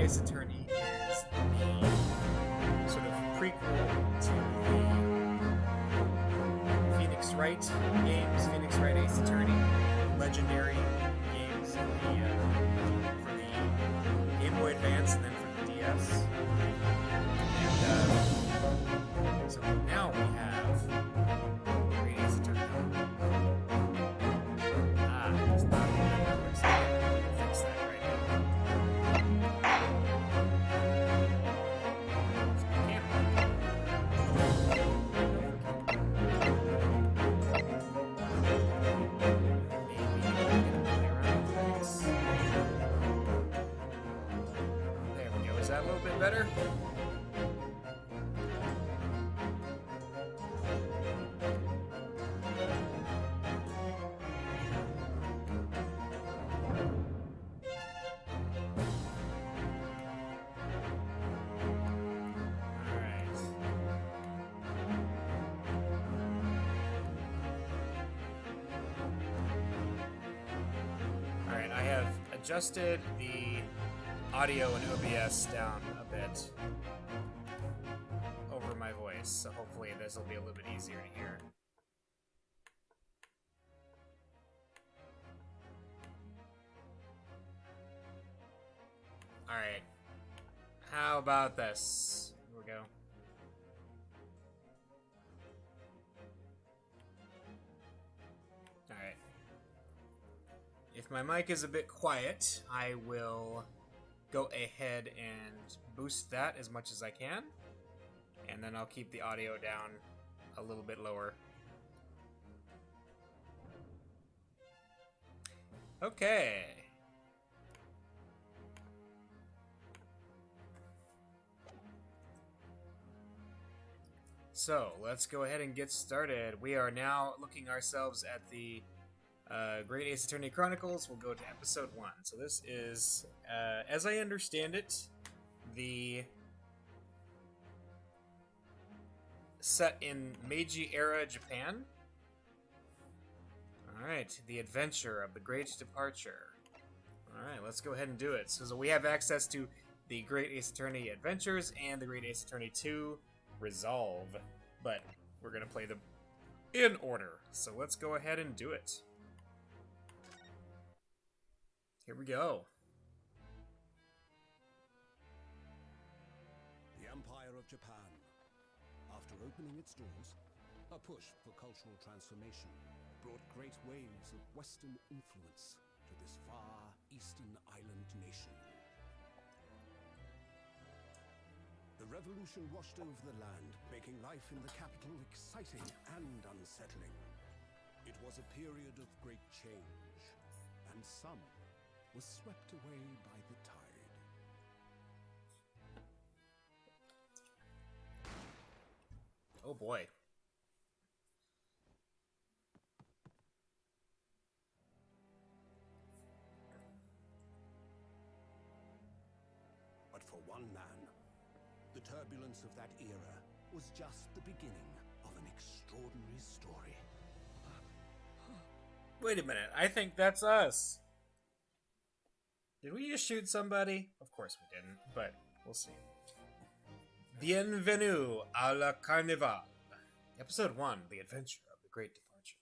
Ace Attorney is the sort of prequel to the Phoenix Wright games, Phoenix Wright Ace Attorney, legendary games for the Game Boy Advance and then for the DS. And so now we have Great Ace Attorney. There's not a voice. We'll fix that right now. There we go. Is that a little bit better? Adjusted the audio in OBS down a bit over my voice, so hopefully this will be a little bit easier to hear. Alright, how about this? Here we go. Alright. If my mic is a bit quiet, I will go ahead and boost that as much as I can. And then I'll keep the audio down a little bit lower. Okay. So, let's go ahead and get started. We are now looking ourselves at the Great Ace Attorney Chronicles. We'll go to episode 1. So this is, as I understand it, the set in Meiji era Japan. Alright, the adventure of the Great Departure. Alright, let's go ahead and do it. So we have access to the Great Ace Attorney Adventures and the Great Ace Attorney 2 Resolve. But we're going to play them in order. So let's go ahead and do it. Here we go. The Empire of Japan. After opening its doors, a push for cultural transformation brought great waves of Western influence to this far eastern island nation. The revolution washed over the land, making life in the capital exciting and unsettling. It was a period of great change, and some was swept away by the tide. Oh boy. But for one man, the turbulence of that era was just the beginning of an extraordinary story. Wait a minute, I think that's us. Did we just shoot somebody? Of course we didn't, but we'll see. Bienvenue à la Carnival. Episode 1, The Adventure of the Great Departure.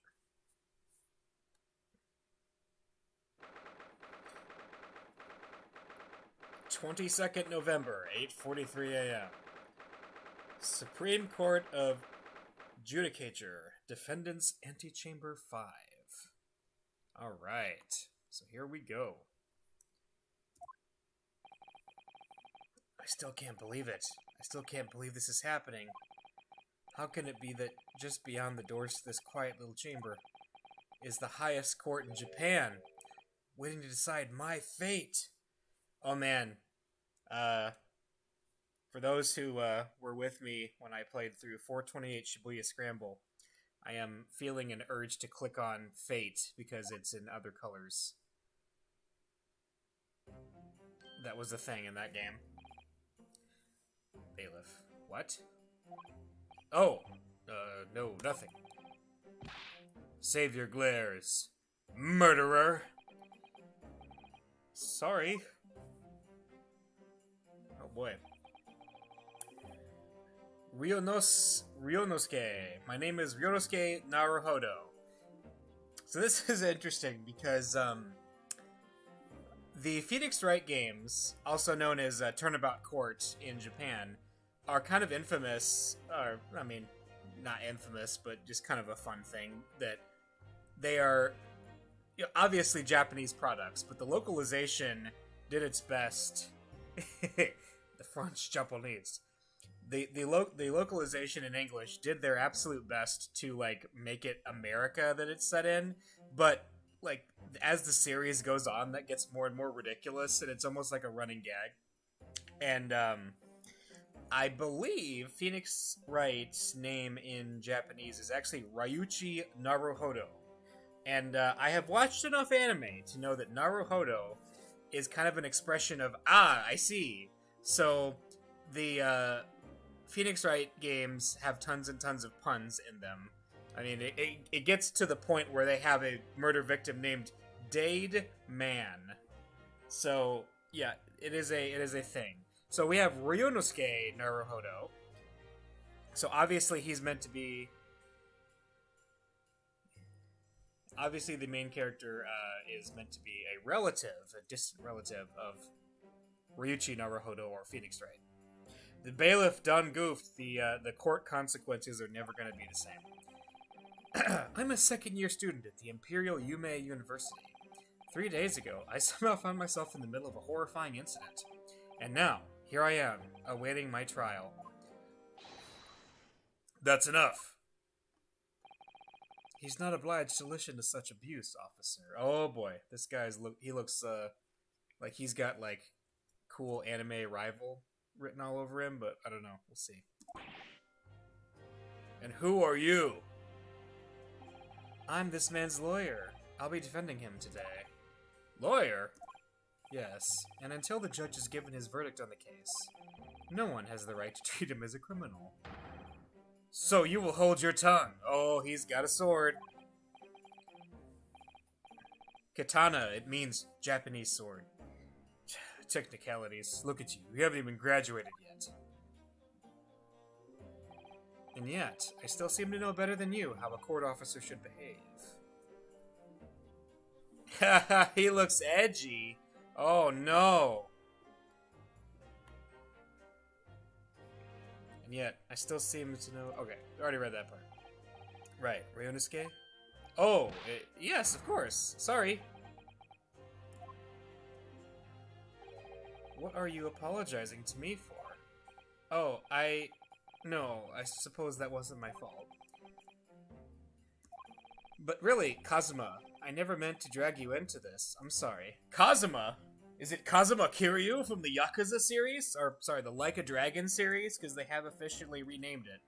22nd November, 8:43 a.m. Supreme Court of Judicature, Defendants Antechamber 5. Alright, so here we go. I still can't believe it. I still can't believe this is happening. How can it be that just beyond the doors to this quiet little chamber is the highest court in Japan, waiting to decide my fate? Oh man. For those who were with me when I played through 428 Shibuya Scramble, I am feeling an urge to click on Fate because it's in other colors. That was a thing in that game. Bailiff. What? Oh! No, nothing. Save your glares, murderer! Sorry. boy. Ryonosuke. My name is Ryonosuke Naruhodo. So this is interesting because the Phoenix Wright games, also known as Turnabout Court in Japan, are kind of infamous, or, I mean, not infamous, but just kind of a fun thing, that they are obviously Japanese products, but the localization did its best. The French Japanese. The localization in English did their absolute best to, like, make it America that it's set in, but, like, as the series goes on, that gets more and more ridiculous, and it's almost like a running gag. And, I believe Phoenix Wright's name in Japanese is actually Ryuichi Naruhodo. And I have watched enough anime to know that Naruhodo is kind of an expression of, I see. So the Phoenix Wright games have tons and tons of puns in them. I mean, it gets to the point where they have a murder victim named Dade Man. So, yeah, it is a thing. So we have Ryonosuke Naruhodo. So obviously he's meant to be... Obviously the main character is meant to be a relative, a distant relative of Ryuichi Naruhodo or Phoenix Wright. The bailiff done goofed. The court consequences are never going to be the same. I'm a second-year student at the Imperial Yume University. 3 days ago, I somehow found myself in the middle of a horrifying incident. And now, here I am, awaiting my trial. That's enough. He's not obliged to listen to such abuse, officer. Oh boy, this guy's he looks like he's got like cool anime rival written all over him, but I don't know. We'll see. And who are you? I'm this man's lawyer. I'll be defending him today. Lawyer? Yes, and until the judge has given his verdict on the case, no one has the right to treat him as a criminal. So you will hold your tongue. Oh, he's got a sword. Katana, it means Japanese sword. Technicalities. Look at you. You haven't even graduated yet. And yet, I still seem to know better than you how a court officer should behave. Haha, he looks edgy. Oh no. And yet, I still seem to know... Okay, I already read that part. Right, Ryonosuke? Oh, yes, of course. Sorry. What are you apologizing to me for? Oh, No, I suppose that wasn't my fault. But really, Kazuma, I never meant to drag you into this. I'm sorry. Kazuma? Is it Kazuma Kiryu from the Yakuza series? Or, sorry, the Like a Dragon series? Because they have officially renamed it.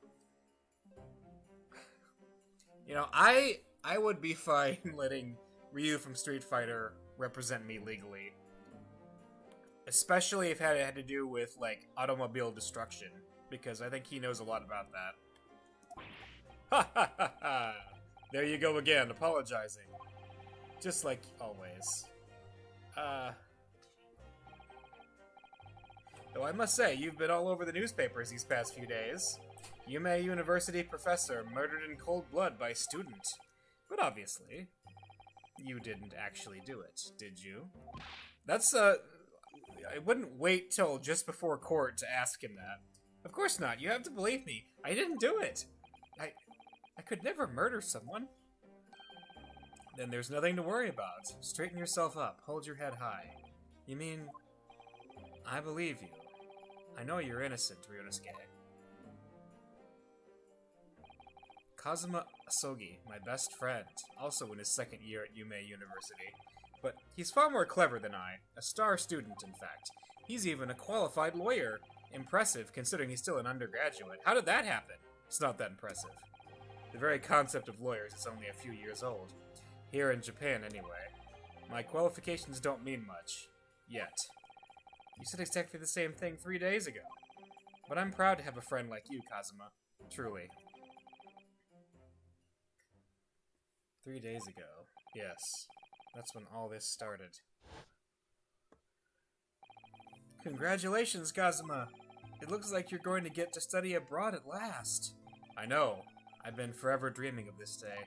You know, I would be fine letting Ryu from Street Fighter represent me legally. Especially if it had to do with, like, automobile destruction. Because I think he knows a lot about that. Ha ha ha ha! There you go again, apologizing. Just like always. Though I must say, you've been all over the newspapers these past few days. Yume University professor murdered in cold blood by student. But obviously, you didn't actually do it, did you? That's, I wouldn't wait till just before court to ask him that. Of course not, you have to believe me. I didn't do it. I could never murder someone. Then there's nothing to worry about. Straighten yourself up, hold your head high. You mean... I believe you. I know you're innocent, Ryonosuke. Kazuma Asogi, my best friend, also in his second year at Yume University. But he's far more clever than I. A star student, in fact. He's even a qualified lawyer. Impressive, considering he's still an undergraduate. How did that happen? It's not that impressive. The very concept of lawyers is only a few years old. Here in Japan, anyway. My qualifications don't mean much. Yet. You said exactly the same thing 3 days ago. But I'm proud to have a friend like you, Kazuma. Truly. 3 days ago. Yes. That's when all this started. Congratulations, Kazuma. It looks like you're going to get to study abroad at last. I know. I've been forever dreaming of this day.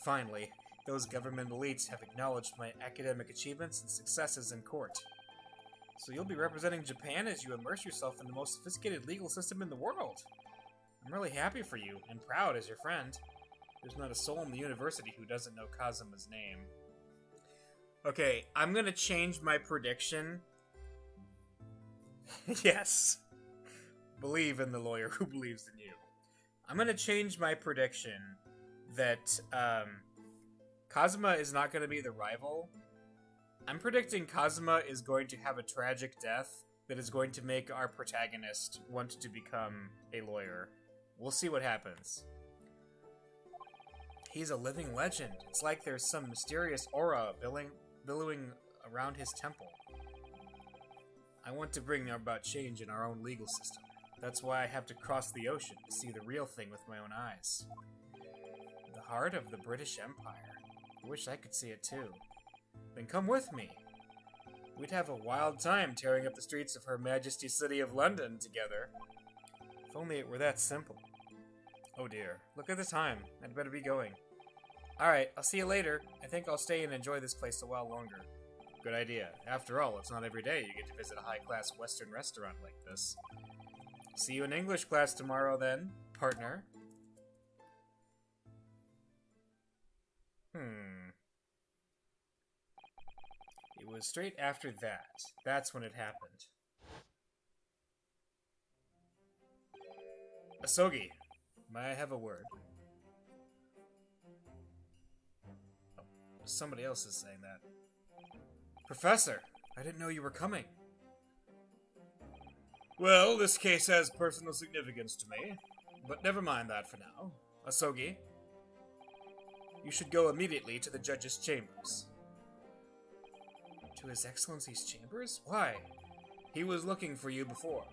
Finally, those government elites have acknowledged my academic achievements and successes in court. So you'll be representing Japan as you immerse yourself in the most sophisticated legal system in the world. I'm really happy for you, and proud as your friend. There's not a soul in the university who doesn't know Kazuma's name. Okay, I'm gonna change my prediction. Yes. Believe in the lawyer who believes in you. I'm gonna change my prediction that Kazuma is not gonna be the rival. I'm predicting Kazuma is going to have a tragic death that is going to make our protagonist want to become a lawyer. We'll see what happens. He's a living legend. It's like there's some mysterious aura billowing around his temple. I want to bring about change in our own legal system. That's why I have to cross the ocean to see the real thing with my own eyes. The heart of the British Empire. I wish I could see it too. Then come with me. We'd have a wild time tearing up the streets of Her Majesty's City of London together. If only it were that simple. Oh dear, look at the time. I'd better be going. Alright, I'll see you later. I think I'll stay and enjoy this place a while longer. Good idea. After all, it's not every day you get to visit a high-class Western restaurant like this. See you in English class tomorrow then, partner. It was straight after that. That's when it happened. Asogi, may I have a word? Oh, somebody else is saying that. Professor, I didn't know you were coming. Well, this case has personal significance to me, but never mind that for now. Asogi, you should go immediately to the judge's chambers. To His Excellency's chambers? Why? He was looking for you before.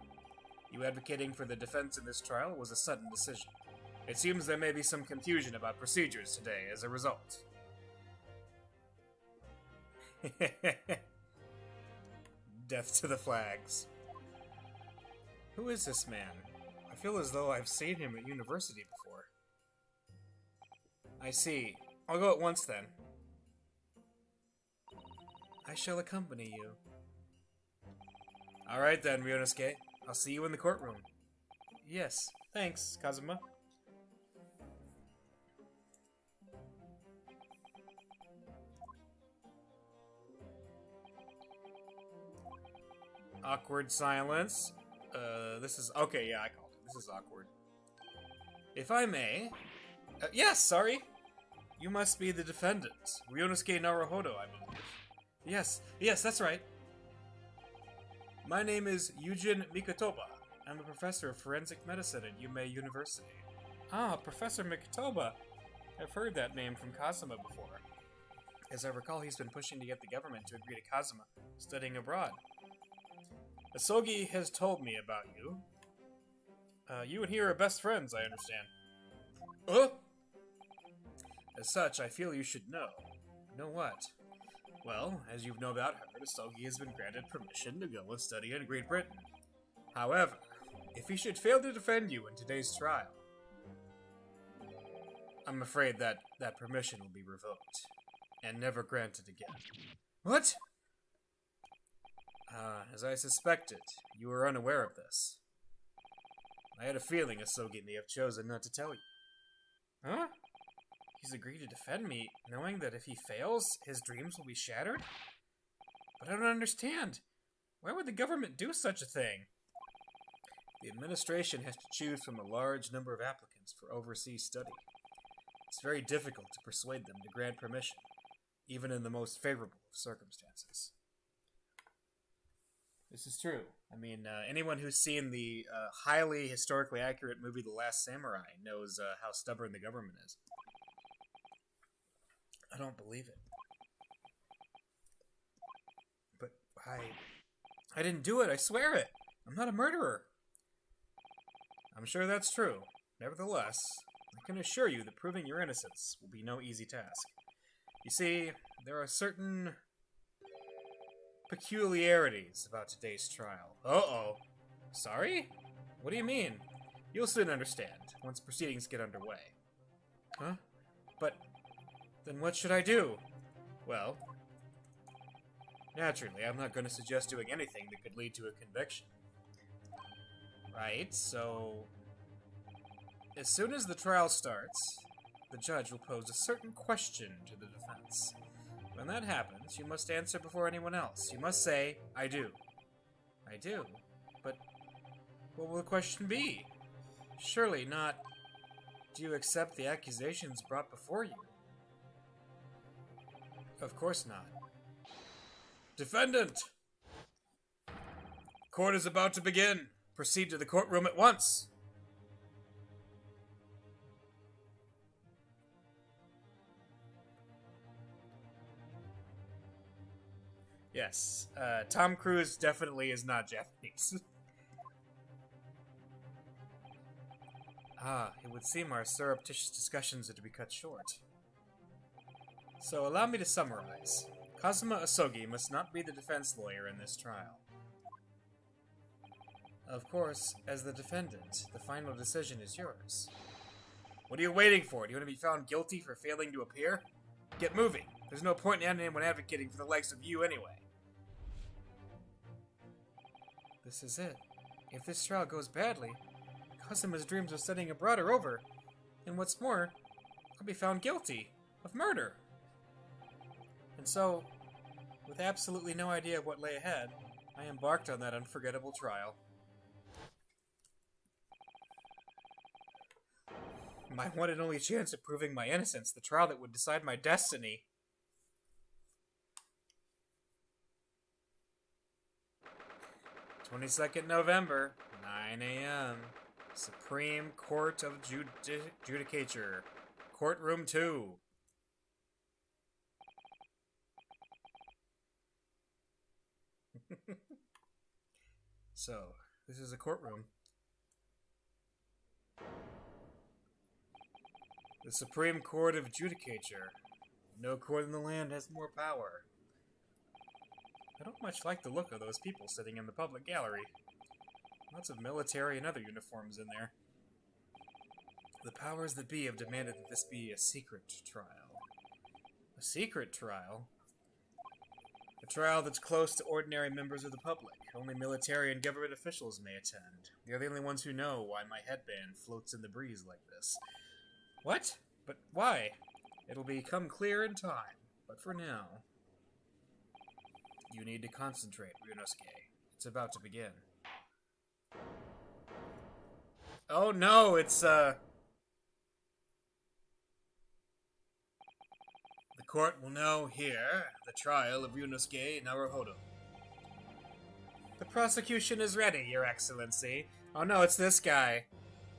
You advocating for the defense in this trial was a sudden decision. It seems there may be some confusion about procedures today as a result. Death to the flags. Who is this man? I feel as though I've seen him at university before. I see. I'll go at once then. I shall accompany you. Alright then, Ryunosuke. I'll see you in the courtroom. Yes, thanks, Kazuma. Awkward silence. This is... Okay, yeah, I called it. This is awkward. If I may... yes, sorry! You must be the defendant. Ryunosuke Naruhodo, I believe. Yes, that's right. My name is Yujin Mikotoba. I'm a professor of forensic medicine at Yumei University. Ah, Professor Mikotoba. I've heard that name from Kazuma before. As I recall, he's been pushing to get the government to agree to Kazuma studying abroad. Asogi has told me about you. You and he are best friends, I understand. As such, I feel you should know. Know what? Well, as you've no doubt heard, Asogi has been granted permission to go and study in Great Britain. However, if he should fail to defend you in today's trial, I'm afraid that permission will be revoked, and never granted again. What? As I suspected, you were unaware of this. I had a feeling Asogi may have chosen not to tell you. Huh? He's agreed to defend me, knowing that if he fails, his dreams will be shattered? But I don't understand. Why would the government do such a thing? The administration has to choose from a large number of applicants for overseas study. It's very difficult to persuade them to grant permission, even in the most favorable of circumstances. This is true. I mean, anyone who's seen the highly historically accurate movie The Last Samurai knows how stubborn the government is. I don't believe it. But I didn't do it, I swear it. I'm not a murderer. I'm sure that's true. Nevertheless, I can assure you that proving your innocence will be no easy task. You see, there are certain peculiarities about today's trial. Uh-oh. Sorry? What do you mean? You'll soon understand, once proceedings get underway. Huh? But, then what should I do? Well, naturally, I'm not going to suggest doing anything that could lead to a conviction. Right, so... As soon as the trial starts, the judge will pose a certain question to the defense. When that happens, you must answer before anyone else. You must say, I do. I do? But what will the question be? Surely not, do you accept the accusations brought before you? Of course not. Defendant! Court is about to begin. Proceed to the courtroom at once. Yes, Tom Cruise definitely is not Japanese. It would seem our surreptitious discussions are to be cut short. So allow me to summarize. Kazuma Asogi must not be the defense lawyer in this trial. Of course, as the defendant, the final decision is yours. What are you waiting for? Do you want to be found guilty for failing to appear? Get moving. There's no point in anyone advocating for the likes of you anyway. This is it. If this trial goes badly, Kazuma's dreams of studying abroad are over. And what's more, I'll be found guilty of murder. And so, with absolutely no idea of what lay ahead, I embarked on that unforgettable trial. My one and only chance of proving my innocence, the trial that would decide my destiny. "22nd November, 9 a.m. Supreme Court of Judicature. Courtroom 2. So, this is a courtroom. The Supreme Court of Judicature. No court in the land has more power. I don't much like the look of those people sitting in the public gallery. Lots of military and other uniforms in there. The powers that be have demanded that this be a secret trial. A secret trial? A trial that's close to ordinary members of the public. Only military and government officials may attend. They're the only ones who know why my headband floats in the breeze like this. What? But why? It'll become clear in time. But for now, you need to concentrate, Ryunosuke. It's about to begin. Oh no, it's, The court will now hear the trial of Ryunosuke Naruhodo. The prosecution is ready, Your Excellency. Oh no, it's this guy.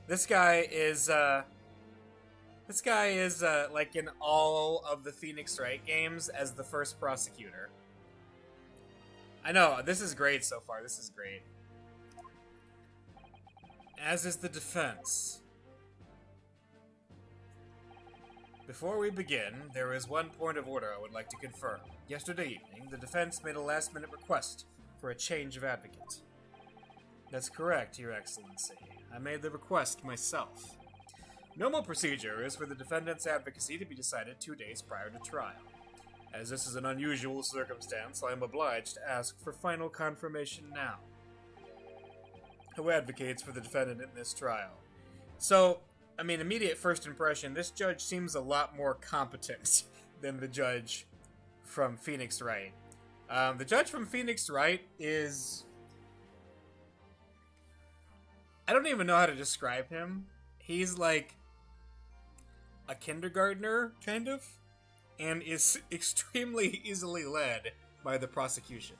This guy is, like in all of the Phoenix Wright games as the first prosecutor. I know, this is great so far, this is great. As is the defense. Before we begin, there is one point of order I would like to confirm. Yesterday evening, the defense made a last-minute request for a change of advocate. That's correct, Your Excellency. I made the request myself. Normal procedure is for the defendant's advocacy to be decided 2 days prior to trial. As this is an unusual circumstance, I am obliged to ask for final confirmation now. Who advocates for the defendant in this trial? So, I mean, immediate first impression, this judge seems a lot more competent than the judge from Phoenix Wright. The judge from Phoenix Wright is... I don't even know how to describe him. He's like a kindergartner, kind of, and is extremely easily led by the prosecution.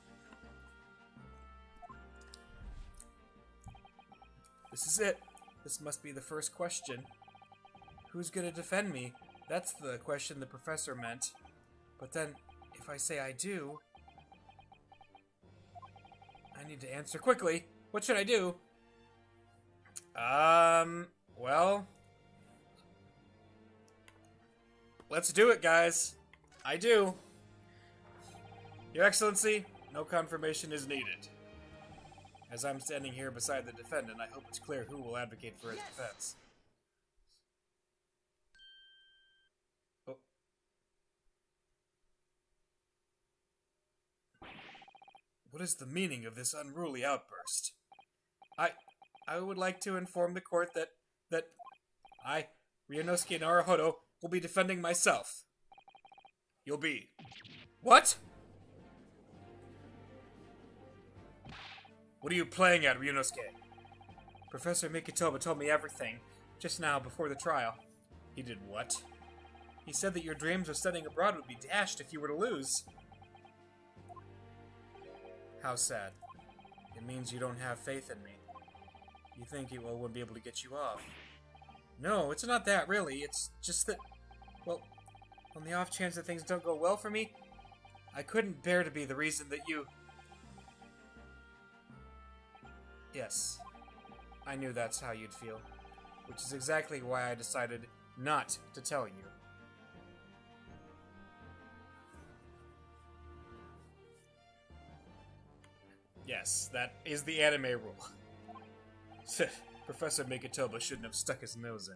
This is it. This must be the first question. Who's gonna defend me? That's the question the professor meant. But then, if I say I do, I need to answer quickly. What should I do? Well, let's do it, guys. I do. Your Excellency, no confirmation is needed. As I'm standing here beside the defendant, I hope it's clear who will advocate for his defense. Oh. What is the meaning of this unruly outburst? I would like to inform the court that I, Ryunosuke Naruhodo, will be defending myself. You'll be... What? What are you playing at, Ryunosuke? Professor Mikitoba told me everything, just now before the trial. He did what? He said that your dreams of studying abroad would be dashed if you were to lose. How sad. It means you don't have faith in me. You think it wouldn't be able to get you off. No, it's not that, really. It's just that, well, on the off chance that things don't go well for me, I couldn't bear to be the reason that you... Yes, I knew that's how you'd feel, which is exactly why I decided not to tell you. Yes, that is the anime rule. Professor Mikitoba shouldn't have stuck his nose in.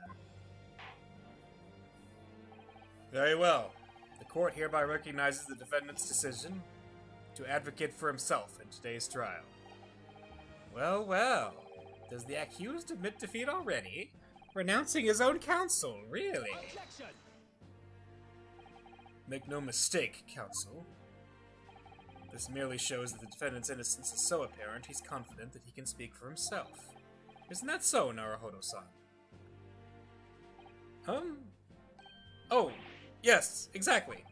Very well. The court hereby recognizes the defendant's decision to advocate for himself in today's trial. Well, well. Does the accused admit defeat already? Renouncing his own counsel, really? Objection! Make no mistake, counsel. This merely shows that the defendant's innocence is so apparent he's confident that he can speak for himself. Isn't that so, Naruhodo-san? Oh, yes, exactly.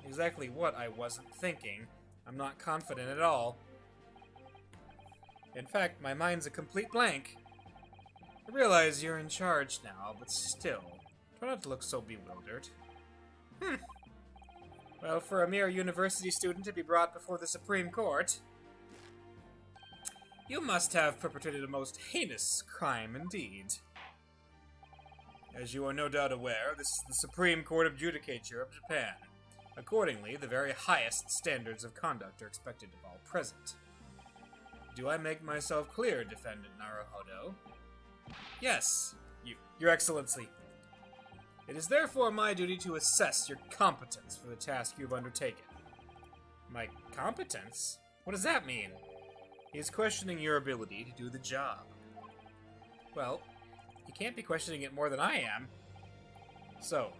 Exactly what I wasn't thinking. I'm not confident at all. In fact, my mind's a complete blank. I realize you're in charge now, but still, try not to look so bewildered. Well, for a mere university student to be brought before the Supreme Court, you must have perpetrated a most heinous crime indeed. As you are no doubt aware, this is the Supreme Court of Judicature of Japan. Accordingly, the very highest standards of conduct are expected of all present. Do I make myself clear, Defendant Naruhodo? Yes, Your Excellency. It is therefore my duty to assess your competence for the task you have undertaken. My competence? What does that mean? He is questioning your ability to do the job. Well, he can't be questioning it more than I am. So,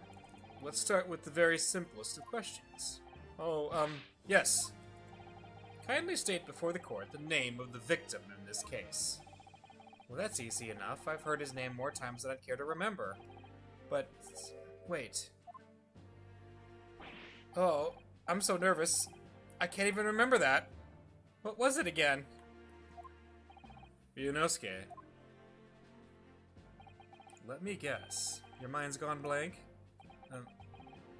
let's start with the very simplest of questions. Yes. Kindly state before the court the name of the victim in this case. Well, that's easy enough. I've heard his name more times than I'd care to remember. But, wait. Oh, I'm so nervous. I can't even remember that. What was it again? Ryunosuke. Let me guess. Your mind's gone blank?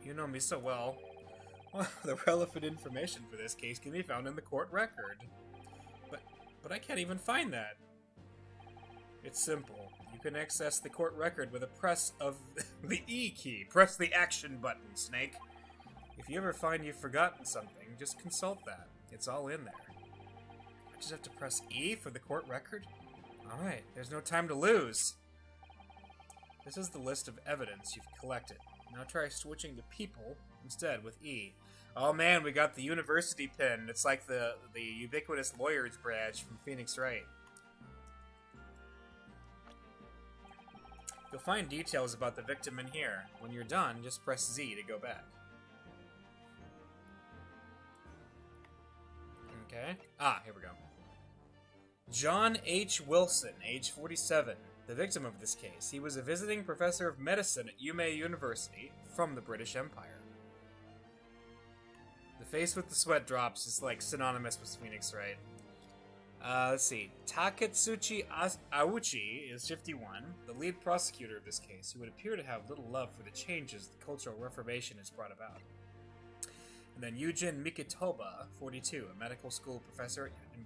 You know me so well. Well, the relevant information for this case can be found in the court record. But I can't even find that. It's simple. You can access the court record with a press of the E key. Press the action button, Snake. If you ever find you've forgotten something, just consult that. It's all in there. I just have to press E for the court record? Alright, there's no time to lose. This is the list of evidence you've collected. Now try switching to people instead with E. Oh man, we got the university pin. It's like the ubiquitous lawyer's badge from Phoenix Wright. You'll find details about the victim in here. When you're done, just press Z to go back. Okay. Here we go. John H. Wilson, age 47. The victim of this case. He was a visiting professor of medicine at Meiji University from the British Empire. The face with the sweat drops is like synonymous with Phoenix Wright. Let's see. Taketsuchi Auchi is 51, the lead prosecutor of this case, who would appear to have little love for the changes the Cultural Reformation has brought about. And then Yujin Mikitoba, 42, a medical school professor at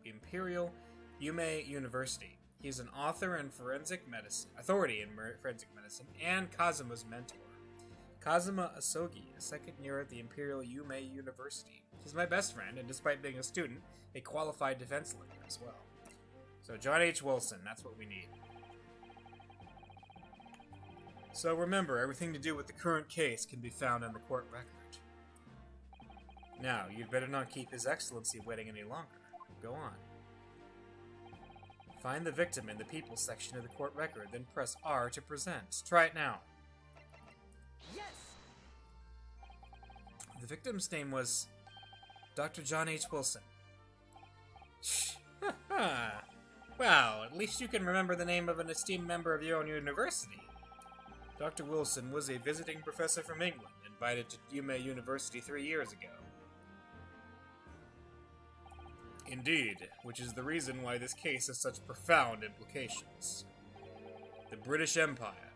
Imperial Yume University. He is an author in forensic medicine, authority in forensic medicine, and Kazuma's mentor. Kazuma Asogi, a second year at the Imperial Meiji University. He's my best friend, and despite being a student, a qualified defense lawyer as well. So John H. Wilson, that's what we need. So remember, everything to do with the current case can be found in the court record. Now, you'd better not keep His Excellency waiting any longer. Go on. Find the victim in the People section of the court record, then press R to present. Try it now. Yes! The victim's name was Dr. John H. Wilson. Well, at least you can remember the name of an esteemed member of your own university. Dr. Wilson was a visiting professor from England, invited to Yume University 3 years ago. Indeed, which is the reason why this case has such profound implications. The British Empire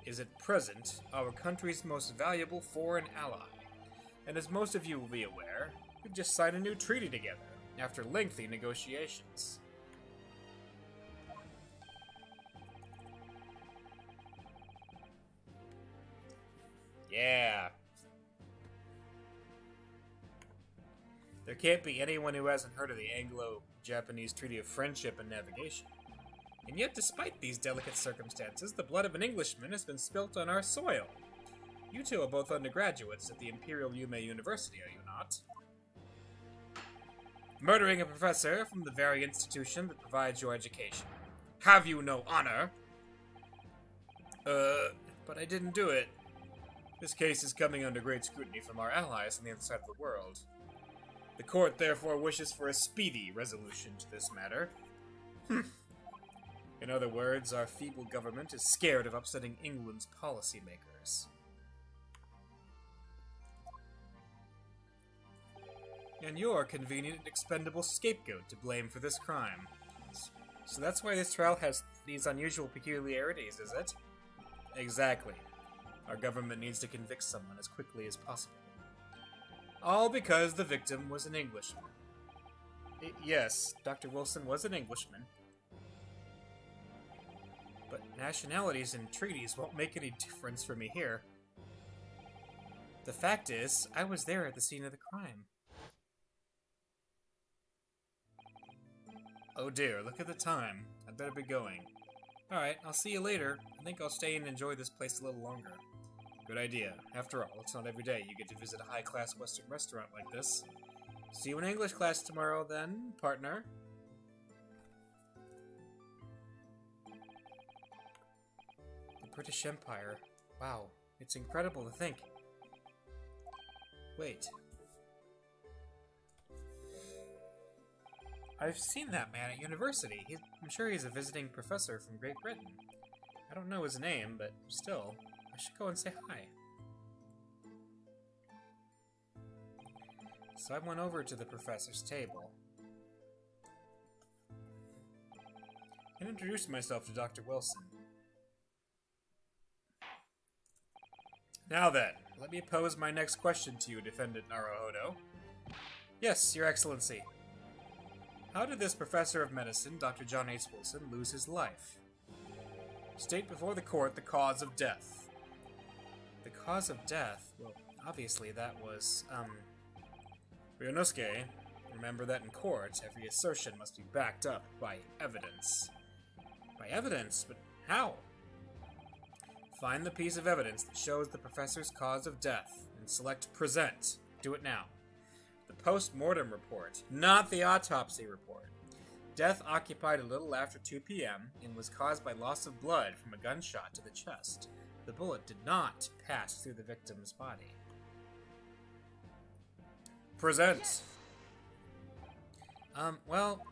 is at present our country's most valuable foreign ally, and as most of you will be aware, we've just signed a new treaty together, after lengthy negotiations. Yeah. There can't be anyone who hasn't heard of the Anglo-Japanese Treaty of Friendship and Navigation. And yet, despite these delicate circumstances, the blood of an Englishman has been spilt on our soil. You two are both undergraduates at the Imperial Yume University, are you not? Murdering a professor from the very institution that provides your education. Have you no honor? But I didn't do it. This case is coming under great scrutiny from our allies on the other side of the world. The court therefore wishes for a speedy resolution to this matter. In other words, our feeble government is scared of upsetting England's policymakers. And you're a convenient and expendable scapegoat to blame for this crime. So that's why this trial has these unusual peculiarities, is it? Exactly. Our government needs to convict someone as quickly as possible. All because the victim was an Englishman. Yes, Dr. Wilson was an Englishman. But nationalities and treaties won't make any difference for me here. The fact is, I was there at the scene of the crime. Oh dear, look at the time. I'd better be going. Alright, I'll see you later. I think I'll stay and enjoy this place a little longer. Good idea. After all, it's not every day you get to visit a high-class Western restaurant like this. See you in English class tomorrow, then, partner. The British Empire. Wow, it's incredible to think. Wait. I've seen that man at university. I'm sure he's a visiting professor from Great Britain. I don't know his name, but still, I should go and say hi. So I went over to the professor's table and introduced myself to Dr. Wilson. Now then, let me pose my next question to you, Defendant Naruhodo. Yes, Your Excellency. How did this professor of medicine, Dr. John H. Wilson, lose his life? State before the court the cause of death. The cause of death? Well, obviously that was, Ryunosuke, remember that in court, every assertion must be backed up by evidence. By evidence? But how? Find the piece of evidence that shows the professor's cause of death, and select Present. Do it now. The post-mortem report, not the autopsy report. Death occupied a little after 2 p.m. and was caused by loss of blood from a gunshot to the chest. The bullet did not pass through the victim's body. Present. Yes. Well,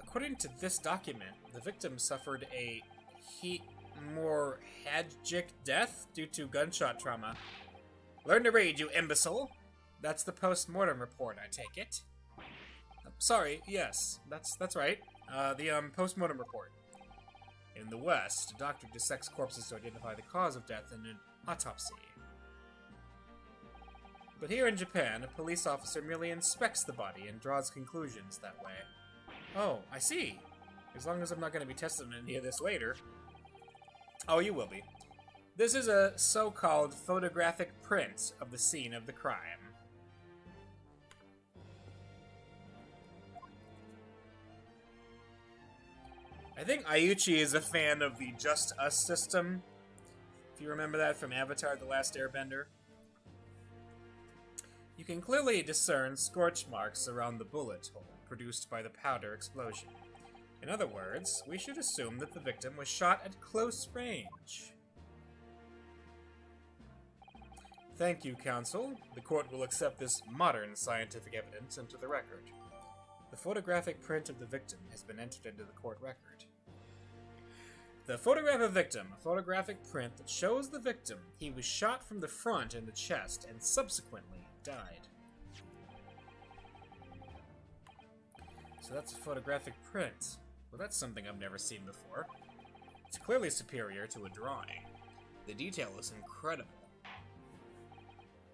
according to this document, the victim suffered a hemorrhagic death due to gunshot trauma. Learn to read, you imbecile! That's the post-mortem report, I take it. Sorry, yes, that's right. The post-mortem report. In the West, a doctor dissects corpses to identify the cause of death in an autopsy. But here in Japan, a police officer merely inspects the body and draws conclusions that way. Oh, I see. As long as I'm not going to be testing any of this later. Oh, you will be. This is a so-called photographic print of the scene of the crime. I think Ayuchi is a fan of the Just Us system. If you remember that from Avatar: The Last Airbender. You can clearly discern scorch marks around the bullet hole produced by the powder explosion. In other words, we should assume that the victim was shot at close range. Thank you, counsel. The court will accept this modern scientific evidence into the record. The photographic print of the victim has been entered into the court record. The photograph of victim, a photographic print that shows the victim. He was shot from the front in the chest and subsequently died. So that's a photographic print. Well, that's something I've never seen before. It's clearly superior to a drawing. The detail is incredible.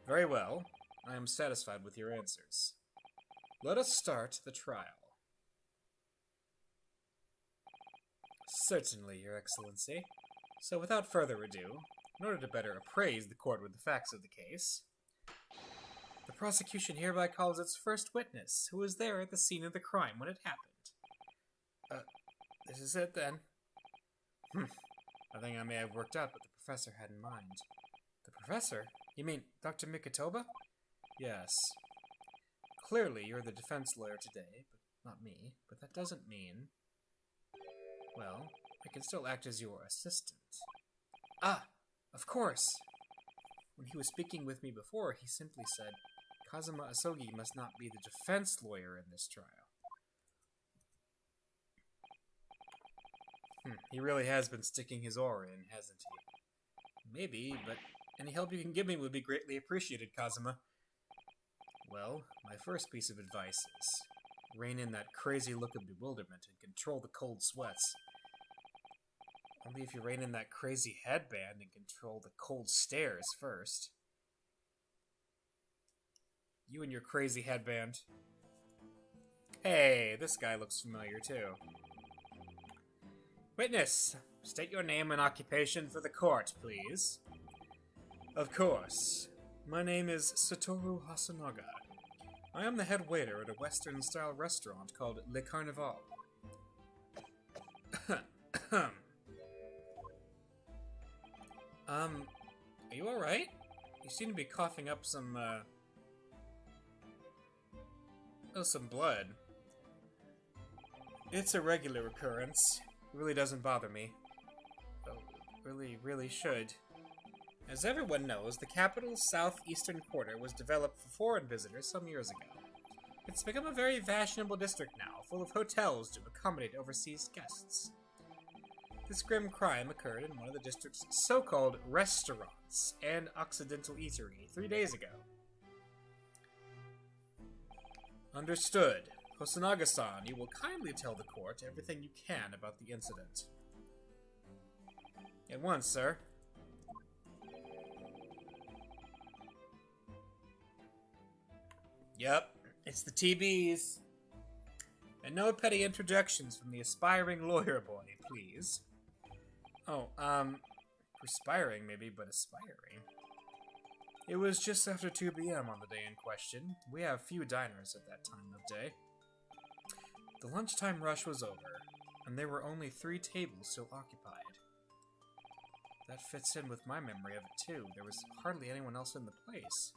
Very well. I am satisfied with your answers. Let us start the trial. Certainly, Your Excellency. So without further ado, in order to better appraise the court with the facts of the case, the prosecution hereby calls its first witness, who was there at the scene of the crime when it happened. This is it then? I think I may have worked out what the professor had in mind. The professor? You mean Dr. Mikotoba? Yes. Clearly, you're the defense lawyer today, but not me. But that doesn't mean... Well, I can still act as your assistant. Ah, of course! When he was speaking with me before, he simply said, Kazuma Asogi must not be the defense lawyer in this trial. He really has been sticking his oar in, hasn't he? Maybe, but any help you can give me would be greatly appreciated, Kazuma. Well, my first piece of advice is, rein in that crazy look of bewilderment and control the cold sweats. Only if you rein in that crazy headband and control the cold stares first. You and your crazy headband. Hey, this guy looks familiar too. Witness, state your name and occupation for the court, please. Of course. My name is Satoru Hasanaga. I am the head waiter at a Western-style restaurant called Le Carnival. Are you alright? You seem to be coughing up some blood. It's a regular occurrence. It really doesn't bother me. Though, really should. As everyone knows, the capital's southeastern quarter was developed for foreign visitors some years ago. It's become a very fashionable district now, full of hotels to accommodate overseas guests. This grim crime occurred in one of the district's so-called restaurants and Occidental Eatery 3 days ago. Understood. Hosonaga-san, you will kindly tell the court everything you can about the incident. At once, sir. Yep, it's the TBs. And no petty interjections from the aspiring lawyer boy, please. Oh, perspiring maybe, but aspiring. It was just after 2 p.m. on the day in question. We have few diners at that time of day. The lunchtime rush was over, and there were only 3 tables still occupied. That fits in with my memory of it, too. There was hardly anyone else in the place.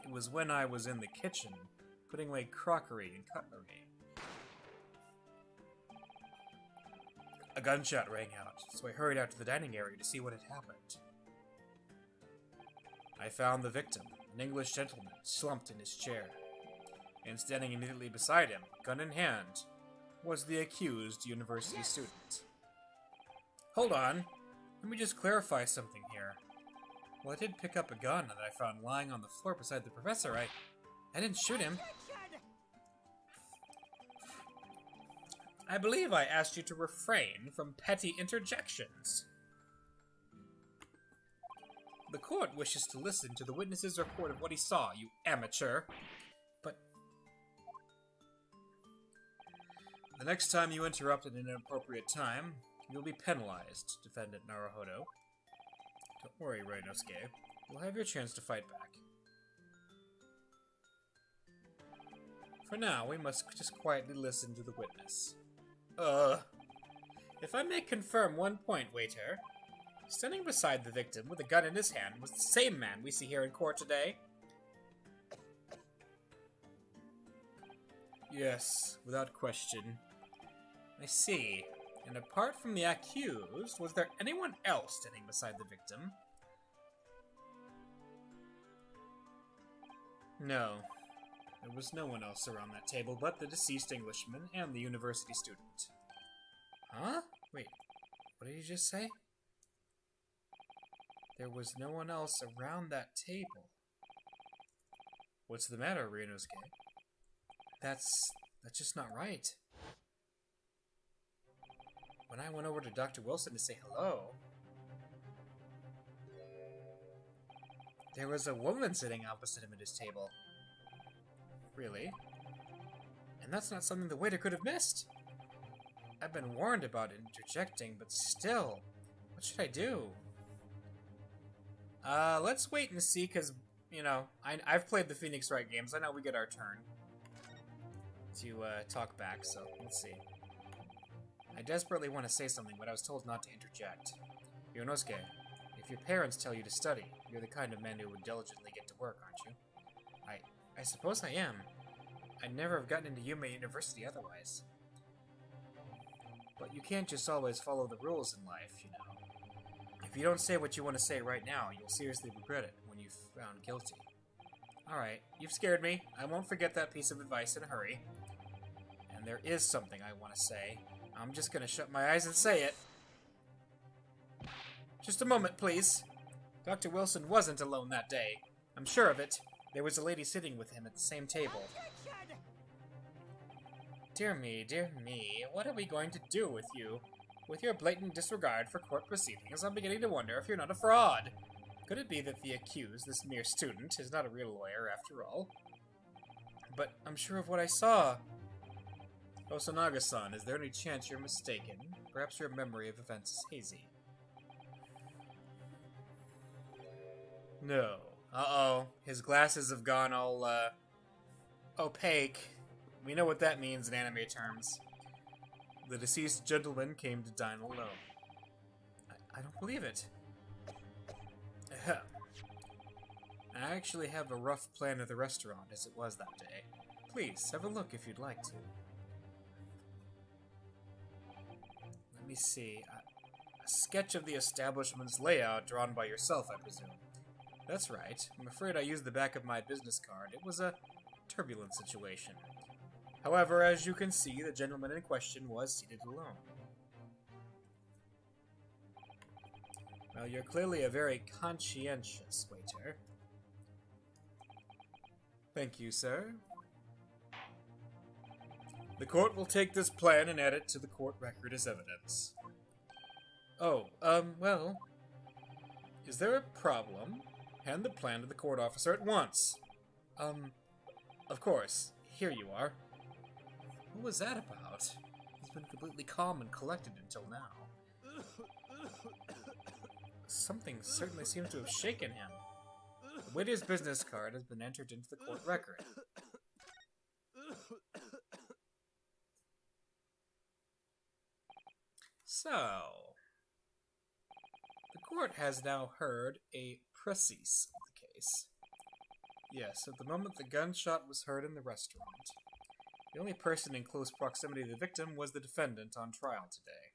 It was when I was in the kitchen, putting away crockery and cutlery. A gunshot rang out, so I hurried out to the dining area to see what had happened. I found the victim, an English gentleman, slumped in his chair. And standing immediately beside him, gun in hand, was the accused university student. Hold on, let me just clarify something here. Well, I did pick up a gun that I found lying on the floor beside the professor. I didn't shoot him. I believe I asked you to refrain from petty interjections. The court wishes to listen to the witness's report of what he saw, you amateur. But... The next time you interrupt at an inappropriate time, you'll be penalized, Defendant Naruhodo. Don't worry, Reinosuke. You'll have your chance to fight back. For now, we must just quietly listen to the witness. If I may confirm one point, waiter. Standing beside the victim with a gun in his hand was the same man we see here in court today. Yes, without question. I see. And apart from the accused, was there anyone else standing beside the victim? No. There was no one else around that table but the deceased Englishman and the university student. Huh? Wait, what did you just say? There was no one else around that table. What's the matter, Ryunosuke? That's just not right. When I went over to Dr. Wilson to say hello, there was a woman sitting opposite him at his table. Really? And that's not something the waiter could have missed. I've been warned about interjecting, but still, what should I do? Let's wait and see, because, you know, I've played the Phoenix Wright games. I know we get our turn to talk back, so let's see. I desperately want to say something, but I was told not to interject. Ryunosuke, if your parents tell you to study, you're the kind of man who would diligently get to work, aren't you? I suppose I am. I'd never have gotten into Yume University otherwise. But you can't just always follow the rules in life, you know. If you don't say what you want to say right now, you'll seriously regret it when you're found guilty. Alright, you've scared me. I won't forget that piece of advice in a hurry. And there is something I want to say. I'm just gonna shut my eyes and say it. Just a moment, please. Dr. Wilson wasn't alone that day. I'm sure of it. There was a lady sitting with him at the same table. Dear me, what are we going to do with you? With your blatant disregard for court proceedings, I'm beginning to wonder if you're not a fraud. Could it be that the accused, this mere student, is not a real lawyer after all? But I'm sure of what I saw. Osanaga-san, is there any chance you're mistaken? Perhaps your memory of events is hazy. No. Uh-oh. His glasses have gone all, opaque. We know what that means in anime terms. The deceased gentleman came to dine alone. I don't believe it. I actually have a rough plan of the restaurant as it was that day. Please, have a look if you'd like to. Let me see. A sketch of the establishment's layout drawn by yourself, I presume. That's right. I'm afraid I used the back of my business card. It was a turbulent situation. However, as you can see, the gentleman in question was seated alone. Well, you're clearly a very conscientious waiter. Thank you, sir. The court will take this plan and add it to the court record as evidence. Oh, well... Is there a problem? Hand the plan to the court officer at once. Of course. Here you are. What was that about? He's been completely calm and collected until now. Something certainly seems to have shaken him. The waiter's business card has been entered into the court record. So, the court has now heard a précis of the case. Yes, at the moment the gunshot was heard in the restaurant. The only person in close proximity to the victim was the defendant on trial today.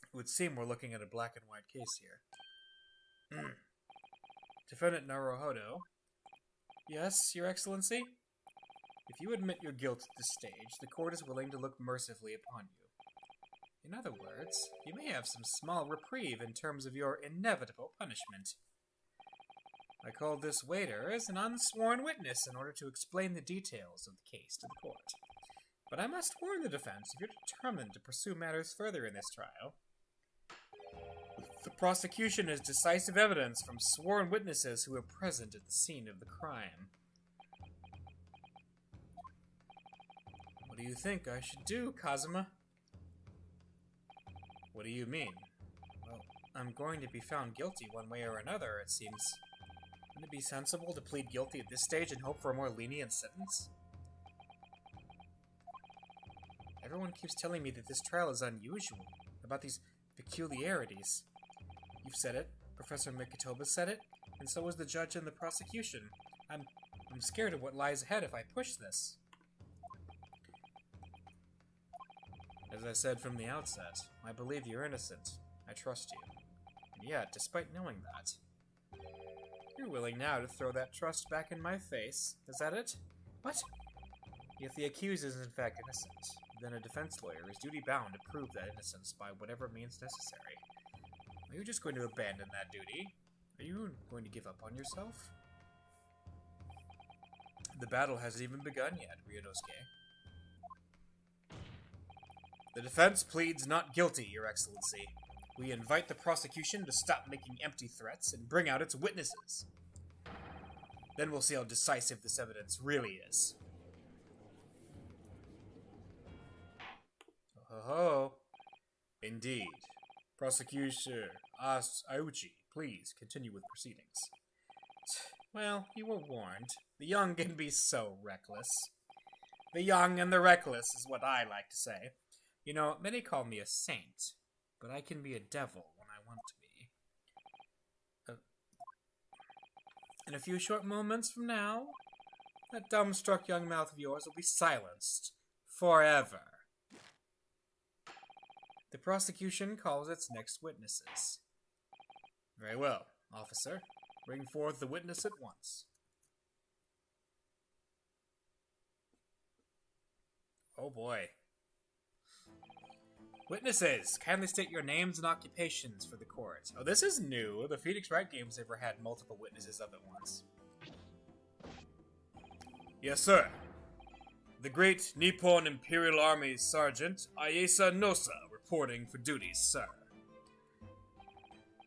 It would seem we're looking at a black and white case here. Defendant Naruhodo. Yes, Your Excellency? If you admit your guilt at this stage, the court is willing to look mercifully upon you. In other words, you may have some small reprieve in terms of your inevitable punishment. I called this waiter as an unsworn witness in order to explain the details of the case to the court. But I must warn the defense if you're determined to pursue matters further in this trial. The prosecution has decisive evidence from sworn witnesses who were present at the scene of the crime. do you think I should do, Kazuma? What do you mean? Well, I'm going to be found guilty one way or another, it seems. Wouldn't it be sensible to plead guilty at this stage and hope for a more lenient sentence? Everyone keeps telling me that this trial is unusual, about these peculiarities. You've said it, Professor Mikitoba said it, and so was the judge and the prosecution. I'm scared of what lies ahead if I push this. As I said from the outset, I believe you're innocent. I trust you. And yet, despite knowing that, you're willing now to throw that trust back in my face. Is that it? What? If the accused is in fact innocent, then a defense lawyer is duty-bound to prove that innocence by whatever means necessary. Are you just going to abandon that duty? Are you going to give up on yourself? The battle hasn't even begun yet, Ryunosuke. The defense pleads not guilty, Your Excellency. We invite the prosecution to stop making empty threats and bring out its witnesses. Then we'll see how decisive this evidence really is. Oh, indeed. Prosecutor Auchi, please continue with proceedings. Well, you were warned. The young can be so reckless. The young and the reckless is what I like to say. You know, many call me a saint, but I can be a devil when I want to be. In a few short moments from now, that dumbstruck young mouth of yours will be silenced. Forever. The prosecution calls its next witnesses. Very well, officer. Bring forth the witness at once. Oh boy. Witnesses, kindly state your names and occupations for the court. Oh, this is new. The Phoenix Wright games never had multiple witnesses up at once. Yes, sir. The Great Nippon Imperial Army's Sergeant Ayesa Nosa reporting for duty, sir.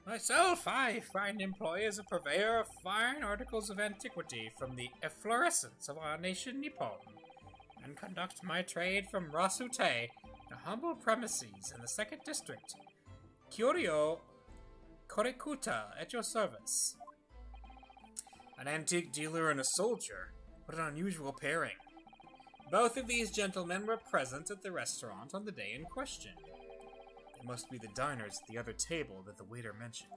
Myself, I find employ as a purveyor of fine articles of antiquity from the efflorescence of our nation Nippon, and conduct my trade from Rasute to humble premises in the 2nd District. Kyoryo Korekuta at your service. An antique dealer and a soldier? What an unusual pairing. Both of these gentlemen were present at the restaurant on the day in question. It must be the diners at the other table that the waiter mentioned.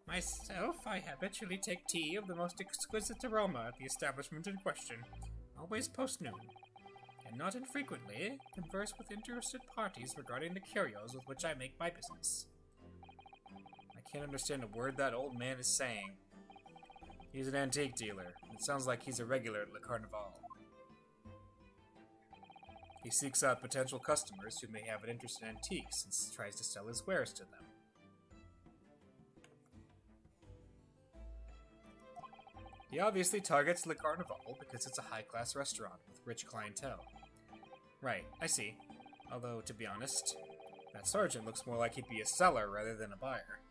Myself, I habitually take tea of the most exquisite aroma at the establishment in question, always post-noon, and not infrequently converse with interested parties regarding the curios with which I make my business. I can't understand a word that old man is saying. He's an antique dealer. It sounds like he's a regular at Le Carnival. He seeks out potential customers who may have an interest in antiques and tries to sell his wares to them. He obviously targets Le Carnival because it's a high-class restaurant with rich clientele. Right, I see. Although, to be honest, that sergeant looks more like he'd be a seller rather than a buyer.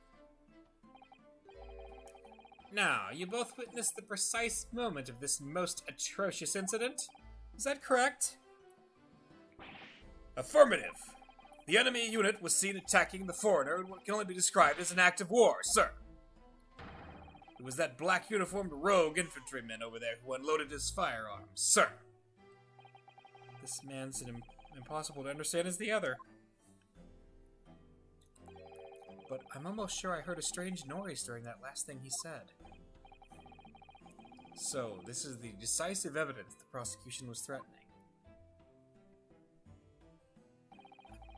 Now, you both witnessed the precise moment of this most atrocious incident? Is that correct? Affirmative. The enemy unit was seen attacking the foreigner in what can only be described as an act of war, sir. It was that black-uniformed rogue infantryman over there who unloaded his firearms, sir. This man's as impossible to understand as the other. But I'm almost sure I heard a strange noise during that last thing he said. So, this is the decisive evidence the prosecution was threatening.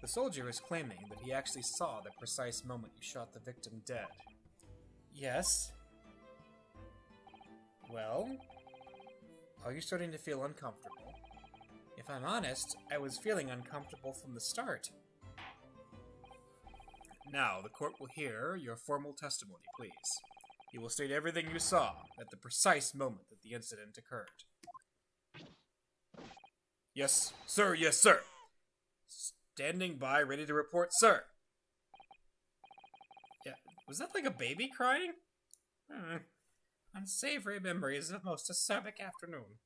The soldier is claiming that he actually saw the precise moment you shot the victim dead. Yes? Well? Are you starting to feel uncomfortable? If I'm honest, I was feeling uncomfortable from the start. Now, the court will hear your formal testimony, please. You will state everything you saw at the precise moment that the incident occurred. Yes, sir, yes, sir. Standing by, ready to report, sir. Yeah, was that like a baby crying? Unsavory memories of a most acerbic afternoon.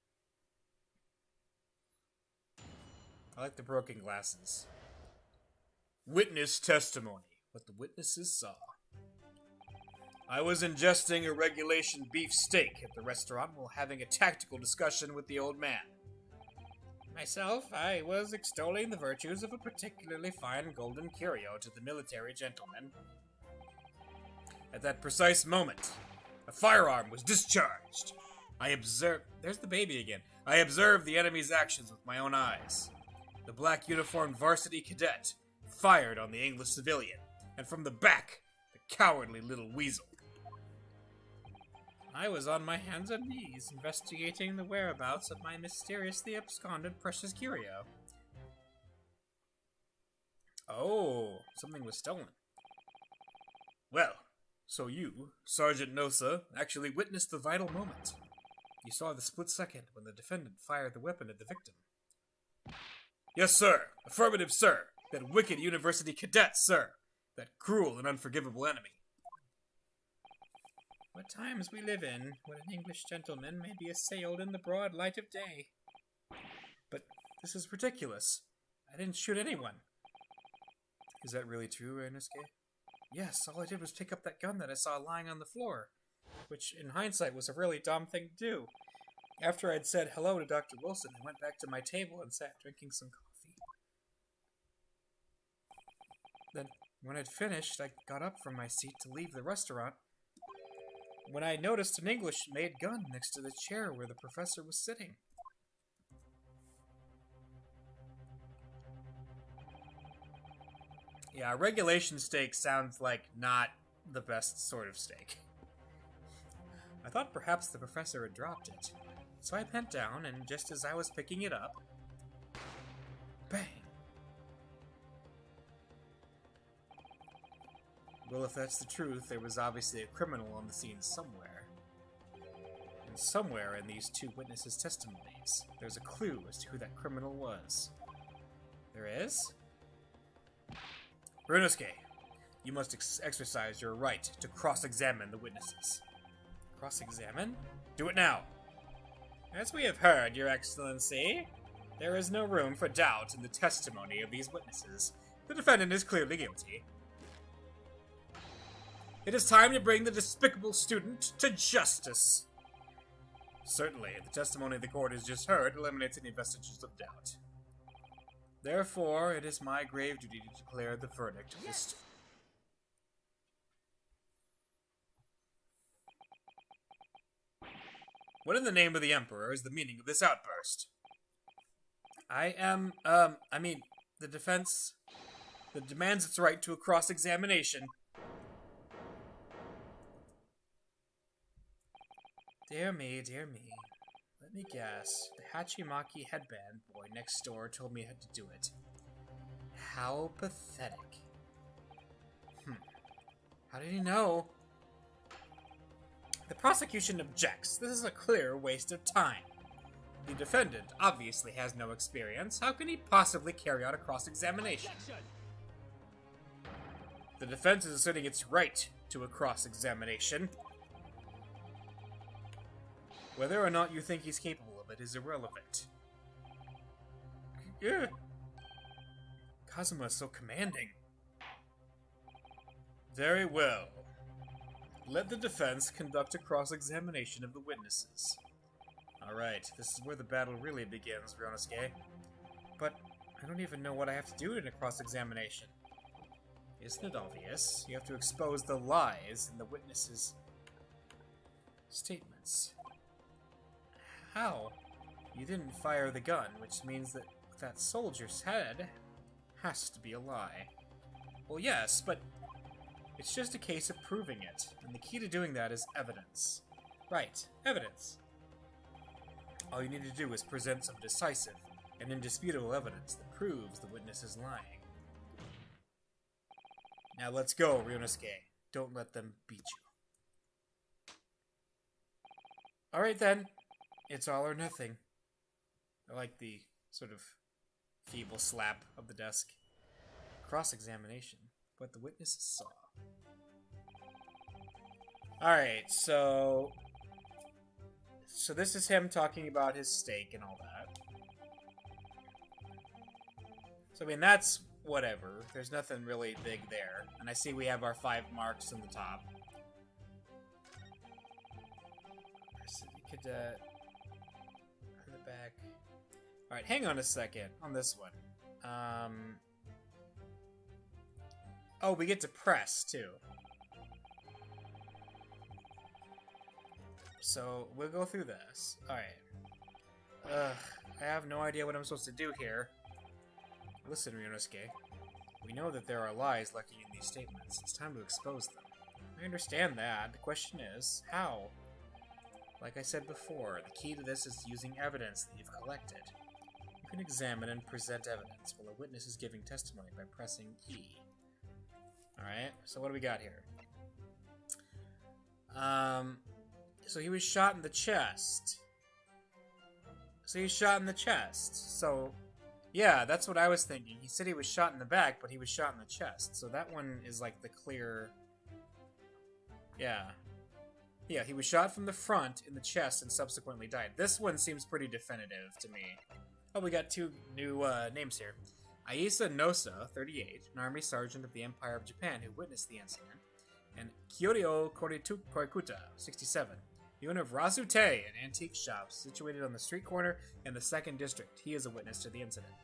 I like the broken glasses. Witness testimony. What the witnesses saw. I was ingesting a regulation beef steak at the restaurant while having a tactical discussion with the old man. Myself, I was extolling the virtues of a particularly fine golden curio to the military gentleman. At that precise moment, a firearm was discharged. I observed... There's the baby again. I observed the enemy's actions with my own eyes. The black uniformed varsity cadet fired on the English civilian, and from the back, the cowardly little weasel. I was on my hands and knees, investigating the whereabouts of my mysteriously absconded precious curio. Oh, something was stolen. Well, so you, Sergeant Nosa, actually witnessed the vital moment. You saw the split second when the defendant fired the weapon at the victim. Yes, sir. Affirmative, sir. That wicked university cadet, sir. That cruel and unforgivable enemy. What times we live in, when an English gentleman may be assailed in the broad light of day. But this is ridiculous. I didn't shoot anyone. Is that really true, Inosuke? Yes, all I did was pick up that gun that I saw lying on the floor, which, in hindsight, was a really dumb thing to do. After I'd said hello to Dr. Wilson, I went back to my table and sat drinking some coffee. Then, when I'd finished, I got up from my seat to leave the restaurant, when I noticed an English-made gun next to the chair where the professor was sitting. Yeah, regulation steak sounds like not the best sort of steak. I thought perhaps the professor had dropped it, so I bent down, and just as I was picking it up, bang! Well, if that's the truth, there was obviously a criminal on the scene somewhere. And somewhere in these two witnesses' testimonies, there's a clue as to who that criminal was. There is? Runosuke, you must exercise your right to cross-examine the witnesses. Cross-examine? Do it now! As we have heard, Your Excellency, there is no room for doubt in the testimony of these witnesses. The defendant is clearly guilty. It is time to bring the despicable student to justice. Certainly, the testimony the court has just heard eliminates any vestiges of doubt. Therefore, it is my grave duty to declare the verdict of this... What in the name of the Emperor is the meaning of this outburst? The defense... that demands its right to a cross-examination. Dear me, dear me. Let me guess. The Hachimaki headband boy next door told me I had to do it. How pathetic. How did he know? The prosecution objects. This is a clear waste of time. The defendant obviously has no experience. How can he possibly carry out a cross-examination? The defense is asserting its right to a cross-examination. Whether or not you think he's capable of it is irrelevant. Kazuma is so commanding. Very well. Let the defense conduct a cross-examination of the witnesses. Alright, this is where the battle really begins, Ryonosuke. But I don't even know what I have to do in a cross-examination. Isn't it obvious? You have to expose the lies in the witnesses' statements. How? You didn't fire the gun, which means that that soldier's head has to be a lie. Well, yes, but it's just a case of proving it, and the key to doing that is evidence. Right, evidence. All you need to do is present some decisive and indisputable evidence that proves the witness is lying. Now let's go, Ryonosuke. Don't let them beat you. Alright then. It's all or nothing. I like the sort of feeble slap of the desk. Cross-examination. What the witnesses saw. Alright, so this is him talking about his steak and all that. So, I mean, that's whatever. There's nothing really big there. And I see we have our 5 marks on the top. Varsity Cadet. On the back. Alright, hang on a second on this one. Oh, we get to press, too. So, we'll go through this. Alright. I have no idea what I'm supposed to do here. Listen, Ryunosuke. We know that there are lies lurking in these statements. It's time to expose them. I understand that. The question is, how? Like I said before, the key to this is using evidence that you've collected. You can examine and present evidence while a witness is giving testimony by pressing E. Alright, so what do we got here? So he was shot in the chest. So, yeah, that's what I was thinking. He said he was shot in the back, but he was shot in the chest. So that one is like the clear... Yeah. Yeah, he was shot from the front in the chest and subsequently died. This one seems pretty definitive to me. Oh, we got 2 new names here. Aisa Nosa, 38, an army sergeant of the Empire of Japan who witnessed the incident, and Kyoryo Korikuta, 67, the owner of Razute, an antique shop situated on the street corner in the 2nd District. He is a witness to the incident.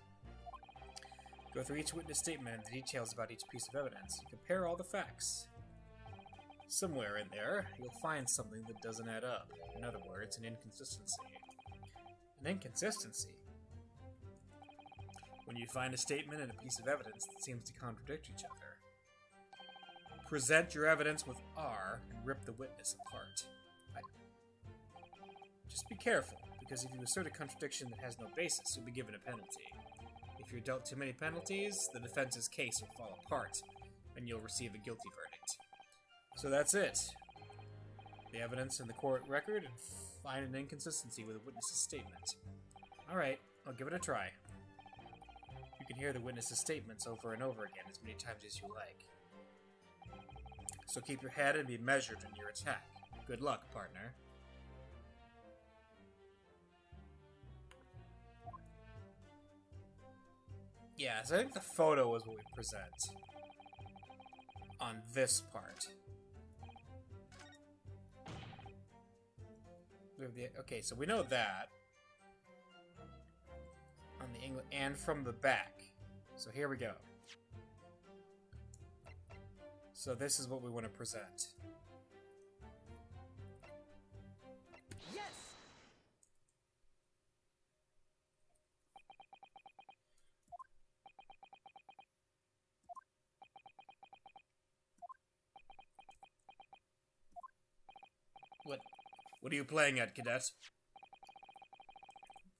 Go through each witness statement and the details about each piece of evidence. Compare all the facts. Somewhere in there, you'll find something that doesn't add up. In other words, an inconsistency. An inconsistency? When you find a statement and a piece of evidence that seems to contradict each other, present your evidence with R and rip the witness apart. Just be careful, because if you assert a contradiction that has no basis, you'll be given a penalty. If you're dealt too many penalties, the defense's case will fall apart, and you'll receive a guilty verdict. So that's it. The evidence in the court record and find an inconsistency with a witness's statement. Alright, I'll give it a try. You can hear the witness's statements over and over again as many times as you like. So keep your head and be measured in your attack. Good luck, partner. Yeah, so I think the photo is what we present on this part. Okay, so we know that on the English and from the back. So here we go. So this is what we want to present. Yes! What are you playing at, cadet?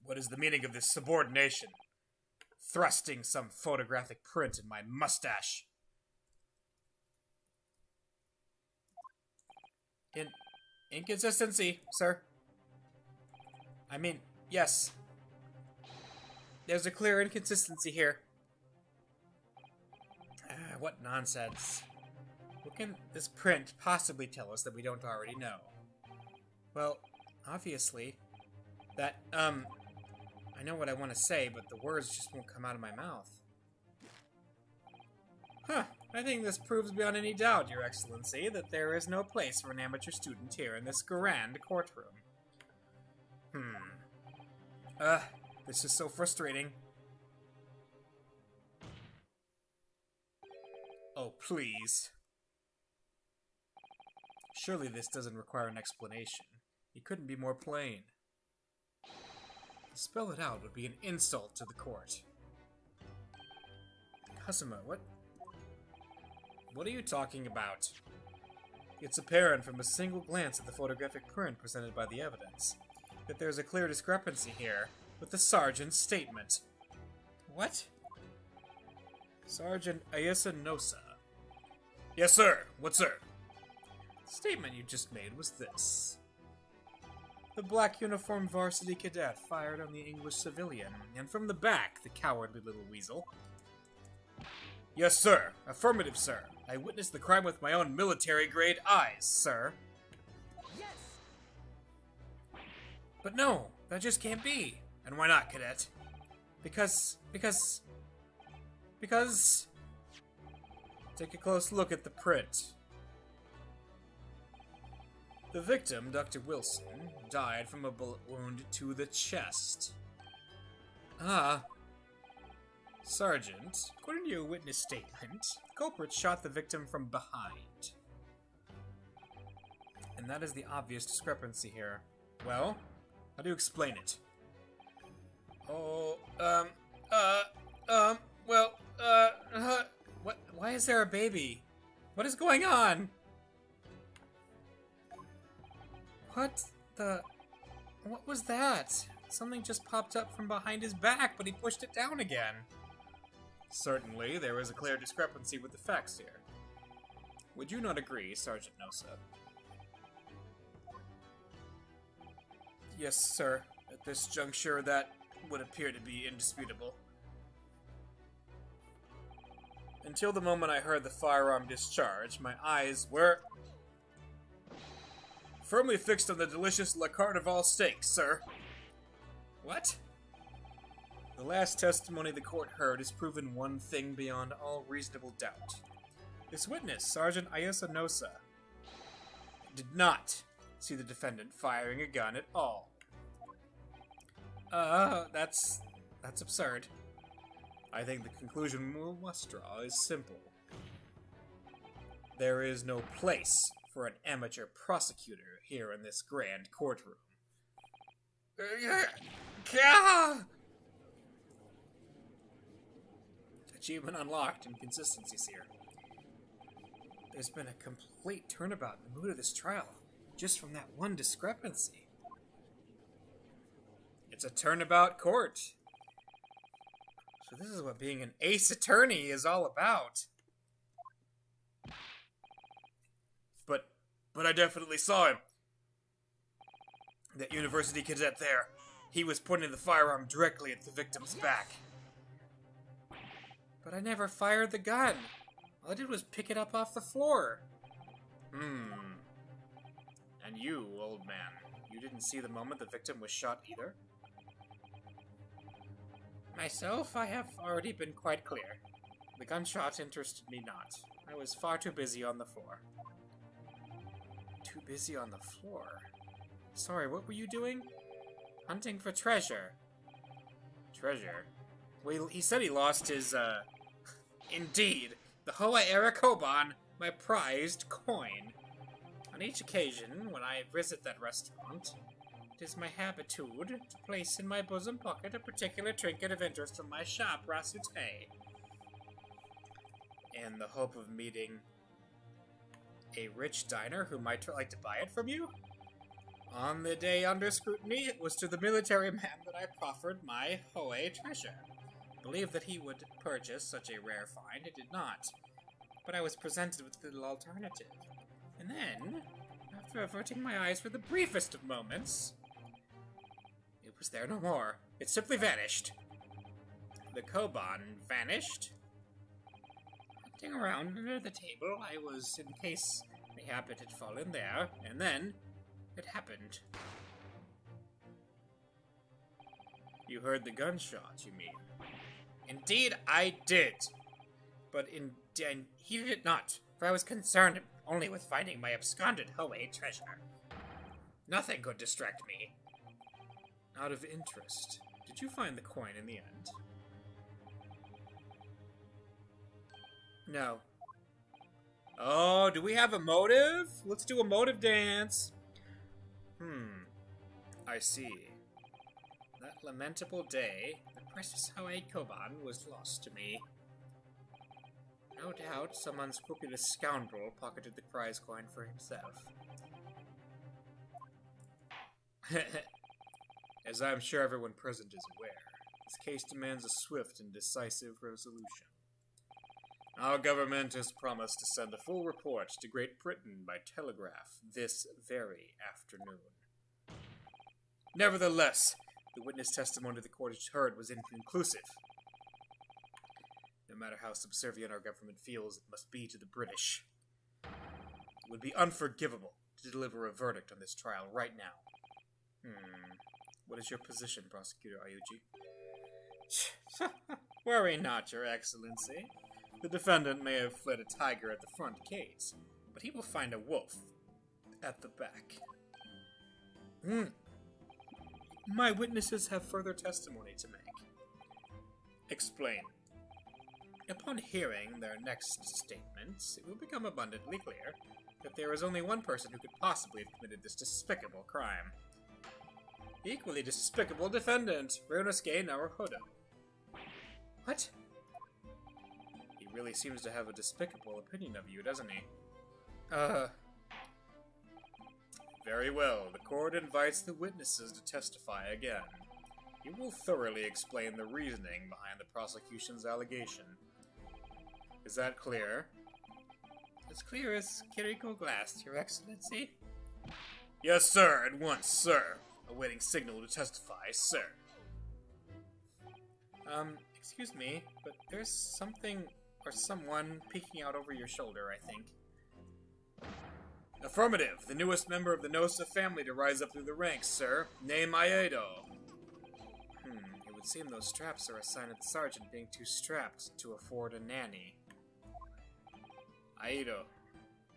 What is the meaning of this subordination? Thrusting some photographic print in my mustache. Inconsistency, sir. I mean, yes. There's a clear inconsistency here. What nonsense. What can this print possibly tell us that we don't already know? Well, obviously, that, I know what I want to say, but the words just won't come out of my mouth. Huh, I think this proves beyond any doubt, Your Excellency, that there is no place for an amateur student here in this grand courtroom. This is so frustrating. Oh, please. Surely this doesn't require an explanation. It couldn't be more plain. To spell it out would be an insult to the court. Kazuma, what are you talking about? It's apparent from a single glance at the photographic print presented by the evidence that there's a clear discrepancy here with the sergeant's statement. What? Sergeant Ayasa Nosa. Yes, sir. What, sir? The statement you just made was this. The black uniformed varsity cadet fired on the English civilian, and from the back, the cowardly little weasel. Yes, sir. Affirmative, sir. I witnessed the crime with my own military-grade eyes, sir. Yes! But no, that just can't be. And why not, cadet? Because... Because... take a close look at the print. The victim, Dr. Wilson, died from a bullet wound to the chest. Ah. Sergeant, according to your witness statement, the culprit shot the victim from behind. And that is the obvious discrepancy here. Well, how do you explain it? Oh, what? Why is there a baby? What is going on? What was that? Something just popped up from behind his back, but he pushed it down again. Certainly, there is a clear discrepancy with the facts here. Would you not agree, Sergeant Nosa? Yes, sir. At this juncture, that would appear to be indisputable. Until the moment I heard the firearm discharge, my eyes were firmly fixed on the delicious La Carnival steak, sir. What? The last testimony the court heard has proven one thing beyond all reasonable doubt. This witness, Sergeant Ayasa Nosa, did not see the defendant firing a gun at all. That's absurd. I think the conclusion we must draw is simple. There is no place for an amateur prosecutor here in this grand courtroom. Achievement unlocked. Inconsistencies here. There's been a complete turnabout in the mood of this trial, just from that one discrepancy. It's a turnabout court. So this is what being an ace attorney is all about. But I definitely saw him. That university cadet there. He was pointing the firearm directly at the victim's back. But I never fired the gun. All I did was pick it up off the floor. And you, old man, you didn't see the moment the victim was shot either? Myself, I have already been quite clear. The gunshot interested me not. I was far too busy on the floor. Too busy on the floor? Sorry, what were you doing? Hunting for treasure. Treasure? Well, he said he lost his, Indeed, the Hoai Era Koban, my prized coin. On each occasion, when I visit that restaurant, it is my habitude to place in my bosom pocket a particular trinket of interest from my shop, Rasute, in the hope of meeting a rich diner who might like to buy it from you. On the day under scrutiny, it was to the military man that I proffered my Hoei treasure. Believed that he would purchase such a rare find. It did not. But I was presented with little alternative. And then, after averting my eyes for the briefest of moments, it was there no more. It simply vanished. The Koban vanished. Hunting around under the table, I was, in case mayhap it had fallen there, and then it happened. You heard the gunshot, you mean? Indeed, I did. But he did it not, for I was concerned only with finding my absconded Hoei treasure. Nothing could distract me. Out of interest, did you find the coin in the end? No. Oh, do we have a motive? Let's do a motive dance. I see. That lamentable day, the precious Hoei Koban was lost to me. No doubt some unscrupulous scoundrel pocketed the prize coin for himself. As I'm sure everyone present is aware, this case demands a swift and decisive resolution. Our government has promised to send a full report to Great Britain by telegraph this very afternoon. Nevertheless, the witness testimony the court has heard was inconclusive. No matter how subservient our government feels it must be to the British, it would be unforgivable to deliver a verdict on this trial right now. What is your position, Prosecutor Ayuji? Worry not, Your Excellency. The defendant may have fled a tiger at the front gate, but he will find a wolf at the back. My witnesses have further testimony to make. Explain. Upon hearing their next statements, it will become abundantly clear that there is only one person who could possibly have committed this despicable crime. The equally despicable defendant, Ryunosuke Naruhodo. What? He really seems to have a despicable opinion of you, doesn't he? Very well. The court invites the witnesses to testify again. You will thoroughly explain the reasoning behind the prosecution's allegation. Is that clear? As clear as Kiriko glass, Your Excellency. Yes, sir. At once, sir. Awaiting signal to testify, sir. Excuse me, but there's something or someone peeking out over your shoulder, I think. Affirmative. The newest member of the Nosa family to rise up through the ranks, sir. Name Maedo. It would seem those straps are a sign of the sergeant being too strapped to afford a nanny. Aido.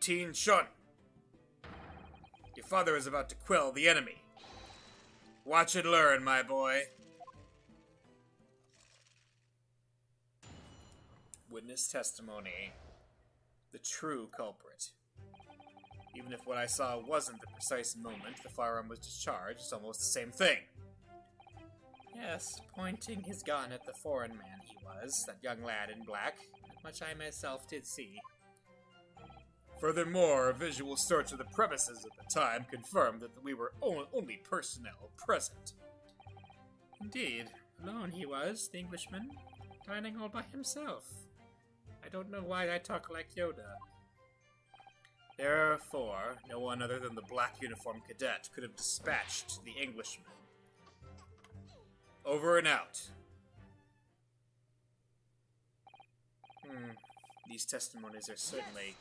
Teen Shun. Your father is about to quell the enemy. Watch and learn, my boy. Witness testimony. The true culprit. Even if what I saw wasn't the precise moment the firearm was discharged, it's almost the same thing. Yes, pointing his gun at the foreign man he was, that young lad in black, that much I myself did see. Furthermore, a visual search of the premises at the time confirmed that we were only personnel present. Indeed, alone he was, the Englishman, dining all by himself. I don't know why I talk like Yoda. Therefore, no one other than the black uniformed cadet could have dispatched the Englishman. Over and out. These testimonies are certainly...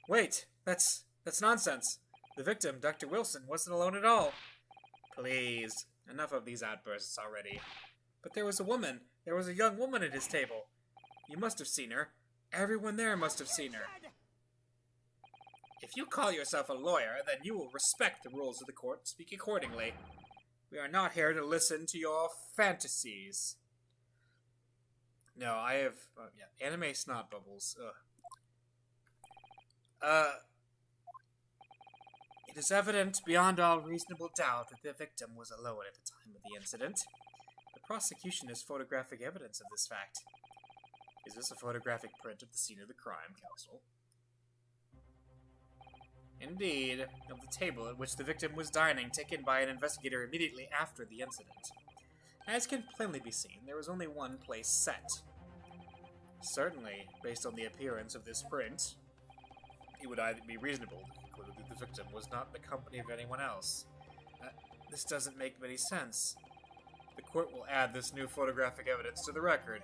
Wait! That's nonsense! The victim, Dr. Wilson, wasn't alone at all! Please, enough of these outbursts already. But there was a woman. There was a young woman at his table. You must have seen her. Everyone there must have seen her. If you call yourself a lawyer, then you will respect the rules of the court and speak accordingly. We are not here to listen to your fantasies. No, I have... anime snot bubbles. It is evident beyond all reasonable doubt that the victim was alone at the time of the incident. The prosecution has photographic evidence of this fact. Is this a photographic print of the scene of the crime, counsel? Indeed, of the table at which the victim was dining, taken by an investigator immediately after the incident. As can plainly be seen, there was only one place set. Certainly, based on the appearance of this print, it would either be reasonable to conclude that the victim was not in the company of anyone else. This doesn't make any sense. The court will add this new photographic evidence to the record.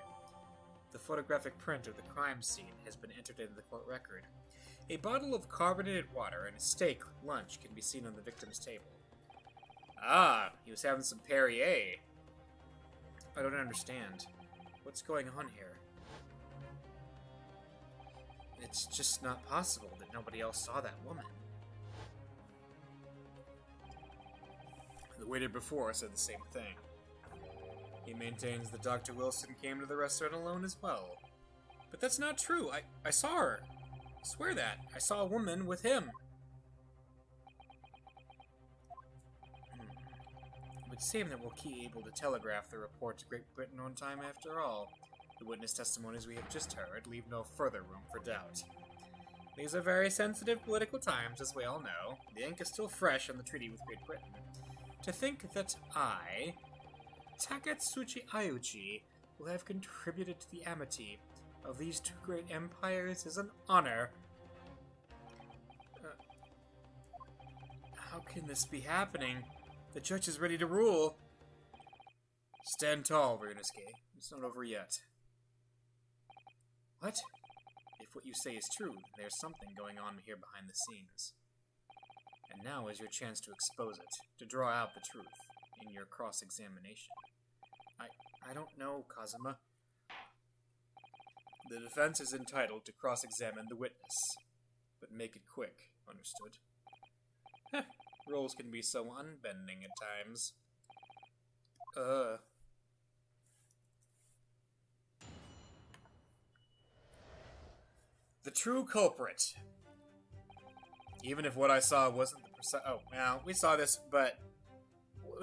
The photographic print of the crime scene has been entered into the court record. A bottle of carbonated water and a steak lunch can be seen on the victim's table. Ah, he was having some Perrier. I don't understand. What's going on here? It's just not possible that nobody else saw that woman. The waiter before said the same thing. He maintains that Dr. Wilson came to the restaurant alone as well. But that's not true. I saw her. I swear that. I saw a woman with him. It would seem that we'll be able to telegraph the report to Great Britain on time after all. The witness testimonies we have just heard leave no further room for doubt. These are very sensitive political times, as we all know. The ink is still fresh on the treaty with Great Britain. To think that I, Takatsuchi Ayuchi, will have contributed to the amity of these two great empires is an honor. How can this be happening? The judge is ready to rule. Stand tall, Ryunosuke. It's not over yet. What? If what you say is true, then there's something going on here behind the scenes. And now is your chance to expose it, to draw out the truth in your cross-examination. I don't know, Kazuma. The defense is entitled to cross-examine the witness, but make it quick, understood? Heh, rules can be so unbending at times. The true culprit. Even if what I saw wasn't the precise... Oh, well, we saw this, but...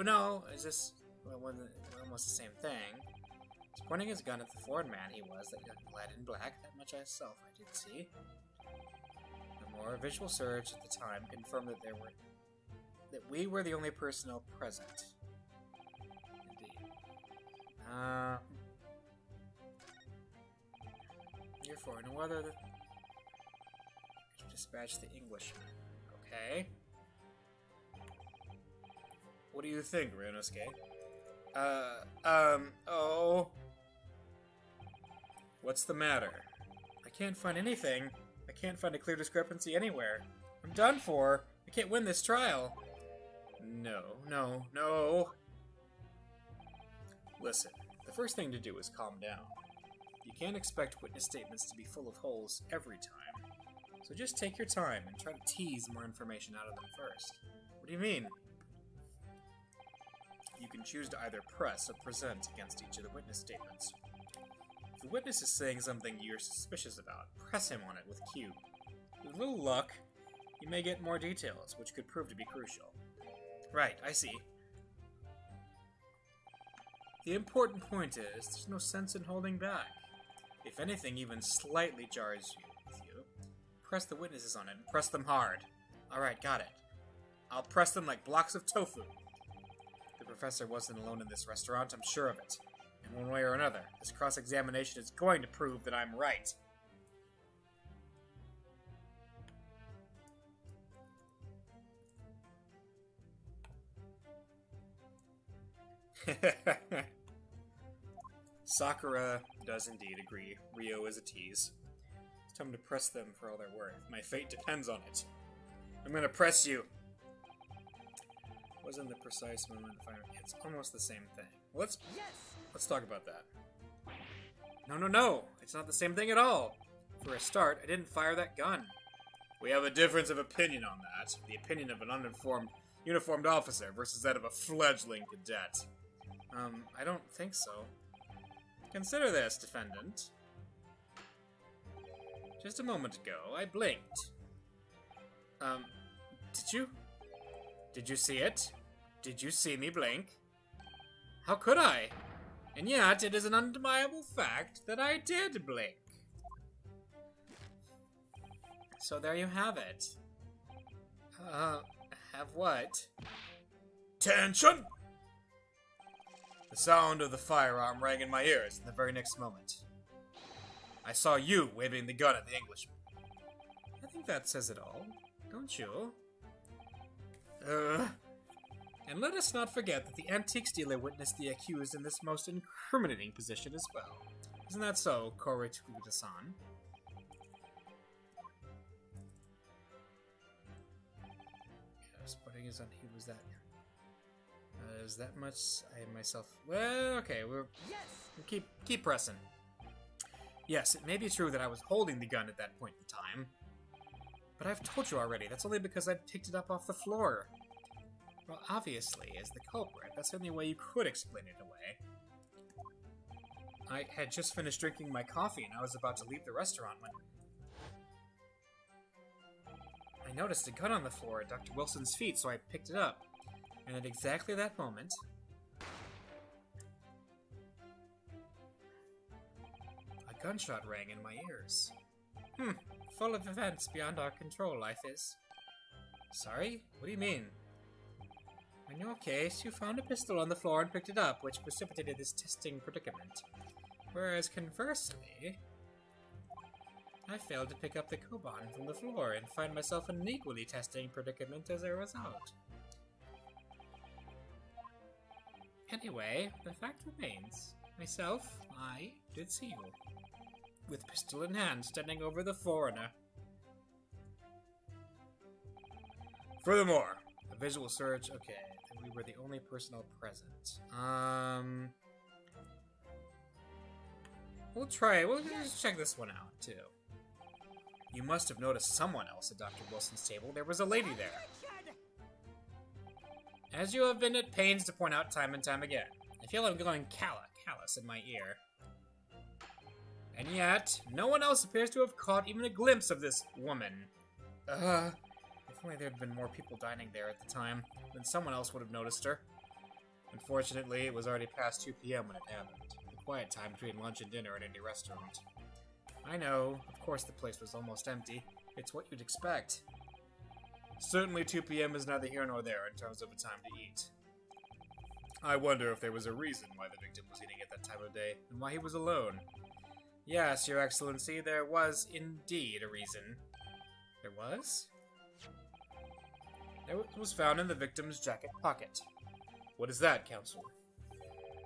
No, is this... Well, wasn't almost the same thing. He's pointing his gun at the foreign man he was, that young lad in black. That much I did see. The more visual search at the time confirmed that we were the only personnel present. Indeed. Therefore, no other than... Dispatch the Englishman. Okay. What do you think, Ryunosuke? Oh... What's the matter? I can't find anything. I can't find a clear discrepancy anywhere. I'm done for. I can't win this trial. No. Listen, the first thing to do is calm down. You can't expect witness statements to be full of holes every time. So just take your time and try to tease more information out of them first. What do you mean? You can choose to either press or present against each of the witness statements. If the witness is saying something you're suspicious about, press him on it with Q. With a little luck, you may get more details, which could prove to be crucial. Right, I see. The important point is, there's no sense in holding back. If anything even slightly jars with you, press the witnesses on it and press them hard. Alright, got it. I'll press them like blocks of tofu. The professor wasn't alone in this restaurant, I'm sure of it. In one way or another, this cross-examination is going to prove that I'm right. Sakura does indeed agree. Ryo is a tease. It's time to press them for all they're worth. My fate depends on it. I'm gonna press you. Wasn't the precise moment of fire. It's almost the same thing. Let's talk about that. No. It's not the same thing at all. For a start, I didn't fire that gun. We have a difference of opinion on that. The opinion of an uniformed officer versus that of a fledgling cadet. I don't think so. Consider this, defendant. Just a moment ago, I blinked. Did you? Did you see it? Did you see me blink? How could I? And yet, it is an undeniable fact that I did blink. So there you have it. Have what? Tension! The sound of the firearm rang in my ears in the very next moment. I saw you waving the gun at the Englishman. I think that says it all, don't you? And let us not forget that the antiques dealer witnessed the accused in this most incriminating position as well. Isn't that so, Koritsuda-san? Yes, putting his on, he was that. Is that much? I myself. Well, okay, we'll keep pressing. Yes, it may be true that I was holding the gun at that point in time, but I've told you already. That's only because I picked it up off the floor. Well, obviously, as the culprit, that's the only way you could explain it away. I had just finished drinking my coffee and I was about to leave the restaurant when I noticed a gun on the floor at Dr. Wilson's feet, so I picked it up. And at exactly that moment, a gunshot rang in my ears. Full of events beyond our control, life is. Sorry? What do you mean? In your case, you found a pistol on the floor and picked it up, which precipitated this testing predicament. Whereas conversely, I failed to pick up the Koban from the floor and find myself in an equally testing predicament as a result. Anyway, the fact remains. Myself, I did see you. With pistol in hand, standing over the foreigner. Furthermore, a visual search, okay, and we were the only personnel present. We'll just check this one out, too. You must have noticed someone else at Dr. Wilson's table. There was a lady there. As you have been at pains to point out time and time again. I feel I'm going callous in my ear. And yet, no one else appears to have caught even a glimpse of this woman. If only there had been more people dining there at the time, then someone else would have noticed her. Unfortunately, it was already past 2 p.m. when it happened. The quiet time between lunch and dinner at any restaurant. I know, of course the place was almost empty. It's what you'd expect. Certainly 2 p.m. is neither here nor there in terms of a time to eat. I wonder if there was a reason why the victim was eating at that time of day, and why he was alone. Yes, Your Excellency, there was indeed a reason. There was? It was found in the victim's jacket pocket. What is that, Counselor?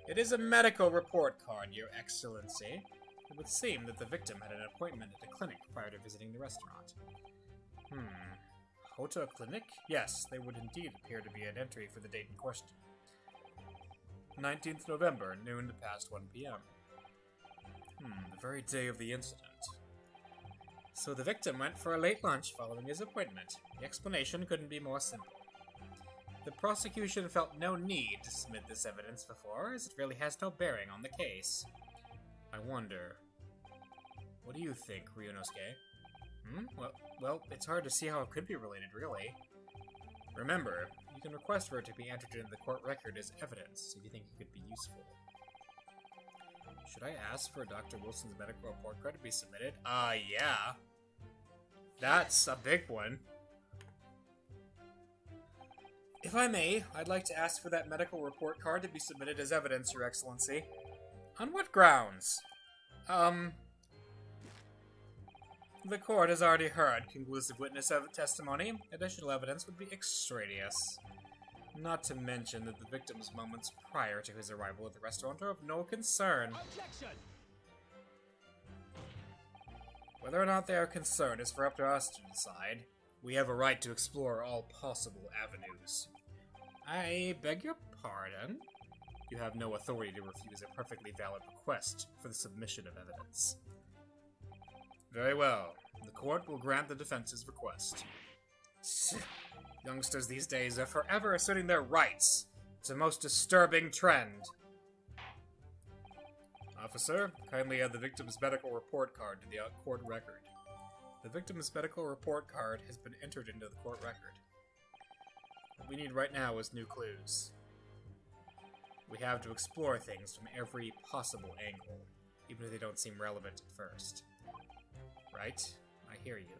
It is a medical report card, Your Excellency. It would seem that the victim had an appointment at a clinic prior to visiting the restaurant. Hotel Clinic? Yes, there would indeed appear to be an entry for the date in question. 19th November, noon to past 1 p.m. The very day of the incident. So the victim went for a late lunch following his appointment. The explanation couldn't be more simple. The prosecution felt no need to submit this evidence before, as it really has no bearing on the case. I wonder... What do you think, Ryunosuke? Well, it's hard to see how it could be related, really. Remember, you can request for it to be entered into the court record as evidence if you think it could be useful. Should I ask for Dr. Wilson's medical report card to be submitted? Yeah. That's a big one. If I may, I'd like to ask for that medical report card to be submitted as evidence, Your Excellency. On what grounds? The court has already heard conclusive witness testimony. Additional evidence would be extraneous. Not to mention that the victim's moments prior to his arrival at the restaurant are of no concern. Objection! Whether or not they are concerned is for up to us to decide. We have a right to explore all possible avenues. I beg your pardon? You have no authority to refuse a perfectly valid request for the submission of evidence. Very well. The court will grant the defense's request. Youngsters these days are forever asserting their rights. It's a most disturbing trend. Officer, kindly add the victim's medical report card to the court record. The victim's medical report card has been entered into the court record. What we need right now is new clues. We have to explore things from every possible angle, even if they don't seem relevant at first. Right? I hear you.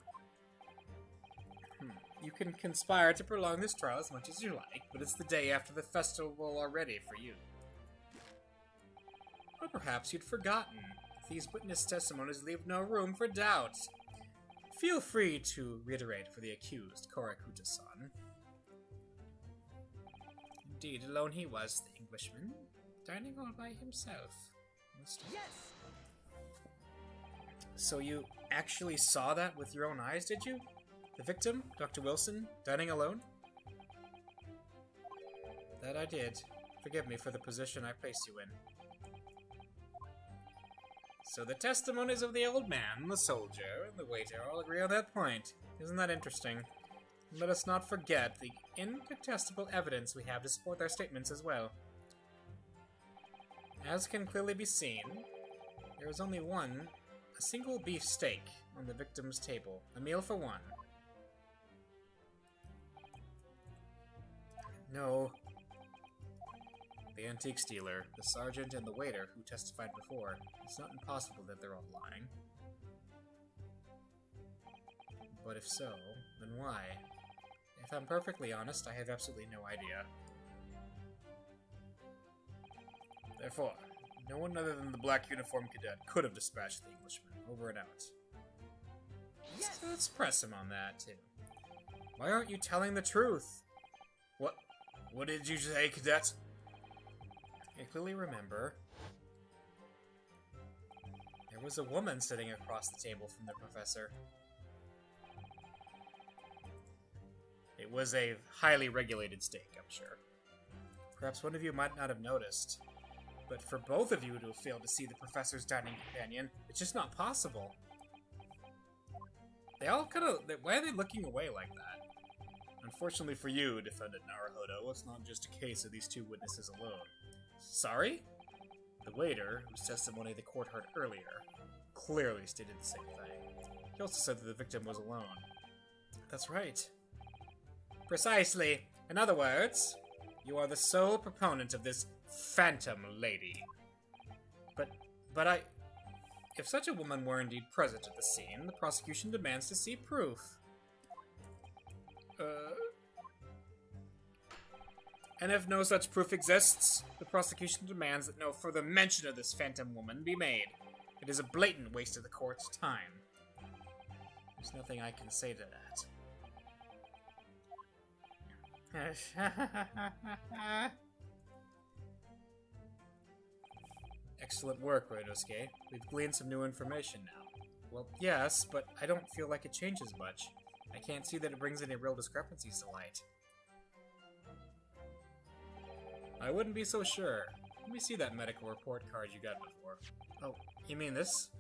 You can conspire to prolong this trial as much as you like, but it's the day after the festival already for you. Or perhaps you'd forgotten. These witness testimonies leave no room for doubt. Feel free to reiterate for the accused, Korakuta-san. Indeed, alone he was, the Englishman, dining all by himself. Yes! So you actually saw that with your own eyes, did you? The victim, Dr. Wilson, dining alone? That I did. Forgive me for the position I placed you in. So the testimonies of the old man, the soldier, and the waiter all agree on that point. Isn't that interesting? Let us not forget the incontestable evidence we have to support their statements as well. As can clearly be seen, there is only a single beef steak on the victim's table. A meal for one. No. The antiques dealer, the sergeant, and the waiter who testified before. It's not impossible that they're all lying. But if so, then why? If I'm perfectly honest, I have absolutely no idea. Therefore, no one other than the black uniform cadet could have dispatched the Englishman. Over and out. Yes! So let's press him on that, too. Why aren't you telling the truth? What did you say, cadet? I clearly remember there was a woman sitting across the table from the professor. It was a highly regulated steak, I'm sure. Perhaps one of you might not have noticed. But for both of you to have failed to see the professor's dining companion, it's just not possible. They all why are they looking away like that? Unfortunately for you, Defendant Naruhodo, it's not just a case of these two witnesses alone. Sorry? The waiter, whose testimony the court heard earlier, clearly stated the same thing. He also said that the victim was alone. That's right. Precisely. In other words, you are the sole proponent of this phantom lady. But if such a woman were indeed present at the scene, the prosecution demands to see proof. And if no such proof exists, the prosecution demands that no further mention of this phantom woman be made. It is a blatant waste of the court's time. There's nothing I can say to that. Excellent work, Ryonosuke. We've gleaned some new information now. Well, yes, but I don't feel like it changes much. I can't see that it brings any real discrepancies to light. I wouldn't be so sure. Let me see that medical report card you got before. Oh, you mean this?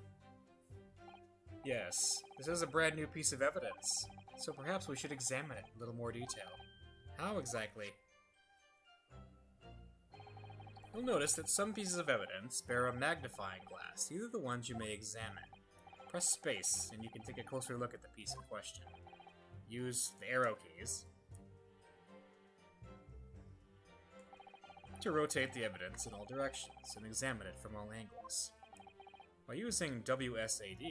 Yes, this is a brand new piece of evidence, so perhaps we should examine it in a little more detail. How exactly? You'll notice that some pieces of evidence bear a magnifying glass. These are the ones you may examine. Press space, and you can take a closer look at the piece in question. Use the arrow keys to rotate the evidence in all directions and examine it from all angles. By using WSAD,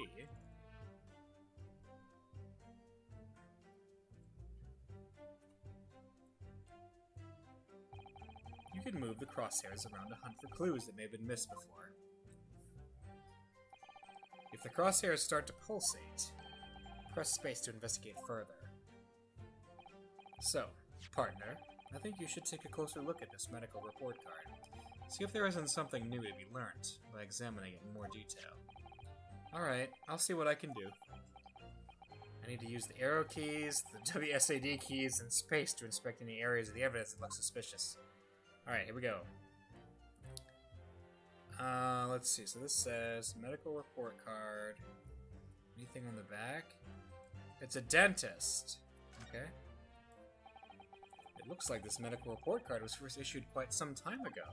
you can move the crosshairs around to hunt for clues that may have been missed before. If the crosshairs start to pulsate, press space to investigate further. So, partner, I think you should take a closer look at this medical report card. See if there isn't something new to be learnt by examining it in more detail. Alright, I'll see what I can do. I need to use the arrow keys, the WSAD keys, and space to inspect any areas of the evidence that look suspicious. Alright, here we go. Let's see. So this says medical report card. Anything on the back? It's a dentist. Okay. It looks like this medical report card was first issued quite some time ago.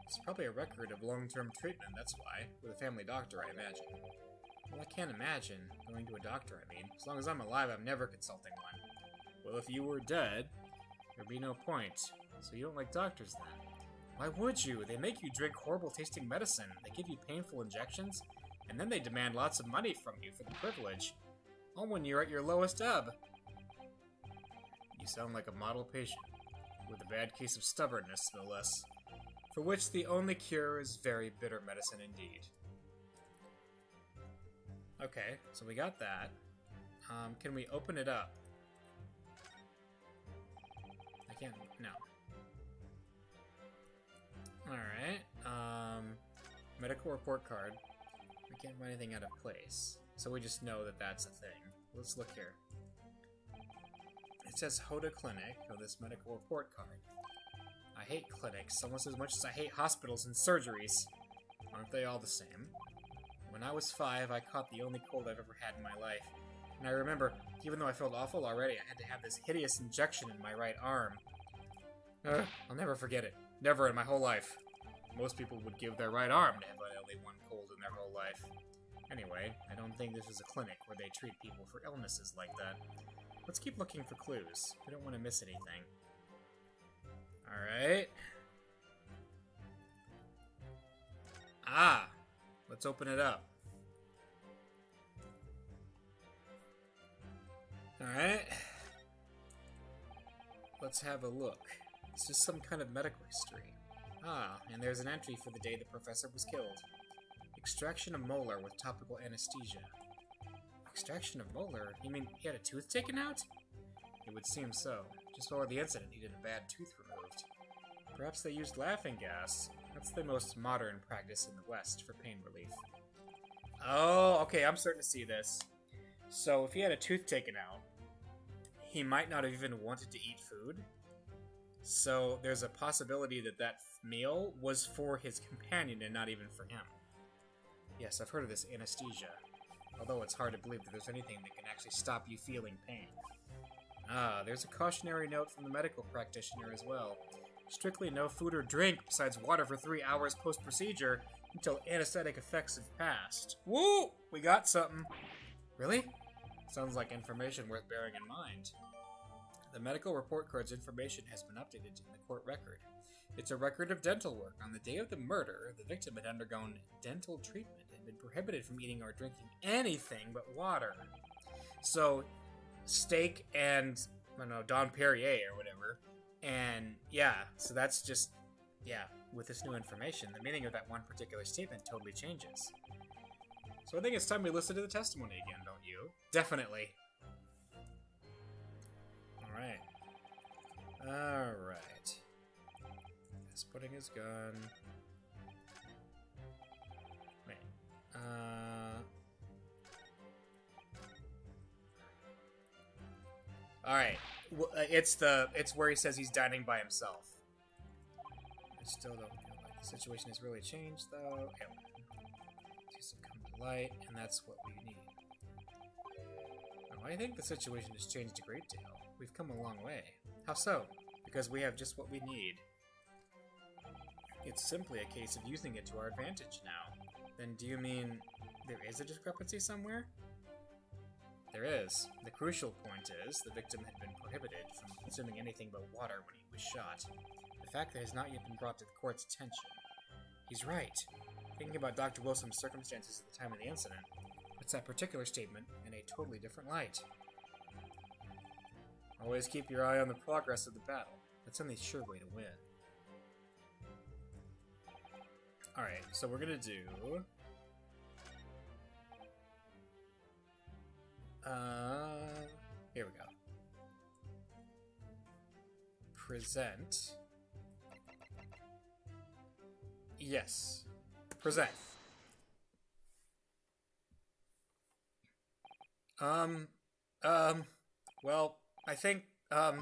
It's probably a record of long-term treatment, that's why. With a family doctor, I imagine. Well, I can't imagine going to a doctor, I mean. As long as I'm alive, I'm never consulting one. Well, if you were dead, there'd be no point. So you don't like doctors, then? Why would you? They make you drink horrible-tasting medicine. They give you painful injections, and then they demand lots of money from you for the privilege. All when you're at your lowest ebb. You sound like a model patient, with a bad case of stubbornness, no less. For which the only cure is very bitter medicine indeed. Okay, so we got that. Can we open it up? I can't, no. Alright, medical report card. I can't find anything out of place. So we just know that that's a thing. Let's look here. It says Hoda Clinic on this medical report card. I hate clinics almost as much as I hate hospitals and surgeries. Aren't they all the same? When I was 5, I caught the only cold I've ever had in my life. And I remember, even though I felt awful already, I had to have this hideous injection in my right arm. I'll never forget it. Never in my whole life. Most people would give their right arm to have only one cold in their whole life. Anyway, I don't think this is a clinic where they treat people for illnesses like that. Let's keep looking for clues. We don't want to miss anything. Alright. Ah! Let's open it up. Alright. Let's have a look. It's just some kind of medical history. Ah, and there's an entry for the day the professor was killed. Extraction of molar with topical anesthesia. Extraction of molar? You mean he had a tooth taken out? It would seem so. Just before the incident, he had a bad tooth removed. Perhaps they used laughing gas. That's the most modern practice in the West for pain relief. Oh, okay, I'm starting to see this. So, if he had a tooth taken out, he might not have even wanted to eat food. So there's a possibility that that meal was for his companion and not even for him. Yes, I've heard of this anesthesia, although it's hard to believe that there's anything that can actually stop you feeling pain. Ah, there's a cautionary note from the medical practitioner as well. Strictly no food or drink besides water for 3 hours post-procedure until anesthetic effects have passed. Woo! We got something. Really? Sounds like information worth bearing in mind. The medical report card's information has been updated in the court record. It's a record of dental work. On the day of the murder, the victim had undergone dental treatment and been prohibited from eating or drinking anything but water. So, steak and, I don't know, Don Perrier or whatever. And, yeah, so that's just, yeah, with this new information, the meaning of that one particular statement totally changes. So I think it's time we listen to the testimony again, don't you? Definitely. Alright. He's putting his gun. Wait. Alright. It's where he says he's dining by himself. I still don't feel like the situation has really changed, though. Just come to light, and that's what we need. I think the situation has changed a great deal. We've come a long way. How so? Because we have just what we need. It's simply a case of using it to our advantage now. Then do you mean there is a discrepancy somewhere? There is. The crucial point is the victim had been prohibited from consuming anything but water when he was shot. The fact that has not yet been brought to the court's attention. He's right. Thinking about Dr. Wilson's circumstances at the time of the incident puts that particular statement in a totally different light. Always keep your eye on the progress of the battle. That's the only sure way to win. Alright, so we're gonna do... here we go. Present. Yes. Present. Well, I think, what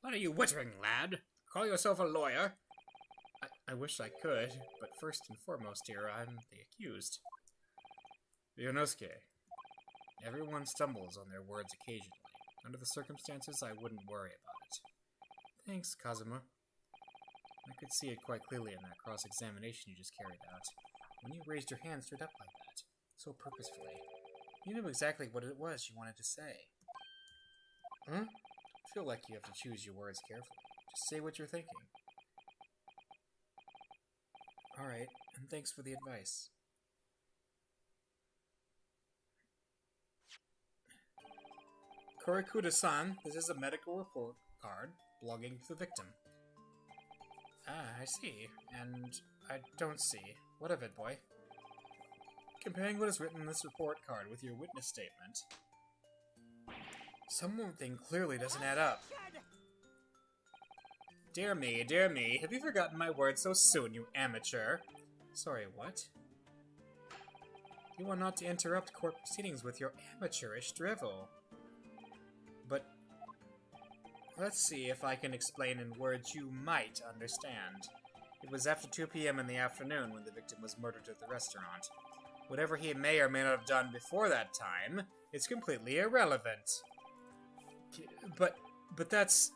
are you wittering, lad? Call yourself a lawyer? I wish I could, but first and foremost here, I'm the accused. Ryunosuke. Everyone stumbles on their words occasionally. Under the circumstances, I wouldn't worry about it. Thanks, Kazuma. I could see it quite clearly in that cross-examination you just carried out. When you raised your hand straight up like that, so purposefully, you knew exactly what it was you wanted to say. Huh? I feel like you have to choose your words carefully. Just say what you're thinking. Alright, and thanks for the advice. Kurikuda-san, this is a medical report card belonging to the victim. Ah, I see. And I don't see. What of it, boy? Comparing what is written in this report card with your witness statement, something clearly doesn't add up. Dear me, have you forgotten my words so soon, you amateur? Sorry, what? You are not to interrupt court proceedings with your amateurish drivel. But let's see if I can explain in words you might understand. It was after 2 p.m. in the afternoon when the victim was murdered at the restaurant. Whatever he may or may not have done before that time is completely irrelevant. But that's,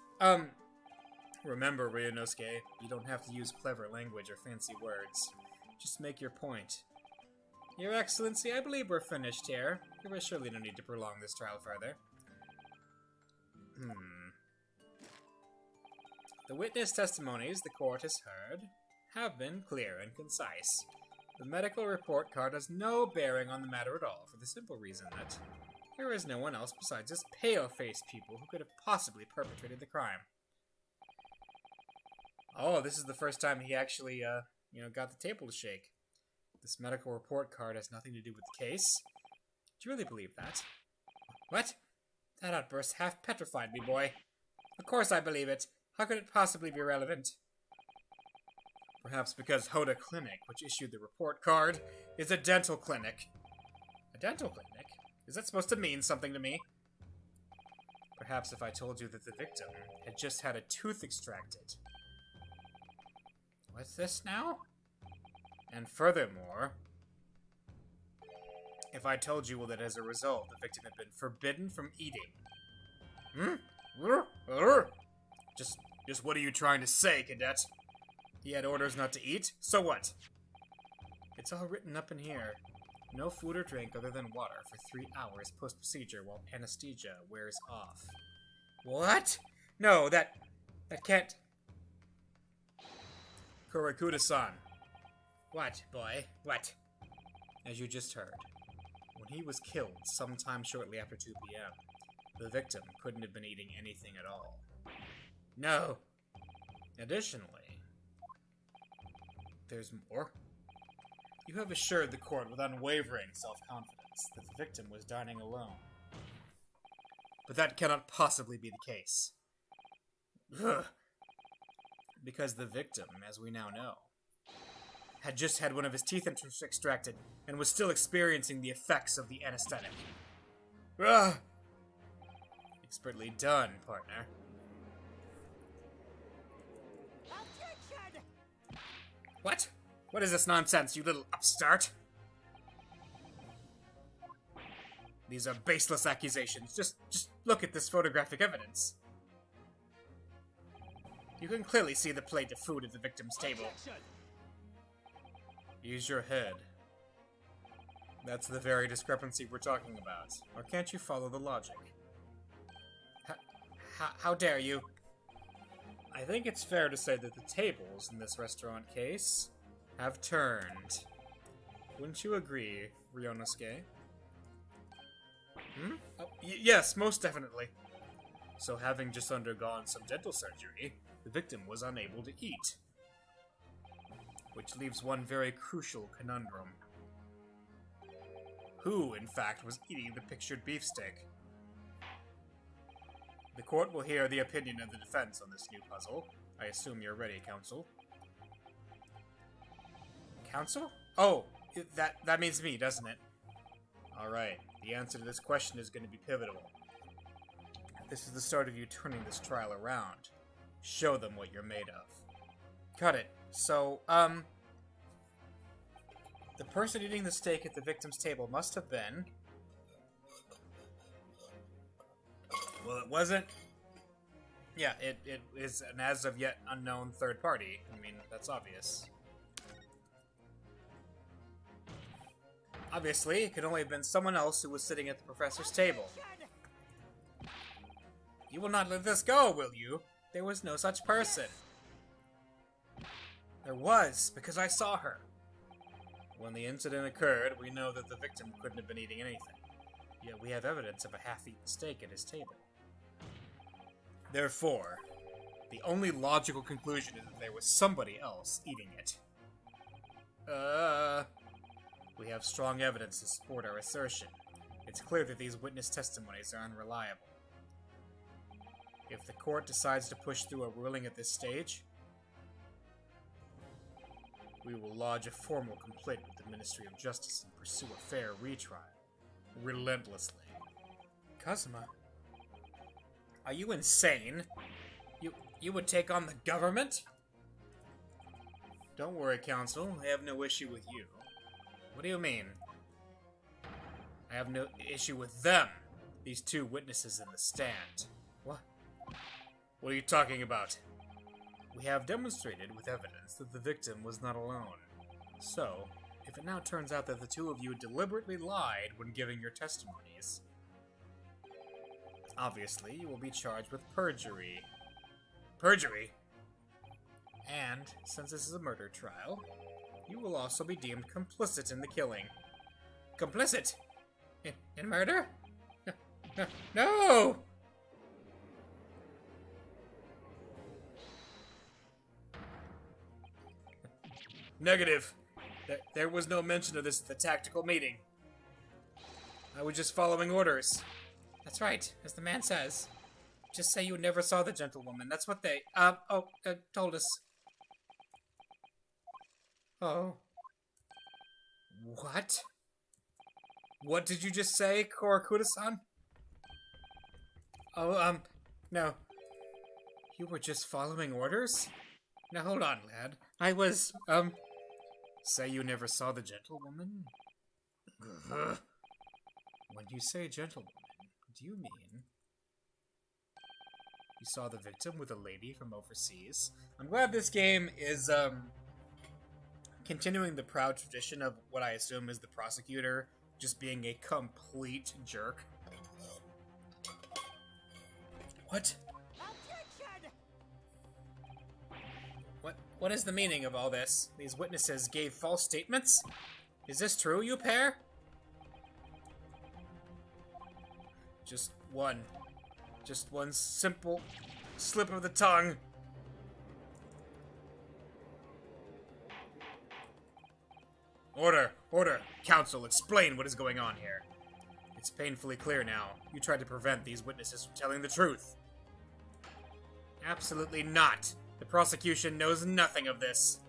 Remember, Ryunosuke, you don't have to use clever language or fancy words. Just make your point. Your Excellency, I believe we're finished here. There is surely no need to prolong this trial further. The witness testimonies the court has heard have been clear and concise. The medical report card has no bearing on the matter at all, for the simple reason that there is no one else besides this pale-faced people who could have possibly perpetrated the crime. Oh, this is the first time he actually, got the table to shake. This medical report card has nothing to do with the case. Do you really believe that? What? That outburst half petrified me, boy. Of course I believe it. How could it possibly be relevant? Perhaps because Hoda Clinic, which issued the report card, is a dental clinic. A dental clinic? Is that supposed to mean something to me? Perhaps if I told you that the victim had just had a tooth extracted. What's this now? And furthermore, if I told you that as a result, the victim had been forbidden from eating. Just what are you trying to say, Cadet? He had orders not to eat? So what? It's all written up in here. No food or drink other than water for 3 hours post-procedure while anesthesia wears off. What? No, that can't... Kurakuda-san. What, boy? What? As you just heard, when he was killed sometime shortly after 2 p.m., the victim couldn't have been eating anything at all. No. Additionally, there's more. You have assured the court with unwavering self-confidence that the victim was dining alone. But that cannot possibly be the case. Ugh. Because the victim, as we now know, had just had one of his teeth extracted and was still experiencing the effects of the anesthetic. Ugh. Expertly done, partner. Objection! What? What is this nonsense, you little upstart? These are baseless accusations. Just look at this photographic evidence. You can clearly see the plate of food at the victim's table. Objection! Use your head. That's the very discrepancy we're talking about. Or can't you follow the logic? How dare you? I think it's fair to say that the tables in this restaurant case have turned. Wouldn't you agree, Ryonosuke? Oh, yes, most definitely. So having just undergone some dental surgery, the victim was unable to eat. Which leaves one very crucial conundrum. Who, in fact, was eating the pictured beefsteak? The court will hear the opinion of the defense on this new puzzle. I assume you're ready, counsel. Counsel? Oh, that means me, doesn't it? Alright, the answer to this question is going to be pivotal. This is the start of you turning this trial around. Show them what you're made of. Cut it. So, the person eating the steak at the victim's table must have been... Well, it wasn't... Yeah, it is an as of yet unknown third party. I mean, that's obvious. Obviously, it could only have been someone else who was sitting at the professor's table. You will not let this go, will you? There was no such person. There was, because I saw her. When the incident occurred, we know that the victim couldn't have been eating anything. Yet we have evidence of a half-eaten steak at his table. Therefore, the only logical conclusion is that there was somebody else eating it. We have strong evidence to support our assertion. It's clear that these witness testimonies are unreliable. If the court decides to push through a ruling at this stage, we will lodge a formal complaint with the Ministry of Justice and pursue a fair retrial. Relentlessly. Kazuma, are you insane? You would take on the government? Don't worry, counsel. I have no issue with you. What do you mean? I have no issue with them. These two witnesses in the stand. What? What are you talking about? We have demonstrated with evidence that the victim was not alone. So, if it now turns out that the two of you deliberately lied when giving your testimonies, obviously you will be charged with perjury. Perjury? And, since this is a murder trial, you will also be deemed complicit in the killing. Complicit? In murder? No! Negative. There was no mention of this at the tactical meeting. I was just following orders. That's right, as the man says. Just say you never saw the gentlewoman. That's what they, told us. Oh. What? What did you just say, Korakuda-san? Oh, no. You were just following orders? Now hold on, lad. I was, say you never saw the gentlewoman? When you say gentlewoman, do you mean you saw the victim with a lady from overseas? I'm glad this game is, continuing the proud tradition of what I assume is the prosecutor just being a complete jerk. What? Objection! What is the meaning of all this? These witnesses gave false statements? Is this true, you pair? Just one simple slip of the tongue. Order! Order! Counsel, explain what is going on here. It's painfully clear now. You tried to prevent these witnesses from telling the truth. Absolutely not. The prosecution knows nothing of this.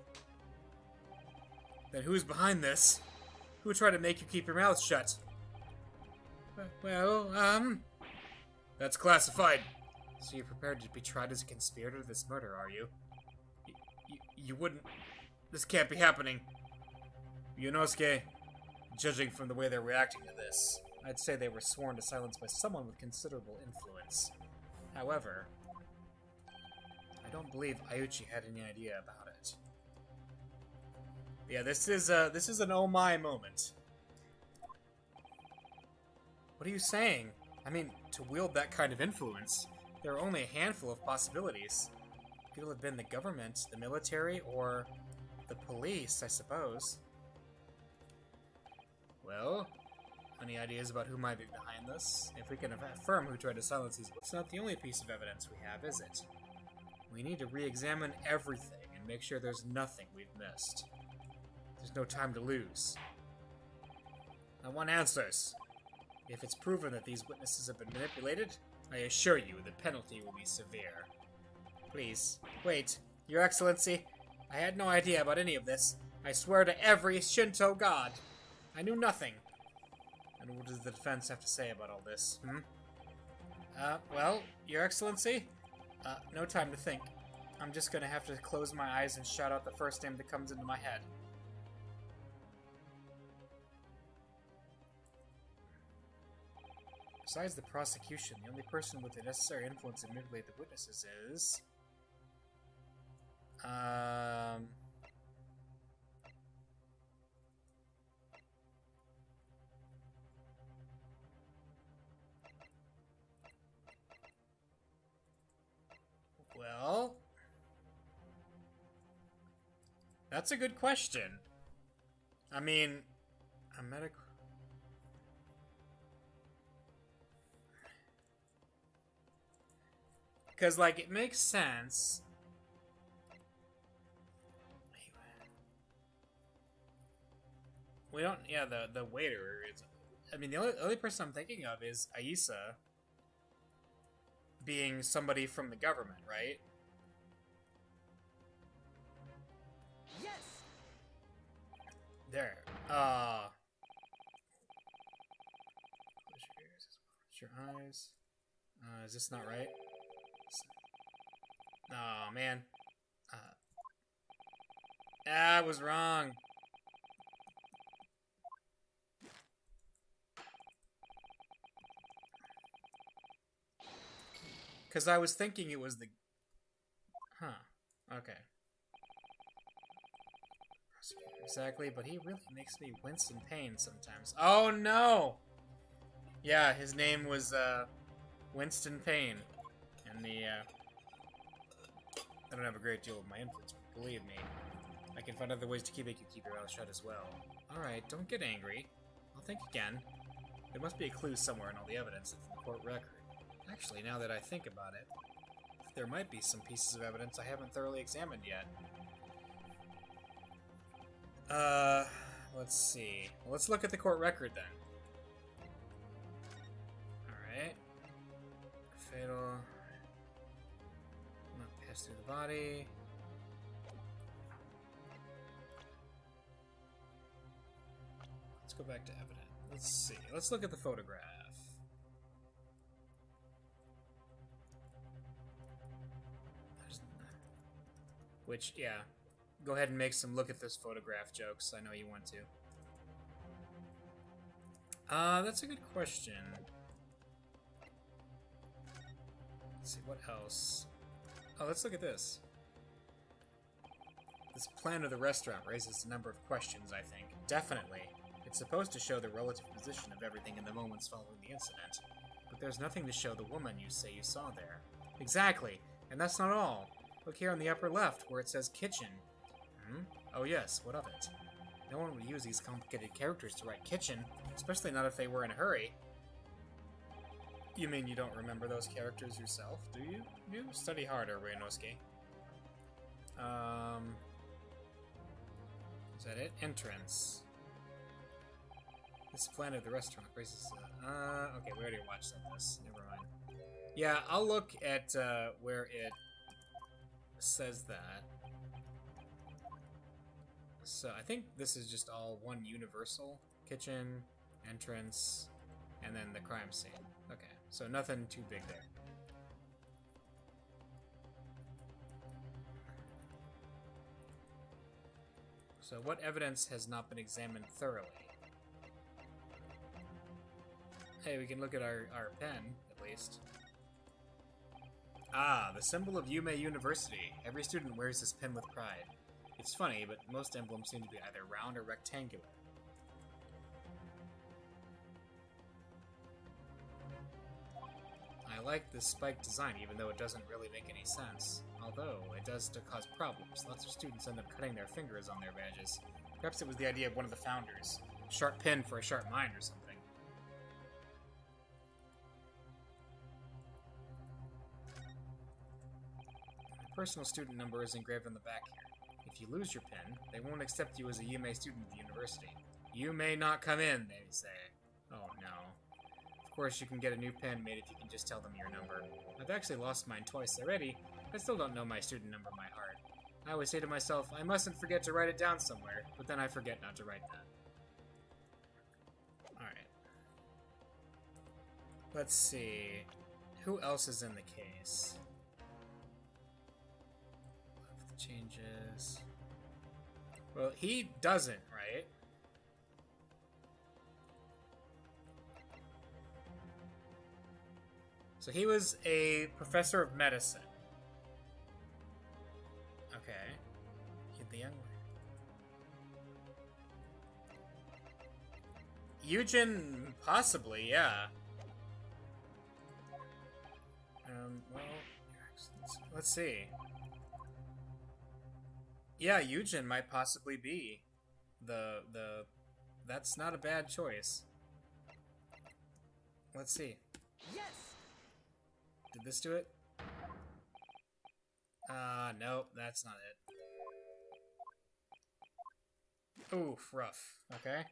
Then who's behind this? Who tried to make you keep your mouth shut? Well, that's classified. So you're prepared to be tried as a conspirator to this murder, are you? You wouldn't... This can't be happening. Yonosuke, judging from the way they're reacting to this, I'd say they were sworn to silence by someone with considerable influence. However, I don't believe Ayuchi had any idea about it. Yeah, this is an oh my moment. What are you saying? I mean, to wield that kind of influence, there are only a handful of possibilities. It could have been the government, the military, or the police, I suppose. Well, any ideas about who might be behind this? If we can affirm who tried to silence these, it's not the only piece of evidence we have, is it? We need to re-examine everything and make sure there's nothing we've missed. There's no time to lose. I want answers. If it's proven that these witnesses have been manipulated, I assure you the penalty will be severe. Please, wait. Your Excellency, I had no idea about any of this. I swear to every Shinto god. I knew nothing. And what does the defense have to say about all this, well, Your Excellency, no time to think. I'm just gonna have to close my eyes and shout out the first name that comes into my head. Besides the prosecution, the only person with the necessary influence to manipulate the witnesses is... Well... That's a good question. I mean... A medical... Because, like, it makes sense. We don't... Yeah, the waiter is... I mean, the only person I'm thinking of is Aisa being somebody from the government, right? Yes! There. Close your eyes. Is this not right? Oh, man. I was wrong. Because I was thinking it was the... Huh. Okay. Exactly, but he really makes me wince in pain sometimes. Oh, no! Yeah, his name was, Winston Payne. And the, I don't have a great deal of my influence, but believe me, I can find other ways to make you keep your mouth shut as well. Alright, don't get angry. I'll think again. There must be a clue somewhere in all the evidence that's in the court record. Actually, now that I think about it, there might be some pieces of evidence I haven't thoroughly examined yet. Let's see. Well, let's look at the court record then. Alright. Fatal... Not pass through the body. Let's go back to evidence. Let's see. Let's look at the photograph. Which, yeah. Go ahead and make some look at this photograph jokes. I know you want to. That's a good question. Let's see, what else? Oh, let's look at this. This plan of the restaurant raises a number of questions, I think. Definitely. It's supposed to show the relative position of everything in the moments following the incident. But there's nothing to show the woman you say you saw there. Exactly. And that's not all. Look here on the upper left, where it says kitchen. Oh yes, what of it? No one would use these complicated characters to write kitchen, especially not if they were in a hurry. You mean you don't remember those characters yourself, do you? You study harder, Reinosuke. Is that it? Entrance. This plan of the restaurant raises... okay, we already watched this. Never mind. Yeah, I'll look at where it says that. So I think this is just all one universal kitchen, entrance, and then the crime scene. Okay, so nothing too big there. So what evidence has not been examined thoroughly? Hey, we can look at our pen, at least. Ah, the symbol of Yume University. Every student wears this pen with pride. It's funny, but most emblems seem to be either round or rectangular. I like this spike design, even though it doesn't really make any sense. Although, it does cause problems. Lots of students end up cutting their fingers on their badges. Perhaps it was the idea of one of the founders. Sharp pin for a sharp mind or something. My personal student number is engraved on the back here. If you lose your pin, they won't accept you as a Yume student at the university. You may not come in, they say. Oh no. Of course, you can get a new pen made if you can just tell them your number. I've actually lost mine twice already. I still don't know my student number by heart. I always say to myself, I mustn't forget to write it down somewhere, but then I forget not to write that. Alright. Let's see. Who else is in the case? Love the changes. Well, he doesn't, right? So he was a professor of medicine. Okay. The young one. Eugen, possibly, yeah. Well, let's see. Yeah, Eugen might possibly be that's not a bad choice. Let's see. Yes. Did this do it? Nope, that's not it. Oof, rough. Okay.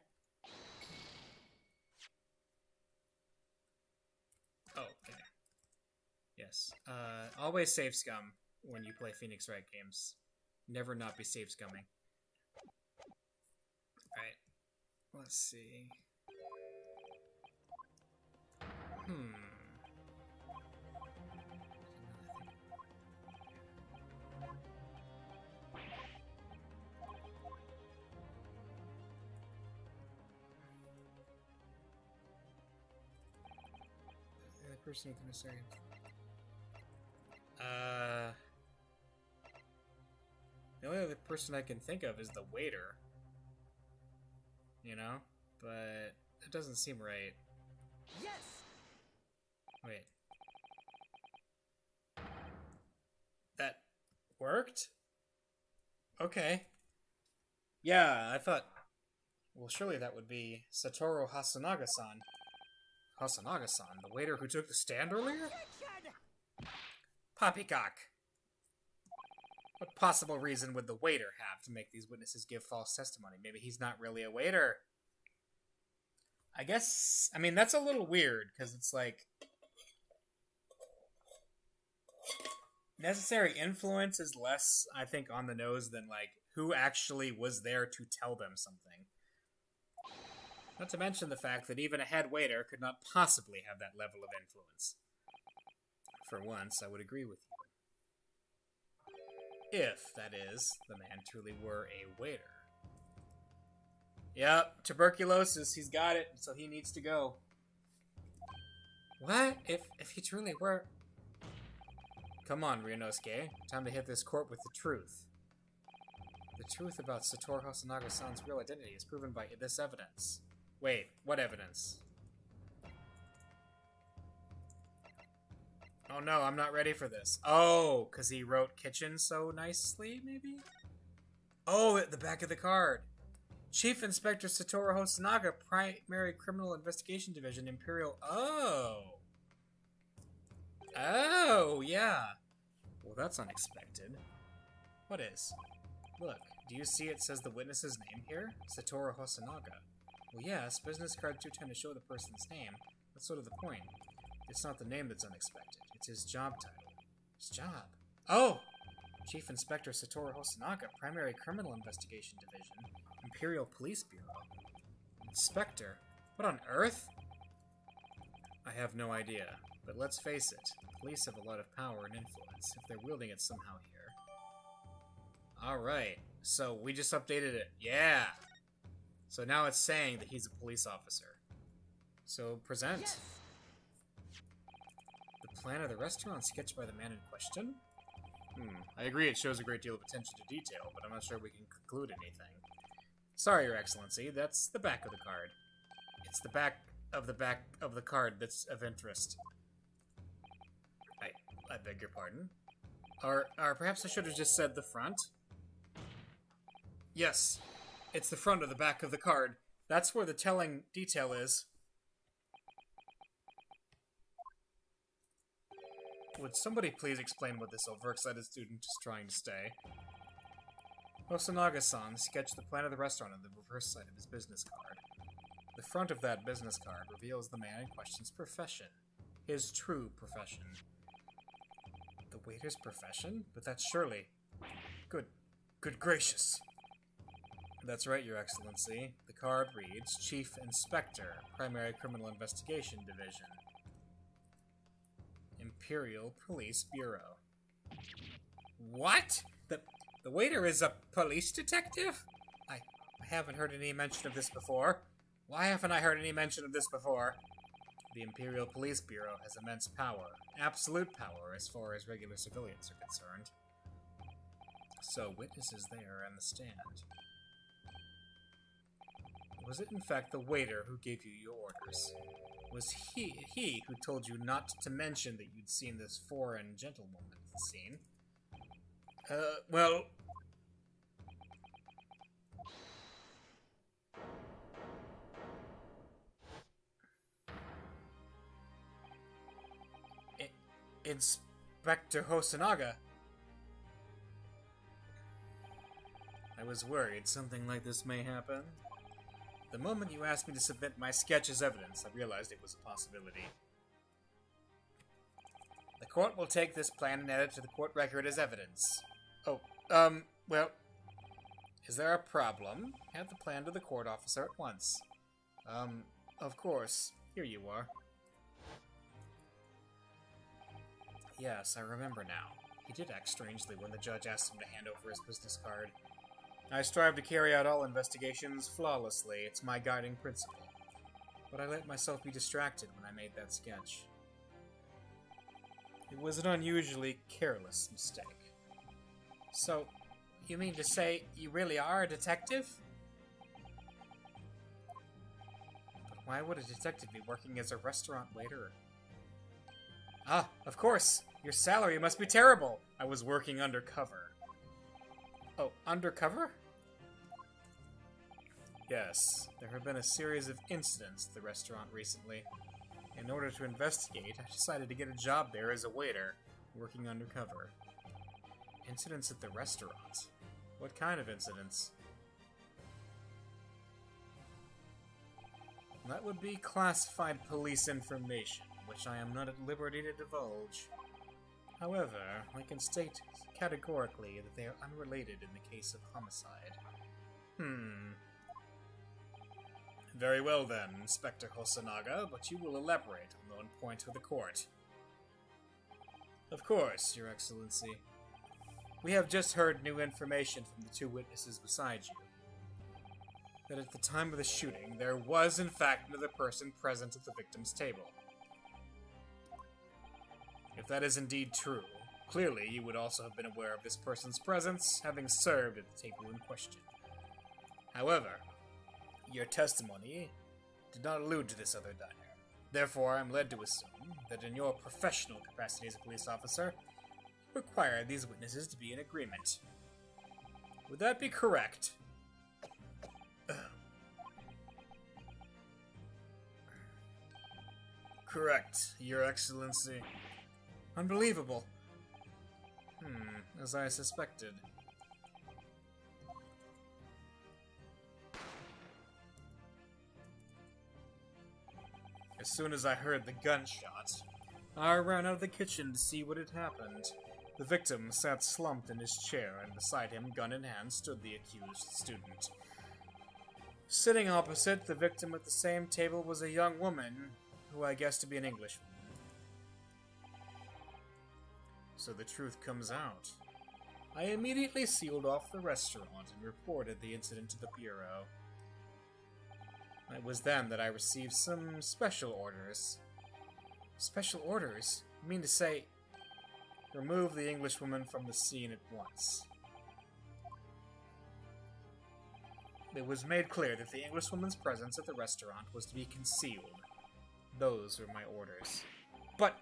Oh, okay. Yes. Always save scum when you play Phoenix Wright games. Never not be save scumming. Alright. Let's see. The person with the necessary. The only other person I can think of is the waiter. You know? But it doesn't seem right. Yes. Wait. That worked? Okay. Yeah, I thought... Well, surely that would be Satoru Hasanaga-san. Hasanaga-san, the waiter who took the stand earlier? Poppycock. What possible reason would the waiter have to make these witnesses give false testimony? Maybe he's not really a waiter. I guess... I mean, that's a little weird, because it's like... Necessary influence is less, I think, on the nose than, like, who actually was there to tell them something. Not to mention the fact that even a head waiter could not possibly have that level of influence. For once, I would agree with you. If, that is, the man truly were a waiter. Yep, tuberculosis, he's got it, so he needs to go. What? If he truly were... Come on, Ryunosuke. Time to hit this court with the truth. The truth about Satoru Hosonaga-san's real identity is proven by this evidence. Wait, what evidence? Oh no, I'm not ready for this. Oh, because he wrote kitchen so nicely, maybe? Oh, at the back of the card. Chief Inspector Satoru Hosonaga, Primary Criminal Investigation Division, Imperial... Oh! Oh, yeah. Well, that's unexpected. What is? Look, do you see it says the witness's name here? Satoru Hosonaga. Well, yes, business cards do tend to show the person's name. That's sort of the point. It's not the name that's unexpected. It's his job title. His job. Oh! Chief Inspector Satoru Hosonaga, Primary Criminal Investigation Division, Imperial Police Bureau. Inspector? What on earth? I have no idea, but let's face it, police have a lot of power and influence if they're wielding it somehow here. Alright, so we just updated it. Yeah! So now it's saying that he's a police officer. So, present. Yes. The plan of the restaurant sketched by the man in question? I agree it shows a great deal of attention to detail, but I'm not sure we can conclude anything. Sorry, Your Excellency, that's the back of the card. It's the back of the card that's of interest. I beg your pardon? Or perhaps I should have just said the front? Yes, it's the front of the back of the card. That's where the telling detail is. Would somebody please explain what this overexcited student is trying to say? Hosonaga-san sketched the plan of the restaurant on the reverse side of his business card. The front of that business card reveals the man in question's profession. His true profession. The waiter's profession? But that's surely... Good gracious. That's right, Your Excellency. The card reads, Chief Inspector, Primary Criminal Investigation Division. Imperial Police Bureau. What? The waiter is a police detective? I haven't heard any mention of this before. Why haven't I heard any mention of this before? The Imperial Police Bureau has immense power. Absolute power as far as regular civilians are concerned. So, witnesses there on the stand. Was it in fact the waiter who gave you your orders? Was he who told you not to mention that you'd seen this foreign gentlewoman at the scene? Well... Inspector Hosonaga? I was worried something like this may happen. The moment you asked me to submit my sketch as evidence, I realized it was a possibility. The court will take this plan and add it to the court record as evidence. Oh, well... Is there a problem? Have the plan to the court officer at once. Of course. Here you are. Yes, I remember now. He did act strangely when the judge asked him to hand over his business card. I strive to carry out all investigations flawlessly. It's my guiding principle. But I let myself be distracted when I made that sketch. It was an unusually careless mistake. So, you mean to say you really are a detective? But why would a detective be working as a restaurant waiter? Ah, of course! Your salary must be terrible! I was working undercover. Oh, undercover? Yes, there have been a series of incidents at the restaurant recently. In order to investigate, I decided to get a job there as a waiter, working undercover. Incidents at the restaurant? What kind of incidents? That would be classified police information, which I am not at liberty to divulge. However, I can state categorically that they are unrelated in the case of homicide. Very well then, Inspector Hosonaga, but you will elaborate on one point with the court. Of course, Your Excellency. We have just heard new information from the two witnesses beside you. That at the time of the shooting, there was in fact another person present at the victim's table. If that is indeed true, clearly you would also have been aware of this person's presence, having served at the table in question. However, your testimony did not allude to this other diner. Therefore, I'm led to assume that in your professional capacity as a police officer, you require these witnesses to be in agreement. Would that be correct? Correct, Your Excellency. Unbelievable. As I suspected. As soon as I heard the gunshot, I ran out of the kitchen to see what had happened. The victim sat slumped in his chair, and beside him, gun in hand, stood the accused student. Sitting opposite the victim at the same table was a young woman, who I guessed to be an Englishwoman. So the truth comes out. I immediately sealed off the restaurant and reported the incident to the Bureau. It was then that I received some special orders. Special orders? You mean to say, remove the Englishwoman from the scene at once. It was made clear that the Englishwoman's presence at the restaurant was to be concealed. Those were my orders. But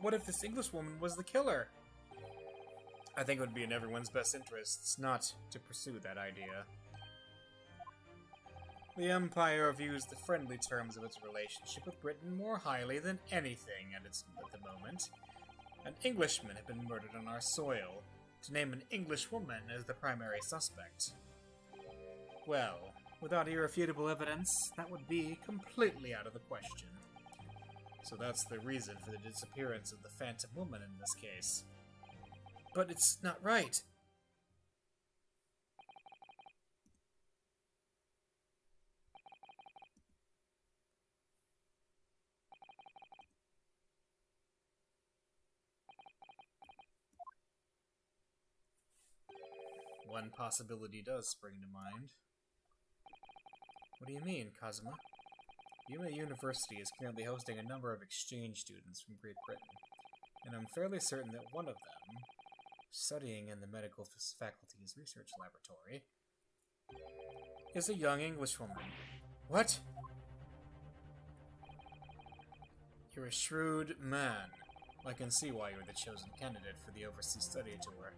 what if this Englishwoman was the killer? I think it would be in everyone's best interests not to pursue that idea. The Empire views the friendly terms of its relationship with Britain more highly than anything at the moment. An Englishman had been murdered on our soil. To name an Englishwoman as the primary suspect. Well, without irrefutable evidence, that would be completely out of the question. So that's the reason for the disappearance of the Phantom Woman in this case. But it's not right. One possibility does spring to mind. What do you mean, Kazuma? Yuma University is currently hosting a number of exchange students from Great Britain, and I'm fairly certain that one of them, studying in the medical faculty's research laboratory, is a young Englishwoman. What? You're a shrewd man. I can see why you're the chosen candidate for the overseas study tour.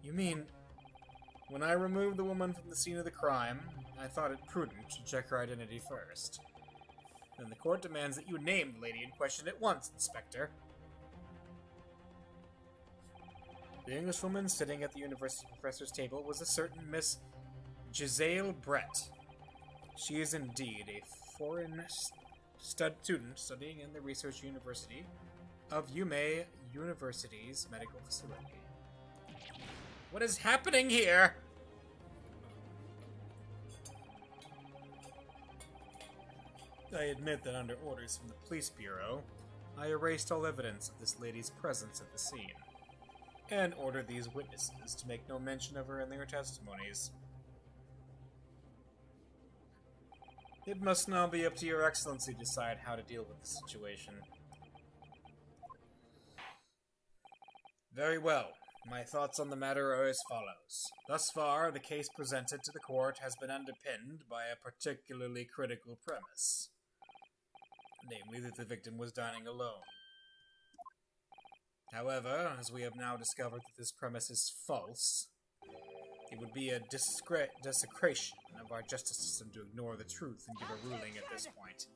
You mean, when I removed the woman from the scene of the crime, I thought it prudent to check her identity first. Then the court demands that you name the lady in question at once, Inspector. The Englishwoman sitting at the university professor's table was a certain Miss Giselle Brett. She is indeed a foreign student studying in the research university of Yuma University's medical facility. What is happening here? I admit that under orders from the police bureau, I erased all evidence of this lady's presence at the scene, and ordered these witnesses to make no mention of her in their testimonies. It must now be up to Your Excellency to decide how to deal with the situation. Very well. My thoughts on the matter are as follows. Thus far, the case presented to the court has been underpinned by a particularly critical premise. Namely, that the victim was dining alone. However, as we have now discovered that this premise is false, it would be a desecration of our justice system to ignore the truth and give a ruling at this point.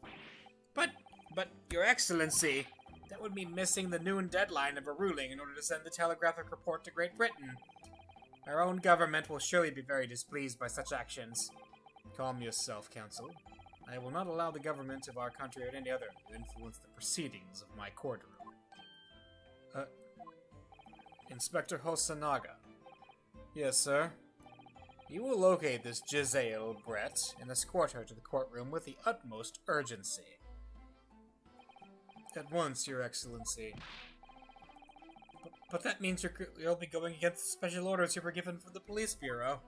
But, Your Excellency, that would mean missing the noon deadline of a ruling in order to send the telegraphic report to Great Britain. Our own government will surely be very displeased by such actions. Calm yourself, Counsel. I will not allow the government of our country or any other to influence the proceedings of my courtroom. Inspector Hosanaga. Yes, sir. You will locate this Giselle Brett and escort her to the courtroom with the utmost urgency. At once, Your Excellency. But that means you'll be going against the special orders you were given from the police bureau.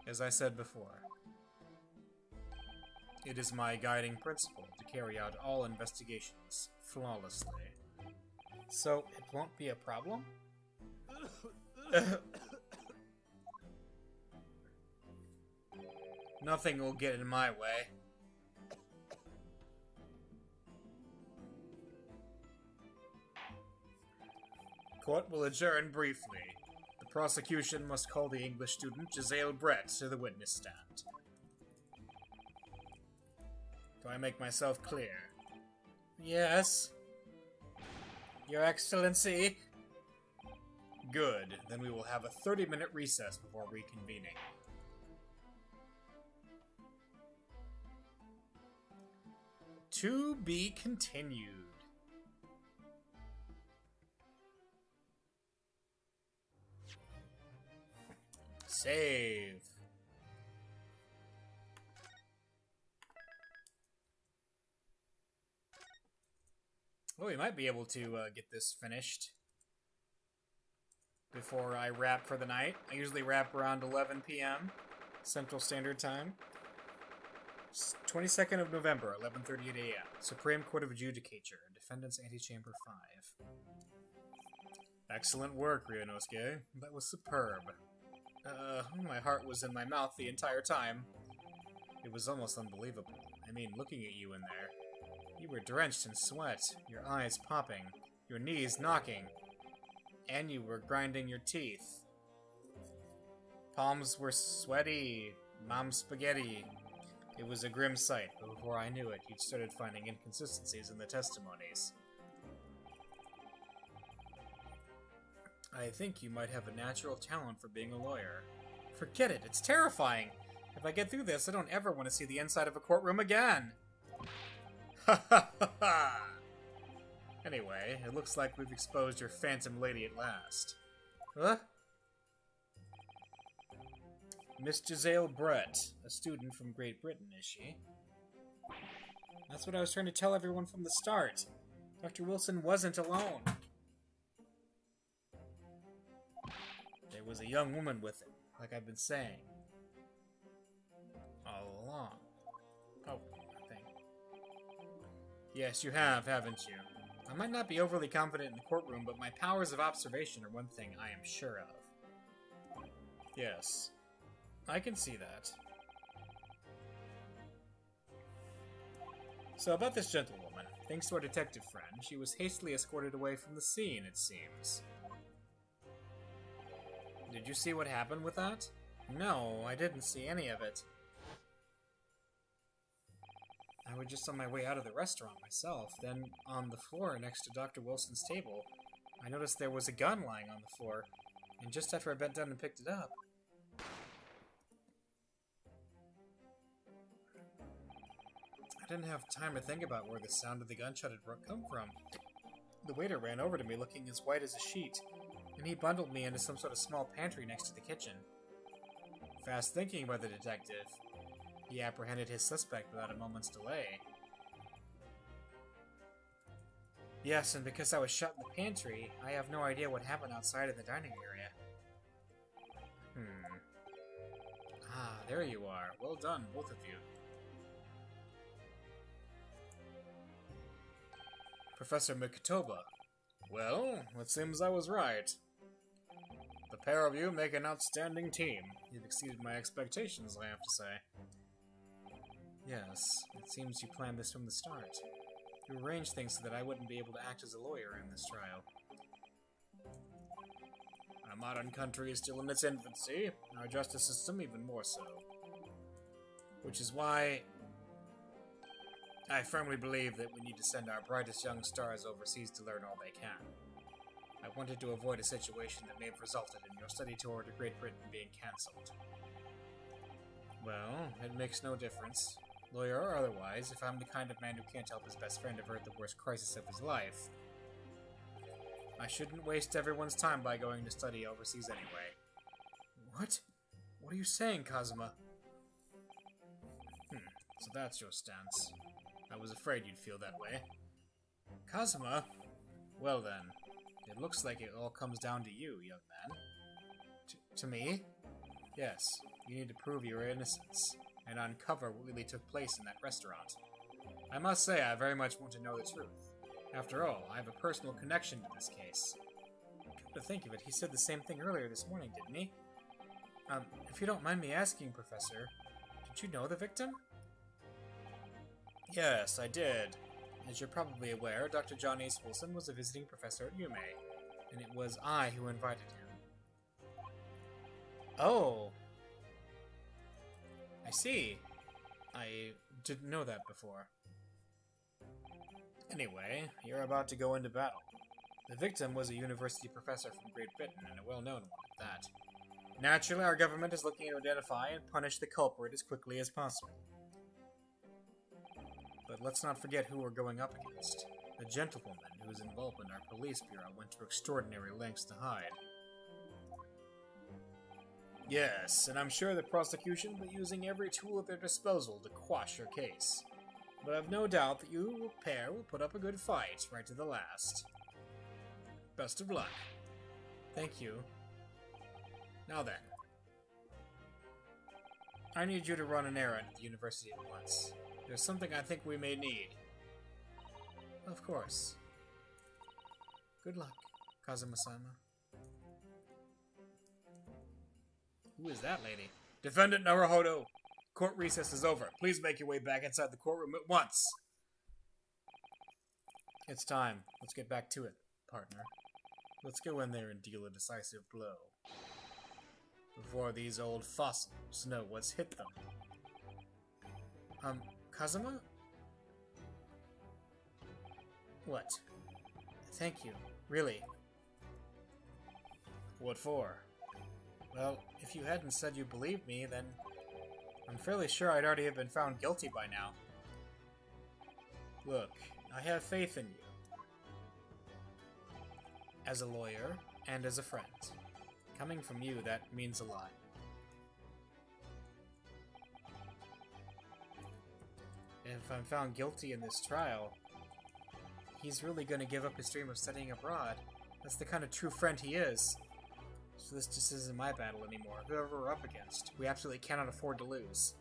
As I said before, it is my guiding principle to carry out all investigations flawlessly. So, it won't be a problem? Nothing will get in my way. Court will adjourn briefly. The prosecution must call the English student Giselle Brett to the witness stand. Do I make myself clear? Yes. Your Excellency. Good. Then we will have a 30-minute recess before reconvening. To be continued. Save. Well, we might be able to get this finished before I wrap for the night. I usually wrap around 11 p.m. Central Standard Time. 22nd of November, 11:38 a.m. Supreme Court of Judicature, Defendant's Antechamber 5. Excellent work, Ryunosuke. That was superb. My heart was in my mouth the entire time. It was almost unbelievable. I mean, looking at you in there. You were drenched in sweat, your eyes popping, your knees knocking, and you were grinding your teeth. Palms were sweaty, mom spaghetti. It was a grim sight, but before I knew it, you'd started finding inconsistencies in the testimonies. I think you might have a natural talent for being a lawyer. Forget it, it's terrifying! If I get through this, I don't ever want to see the inside of a courtroom again! Ha ha ha ha! Anyway, it looks like we've exposed your phantom lady at last. Huh? Miss Giselle Brett, a student from Great Britain, is she? That's what I was trying to tell everyone from the start. Dr. Wilson wasn't alone. There was a young woman with him, like I've been saying. All along. Oh, I think. Yes, you have, haven't you? I might not be overly confident in the courtroom, but my powers of observation are one thing I am sure of. Yes. I can see that. So about this gentlewoman, thanks to our detective friend, she was hastily escorted away from the scene, it seems. Did you see what happened with that? No, I didn't see any of it. I was just on my way out of the restaurant myself, then on the floor next to Dr. Wilson's table, I noticed there was a gun lying on the floor, and just after I bent down and picked it up, I didn't have time to think about where the sound of the gunshot had come from. The waiter ran over to me looking as white as a sheet, and he bundled me into some sort of small pantry next to the kitchen. Fast thinking by the detective, he apprehended his suspect without a moment's delay. Yes, and because I was shut in the pantry, I have no idea what happened outside in the dining area. Ah, there you are. Well done, both of you. Professor Mikotoba. Well, it seems I was right. The pair of you make an outstanding team. You've exceeded my expectations, I have to say. Yes, it seems you planned this from the start. You arranged things so that I wouldn't be able to act as a lawyer in this trial. Our modern country is still in its infancy, our justice system even more so. Which is why I firmly believe that we need to send our brightest young stars overseas to learn all they can. I wanted to avoid a situation that may have resulted in your study tour to Great Britain being cancelled. Well, it makes no difference, lawyer or otherwise, if I'm the kind of man who can't help his best friend avert the worst crisis of his life. I shouldn't waste everyone's time by going to study overseas anyway. What? What are you saying, Kazuma? So that's your stance. I was afraid you'd feel that way. Kazuma? Well then, it looks like it all comes down to you, young man. To me? Yes, you need to prove your innocence, and uncover what really took place in that restaurant. I must say, I very much want to know the truth. After all, I have a personal connection to this case. Come to think of it, he said the same thing earlier this morning, didn't he? If you don't mind me asking, Professor, did you know the victim? Yes, I did. As you're probably aware, Dr. John Ace Wilson was a visiting professor at Yume, and it was I who invited him. Oh! I see. I didn't know that before. Anyway, you're about to go into battle. The victim was a university professor from Great Britain, and a well-known one at that. Naturally, our government is looking to identify and punish the culprit as quickly as possible. But let's not forget who we're going up against. A gentlewoman whose involvement our police bureau went to extraordinary lengths to hide. Yes, and I'm sure the prosecution will be using every tool at their disposal to quash your case. But I've no doubt that you pair will put up a good fight right to the last. Best of luck. Thank you. Now then. I need you to run an errand at the university at once. There's something I think we may need. Of course. Good luck, Kazuma-sama. Who is that lady? Defendant Naruhodo! Court recess is over. Please make your way back inside the courtroom at once. It's time. Let's get back to it, partner. Let's go in there and deal a decisive blow. Before these old fossils know what's hit them. Kazuma? What? Thank you. Really. What for? Well, if you hadn't said you believed me, then I'm fairly sure I'd already have been found guilty by now. Look, I have faith in you. As a lawyer, and as a friend. Coming from you, that means a lot. If I'm found guilty in this trial, he's really going to give up his dream of studying abroad. That's the kind of true friend he is. So this just isn't my battle anymore. Whoever we're up against, we absolutely cannot afford to lose.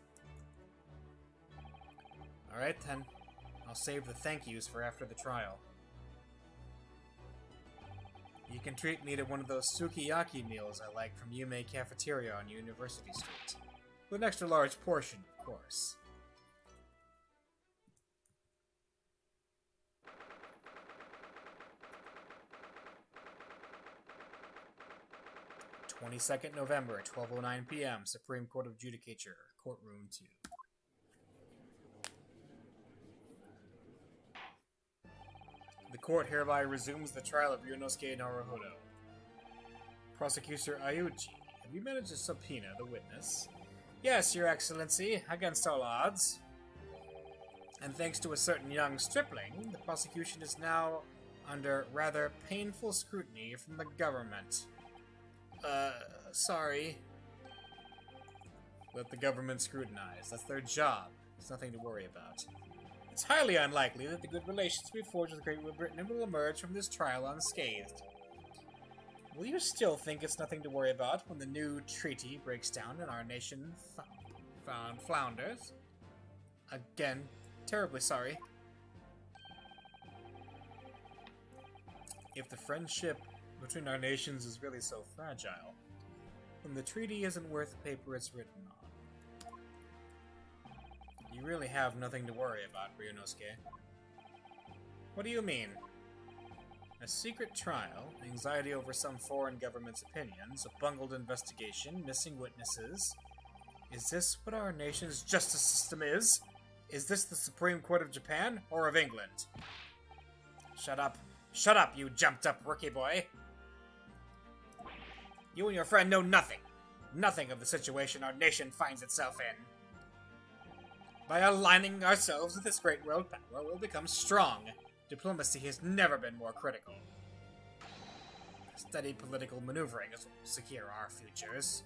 Alright then, I'll save the thank yous for after the trial. You can treat me to one of those sukiyaki meals I like from Yume Cafeteria on University Street. With an extra large portion, of course. 22nd November at 12:09 p.m. Supreme Court of Judicature, Courtroom 2. The court hereby resumes the trial of Ryunosuke Naruhodo. Prosecutor Ayuchi, have you managed to subpoena the witness? Yes, Your Excellency, against all odds. And thanks to a certain young stripling, the prosecution is now under rather painful scrutiny from the government. Sorry. Let the government scrutinize. That's their job. It's nothing to worry about. It's highly unlikely that the good relations we forged with Great Britain will emerge from this trial unscathed. Will you still think it's nothing to worry about when the new treaty breaks down and our nation flounders? Again, terribly sorry. If the friendship between our nations is really so fragile, then the treaty isn't worth the paper it's written on. You really have nothing to worry about, Ryunosuke. What do you mean? A secret trial, anxiety over some foreign government's opinions, a bungled investigation, missing witnesses. Is this what our nation's justice system is? Is this the Supreme Court of Japan or of England? Shut up. Shut up, you jumped-up rookie boy. You and your friend know nothing. Nothing of the situation our nation finds itself in. By aligning ourselves with this great world power, we'll become strong. Diplomacy has never been more critical. Steady political maneuvering is what will secure our futures.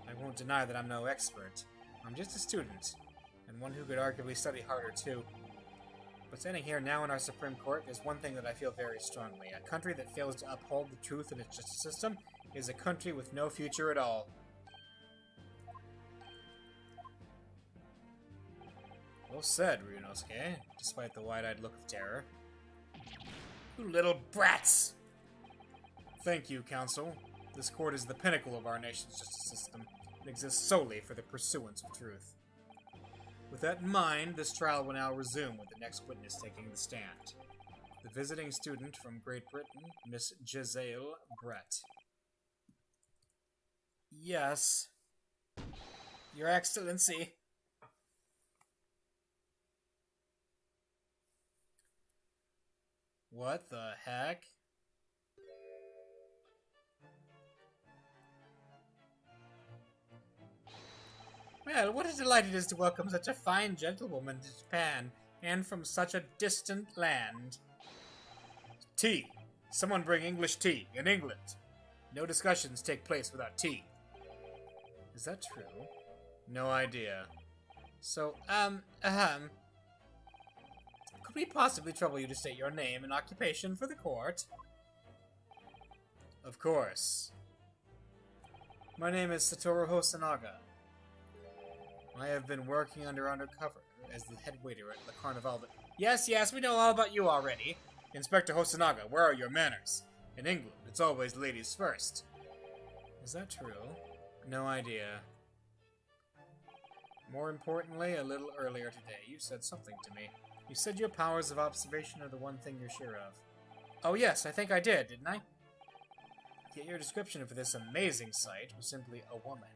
I won't deny that I'm no expert. I'm just a student, and one who could arguably study harder too. But standing here now in our Supreme Court, there's one thing that I feel very strongly. A country that fails to uphold the truth in its justice system is a country with no future at all. Well said, Ryunosuke, despite the wide-eyed look of terror. You little brats! Thank you, Council. This court is the pinnacle of our nation's justice system. It exists solely for the pursuance of truth. With that in mind, this trial will now resume with the next witness taking the stand. The visiting student from Great Britain, Miss Giselle Brett. Yes. Your Excellency. What the heck? Well, what a delight it is to welcome such a fine gentlewoman to Japan, and from such a distant land. Tea. Someone bring English tea in England. No discussions take place without tea. Is that true? No idea. So, could we possibly trouble you to state your name and occupation for the court? Of course. My name is Satoru Hosanaga. I have been working undercover as the head waiter at the Carnival. Yes, we know all about you already. Inspector Hosanaga, where are your manners? In England, it's always ladies first. Is that true? No idea. More importantly, a little earlier today, you said something to me. You said your powers of observation are the one thing you're sure of. Oh yes, I think I did, didn't I? Yet your description for this amazing sight was simply a woman.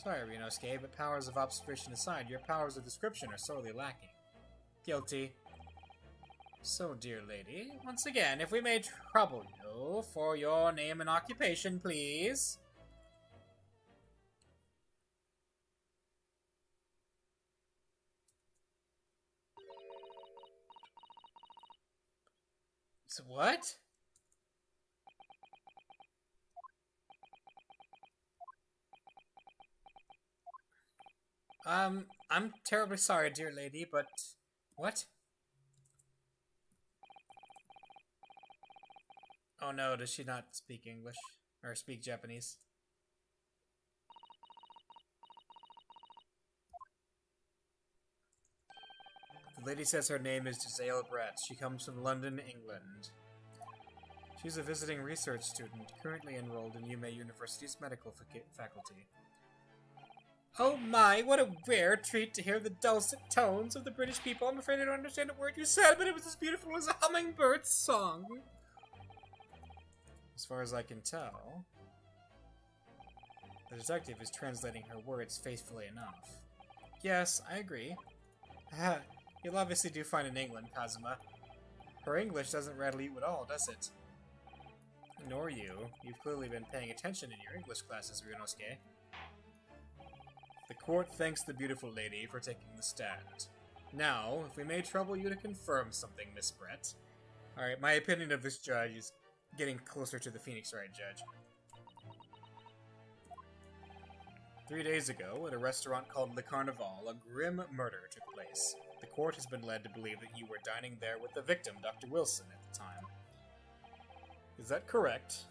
Sorry, Ryunosuke, but powers of observation aside, your powers of description are sorely lacking. Guilty. So, dear lady, once again, if we may trouble you for your name and occupation, please. So what? I'm terribly sorry, dear lady, but... What? Oh no, does she not speak English? Or speak Japanese? The lady says her name is Giselle Brett. She comes from London, England. She's a visiting research student, currently enrolled in Yume University's medical faculty. Oh my, what a rare treat to hear the dulcet tones of the British people. I'm afraid I don't understand a word you said, but it was as beautiful as a hummingbird's song. As far as I can tell, the detective is translating her words faithfully enough. Yes, I agree. You'll obviously do fine in England, Kazuma. Her English doesn't rattle you at all, does it? Nor you. You've clearly been paying attention in your English classes, Ryunosuke. The court thanks the beautiful lady for taking the stand. Now, if we may trouble you to confirm something, Miss Brett. Alright, my opinion of this judge is getting closer to the Phoenix Wright judge. 3 days ago, at a restaurant called Le Carnival, a grim murder took place. The court has been led to believe that you were dining there with the victim, Dr. Wilson, at the time. Is that correct?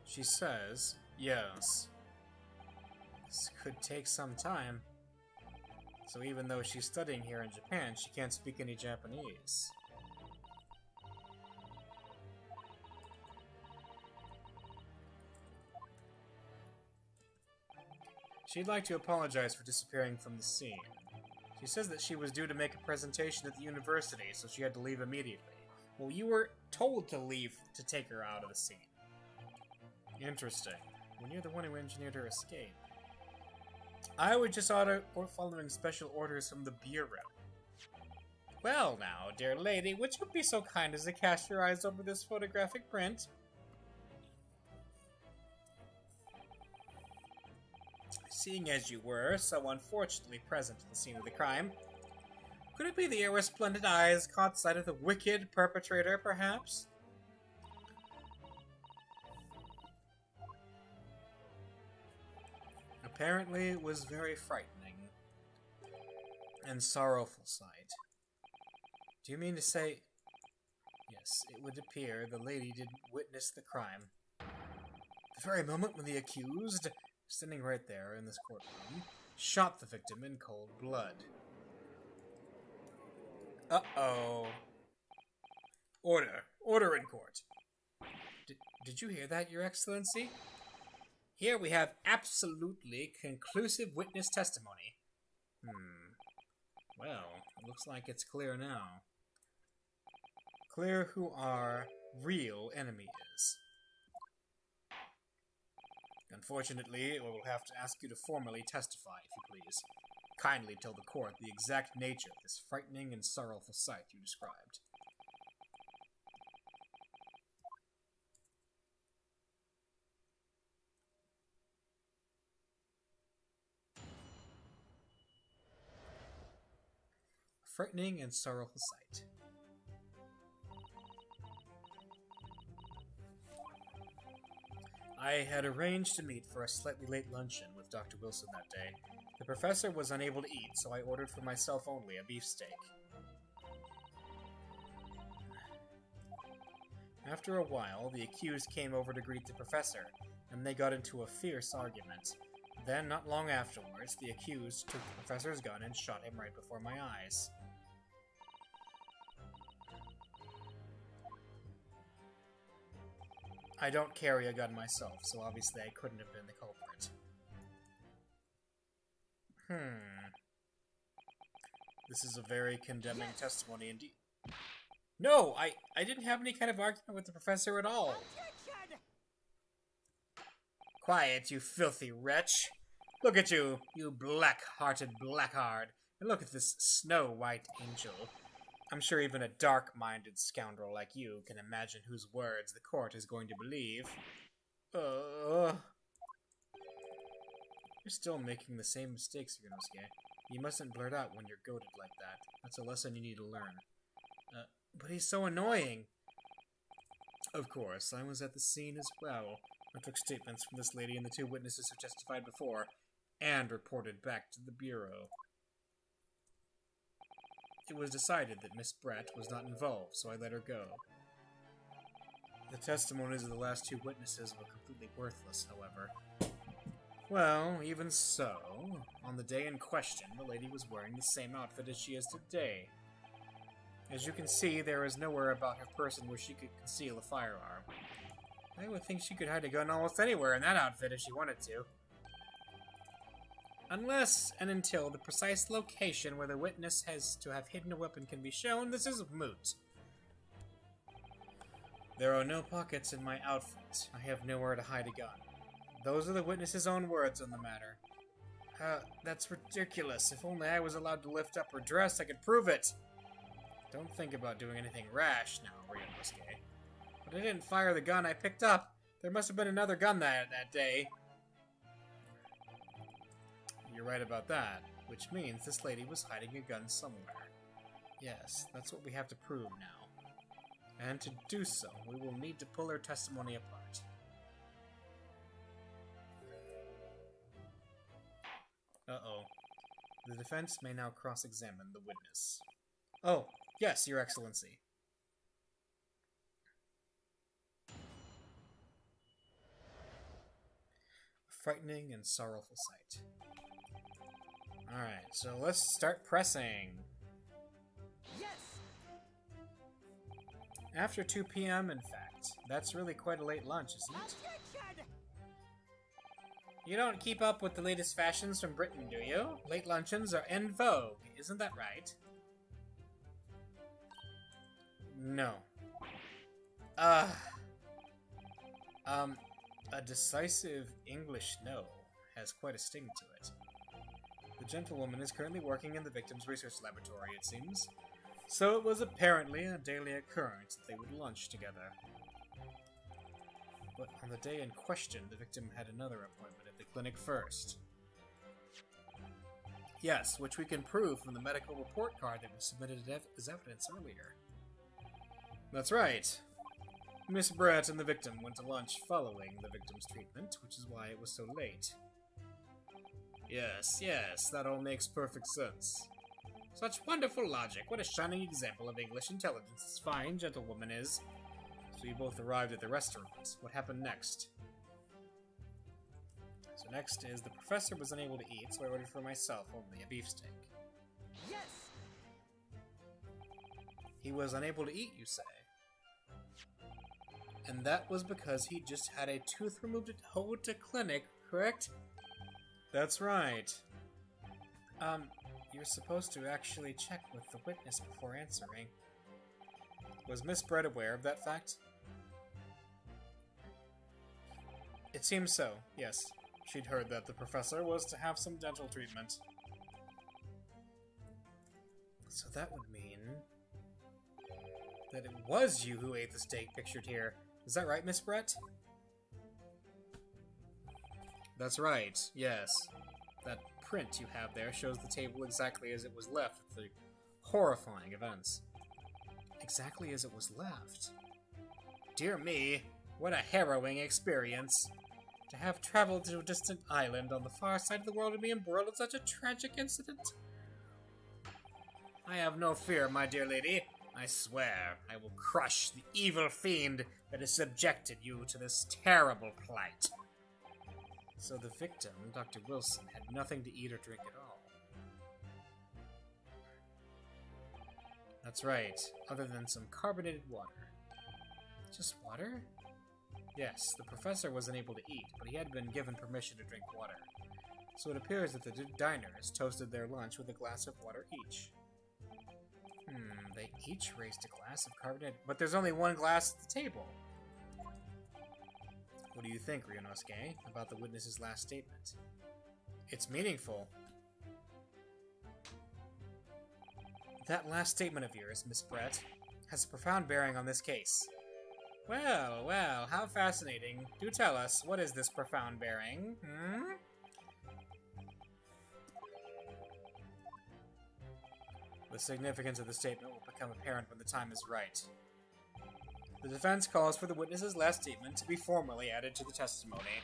She says, yes. This could take some time. So even though she's studying here in Japan, she can't speak any Japanese. She'd like to apologize for disappearing from the scene. She says that she was due to make a presentation at the university, so she had to leave immediately. Well, you were told to leave to take her out of the scene. Interesting. When you're the one who engineered her escape. I was just following special orders from the Bureau. Well now, dear lady, would you be so kind as to cast your eyes over this photographic print? Seeing as you were so unfortunately present at the scene of the crime, Could it be the heir with splendid eyes caught sight of the wicked perpetrator, perhaps? Apparently, it was very frightening and sorrowful sight. Do you mean to say... Yes, it would appear the lady did witness the crime. The very moment when the accused, standing right there in this courtroom, shot the victim in cold blood. Uh-oh. Order. Order in court. Did you hear that, Your Excellency? Here we have absolutely conclusive witness testimony. Well, it looks like it's clear now. Clear who our real enemy is. Unfortunately, we will have to ask you to formally testify, if you please. Kindly tell the court the exact nature of this frightening and sorrowful sight you described. Frightening and sorrowful sight. I had arranged to meet for a slightly late luncheon with Dr. Wilson that day. The professor was unable to eat, so I ordered for myself only a beefsteak. After a while, the accused came over to greet the professor, and they got into a fierce argument. Then, not long afterwards, the accused took the professor's gun and shot him right before my eyes. I don't carry a gun myself, so obviously I couldn't have been the culprit. This is a very condemning testimony indeed. No, I didn't have any kind of argument with the professor at all. Objection! Quiet, you filthy wretch. Look at you, you black-hearted blackguard. And look at this snow-white angel. I'm sure even a dark-minded scoundrel like you can imagine whose words the court is going to believe. You're still making the same mistakes, Ryunosuke. You mustn't blurt out when you're goaded like that. That's a lesson you need to learn. But he's so annoying! Of course, I was at the scene as well. I took statements from this lady and the two witnesses who testified before, and reported back to the Bureau. It was decided that Miss Brett was not involved, so I let her go. The testimonies of the last two witnesses were completely worthless, however. Well, even so, on the day in question, the lady was wearing the same outfit as she is today. As you can see, there is nowhere about her person where she could conceal a firearm. I would think she could hide a gun almost anywhere in that outfit if she wanted to. Unless and until the precise location where the witness has to have hidden a weapon can be shown, this is moot. There are no pockets in my outfit. I have nowhere to hide a gun. Those are the witness's own words on the matter. That's ridiculous. If only I was allowed to lift up her dress, I could prove it. Don't think about doing anything rash now, Ryunosuke. But I didn't fire the gun I picked up. There must have been another gun that day. You're right about that, which means this lady was hiding a gun somewhere. Yes, that's what we have to prove now. And to do so, we will need to pull her testimony apart. Uh-oh. The defense may now cross-examine the witness. Oh, yes, Your Excellency. A frightening and sorrowful sight. Alright, so let's start pressing. Yes! After 2 p.m., in fact. That's really quite a late lunch, isn't it? Objection! You don't keep up with the latest fashions from Britain, do you? Late luncheons are en vogue, isn't that right? No. A decisive English no has quite a sting to it. The gentlewoman is currently working in the victim's research laboratory, it seems. So it was apparently a daily occurrence that they would lunch together. But on the day in question, the victim had another appointment at the clinic first. Yes, which we can prove from the medical report card that was submitted as evidence earlier. That's right. Miss Brett and the victim went to lunch following the victim's treatment, which is why it was so late. Yes, that all makes perfect sense. Such wonderful logic. What a shining example of English intelligence this fine gentlewoman is. So you both arrived at the restaurant. What happened next? So next is the professor was unable to eat, so I ordered for myself only a beefsteak. Yes! He was unable to eat, you say? And that was because he just had a tooth removed at Hota Clinic, correct? That's right. You're supposed to actually check with the witness before answering. Was Miss Brett aware of that fact? It seems so, yes. She'd heard that the professor was to have some dental treatment. So that would mean that it was you who ate the steak pictured here. Is that right, Miss Brett? That's right, yes. That print you have there shows the table exactly as it was left at the horrifying events. Exactly as it was left? Dear me, what a harrowing experience. To have traveled to a distant island on the far side of the world and be embroiled in such a tragic incident. I have no fear, my dear lady. I swear I will crush the evil fiend that has subjected you to this terrible plight. So the victim, Dr. Wilson, had nothing to eat or drink at all. That's right, other than some carbonated water. Just water? Yes, the professor was unable to eat, but he had been given permission to drink water. So it appears that the diners toasted their lunch with a glass of water each. They each raised a glass of carbonated... But there's only one glass at the table! What do you think, Ryunosuke, about the witness's last statement? It's meaningful. That last statement of yours, Miss Brett, has a profound bearing on this case. Well, how fascinating. Do tell us, what is this profound bearing? The significance of the statement will become apparent when the time is right. The defense calls for the witness's last statement to be formally added to the testimony.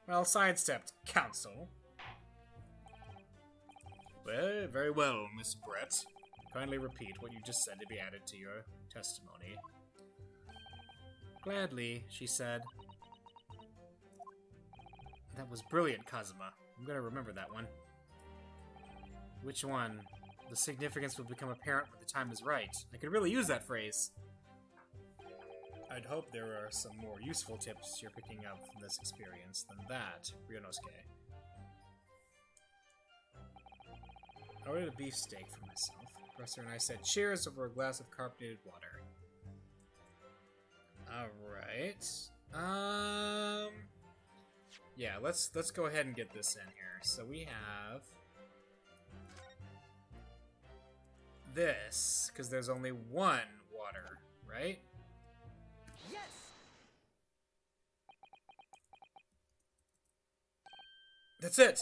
Well, sidestepped, counsel. Well, very well, Miss Brett. Kindly repeat what you just said to be added to your testimony. Gladly, she said. That was brilliant, Kazuma. I'm gonna remember that one. Which one? The significance will become apparent when the time is right. I could really use that phrase. I'd hope there are some more useful tips you're picking up from this experience than that, Ryunosuke. I ordered a beefsteak for myself. The professor and I said cheers over a glass of carbonated water. Alright. Yeah, let's go ahead and get this in here. So we have this, because there's only one water, right? Yes! That's it!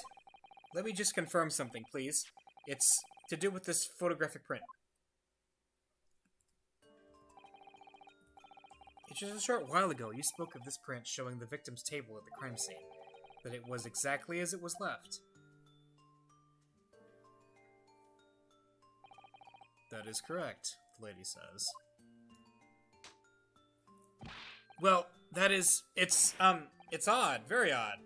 Let me just confirm something, please. It's to do with this photographic print. Just a short while ago, you spoke of this print showing the victim's table at the crime scene. That it was exactly as it was left. That is correct, the lady says. Well, that is... It's odd. Very odd.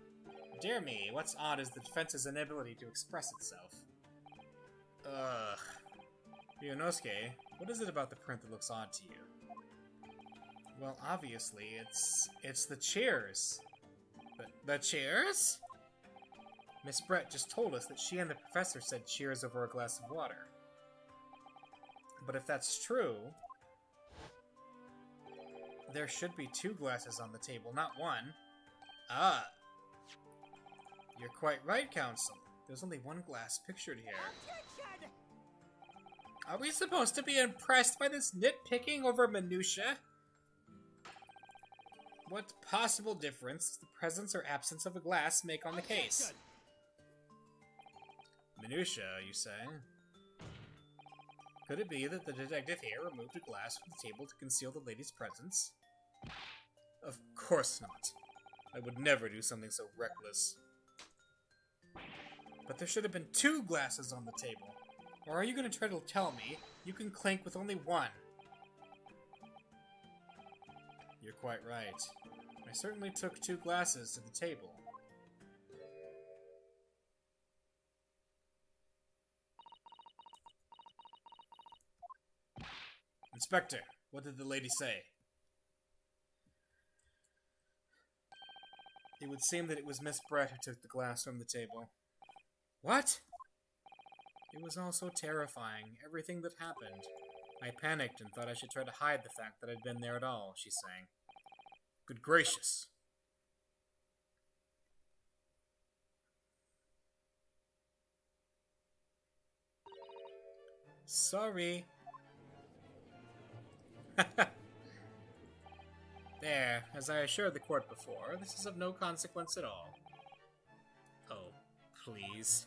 Dear me, what's odd is the defense's inability to express itself. Ryunosuke, what is it about the print that looks odd to you? Well, obviously, it's the cheers. The cheers? Miss Brett just told us that she and the professor said cheers over a glass of water. But if that's true, there should be 2 glasses on the table, not one. Ah. You're quite right, Counsel. There's only 1 glass pictured here. Objection! Are we supposed to be impressed by this nitpicking over minutia? What possible difference does the presence or absence of a glass make on the case? Minutia, you say? Could it be that the detective here removed a glass from the table to conceal the lady's presence? Of course not. I would never do something so reckless. But there should have been 2 glasses on the table. Or are you going to try to tell me you can clink with only 1? You're quite right. I certainly took 2 glasses to the table. Inspector, what did the lady say? It would seem that it was Miss Brett who took the glass from the table. What? It was all so terrifying, everything that happened. I panicked and thought I should try to hide the fact that I'd been there at all, she's saying. Good gracious. Sorry. There, as I assured the court before, this is of no consequence at all. Oh, please.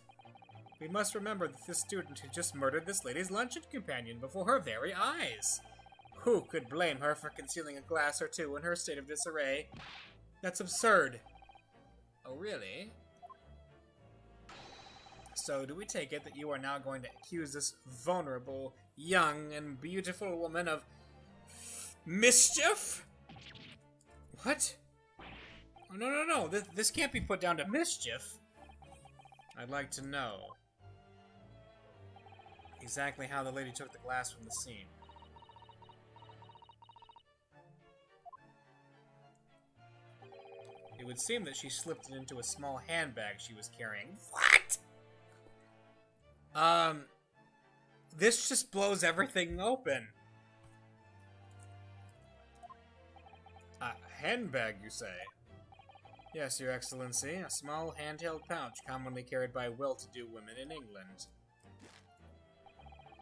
We must remember that this student had just murdered this lady's luncheon companion before her very eyes. Who could blame her for concealing a glass or 2 in her state of disarray? That's absurd. Oh, really? So, do we take it that you are now going to accuse this vulnerable, young, and beautiful woman of mischief? What? Oh, no. This can't be put down to mischief. I'd like to know exactly how the lady took the glass from the scene. It would seem that she slipped it into a small handbag she was carrying. What? This just blows everything open. A handbag, you say? Yes, Your Excellency, a small handheld pouch commonly carried by well-to-do women in England.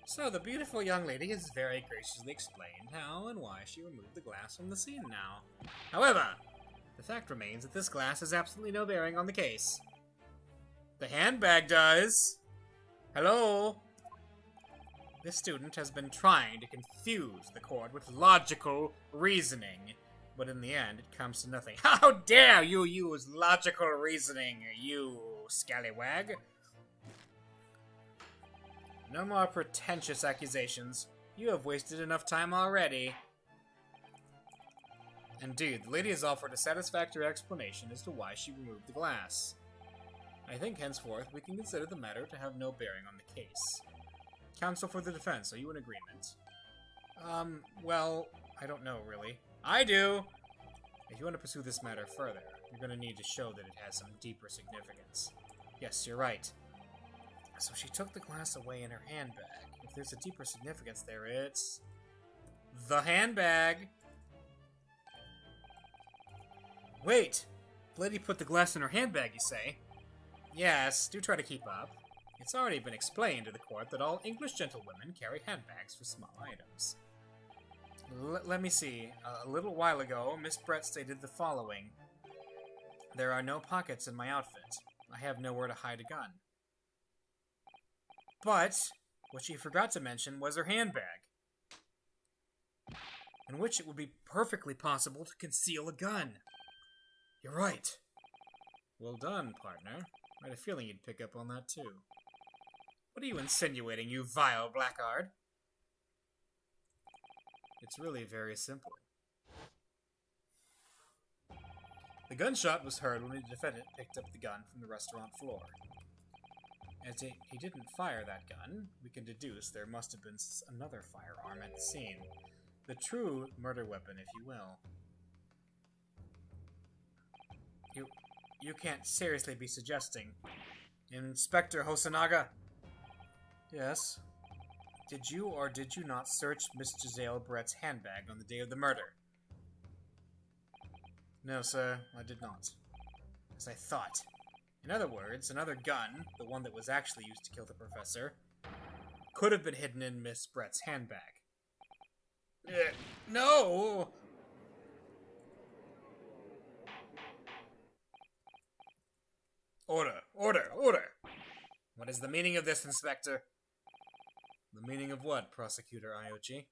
So, the beautiful young lady has very graciously explained how and why she removed the glass from the scene now. However, the fact remains that this glass has absolutely no bearing on the case. The handbag does. Hello? This student has been trying to confuse the court with logical reasoning, but in the end it comes to nothing. How dare you use logical reasoning, you scallywag? No more pretentious accusations. You have wasted enough time already. Indeed, the lady has offered a satisfactory explanation as to why she removed the glass. I think henceforth we can consider the matter to have no bearing on the case. Counsel for the defense, are you in agreement? Well, I don't know, really. I do! If you want to pursue this matter further, you're going to need to show that it has some deeper significance. Yes, you're right. So she took the glass away in her handbag. If there's a deeper significance there, it's the handbag. Wait! The lady put the glass in her handbag, you say? Yes, do try to keep up. It's already been explained to the court that all English gentlewomen carry handbags for small items. Let me see. A little while ago, Miss Brett stated the following. There are no pockets in my outfit. I have nowhere to hide a gun. But what she forgot to mention was her handbag, in which it would be perfectly possible to conceal a gun. You're right. Well done, partner. I had a feeling you'd pick up on that, too. What are you insinuating, you vile blackguard? It's really very simple. The gunshot was heard when the defendant picked up the gun from the restaurant floor. As he didn't fire that gun, we can deduce there must have been another firearm at the scene. The true murder weapon, if you will. You can't seriously be suggesting... Inspector Hosonaga? Yes? Did you or did you not search Miss Giselle Brett's handbag on the day of the murder? No, sir, I did not. As I thought. In other words, another gun, the one that was actually used to kill the professor, could have been hidden in Miss Brett's handbag. No! Order! Order! Order! What is the meaning of this, Inspector? The meaning of what, Prosecutor Aochi?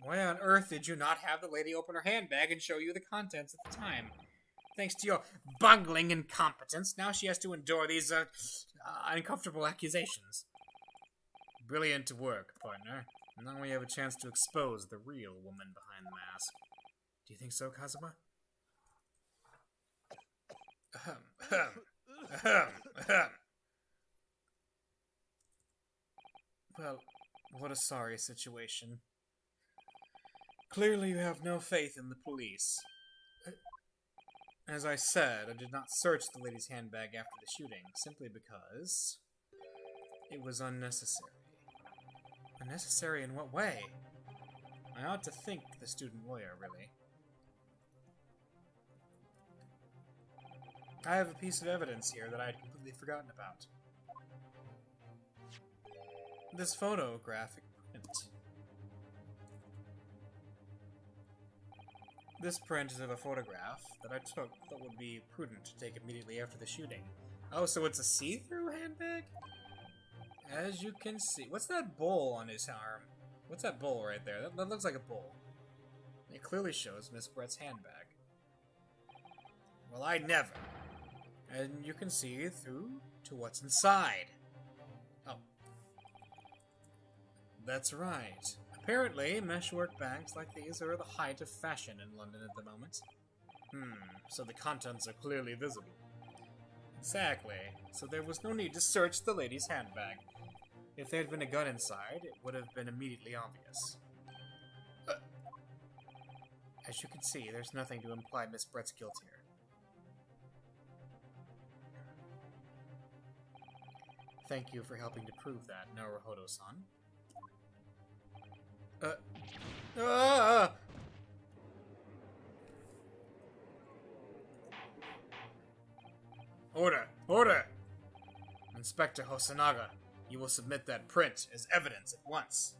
Why on earth did you not have the lady open her handbag and show you the contents at the time? Thanks to your bungling incompetence, now she has to endure these, uncomfortable accusations. Brilliant work, partner. Now we have a chance to expose the real woman behind the mask. Do you think so, Kazuma? Well, what a sorry situation. Clearly you have no faith in the police. As I said, I did not search the lady's handbag after the shooting, simply because it was unnecessary. Unnecessary in what way? I ought to think the student lawyer, really. I have a piece of evidence here that I had completely forgotten about. This photographic print. This print is of a photograph that I took that would be prudent to take immediately after the shooting. Oh, so it's a see-through handbag? As you can see... What's that bowl on his arm? What's that bowl right there? That looks like a bowl. It clearly shows Miss Brett's handbag. Well, I never. And you can see through to what's inside. Oh. That's right. Apparently, meshwork bags like these are the height of fashion in London at the moment. So the contents are clearly visible. Exactly. So there was no need to search the lady's handbag. If there had been a gun inside, it would have been immediately obvious. As you can see, there's nothing to imply Miss Brett's guilt here. Thank you for helping to prove that, Naruhodo-san. Order! Order! Inspector Hosonaga, you will submit that print as evidence at once.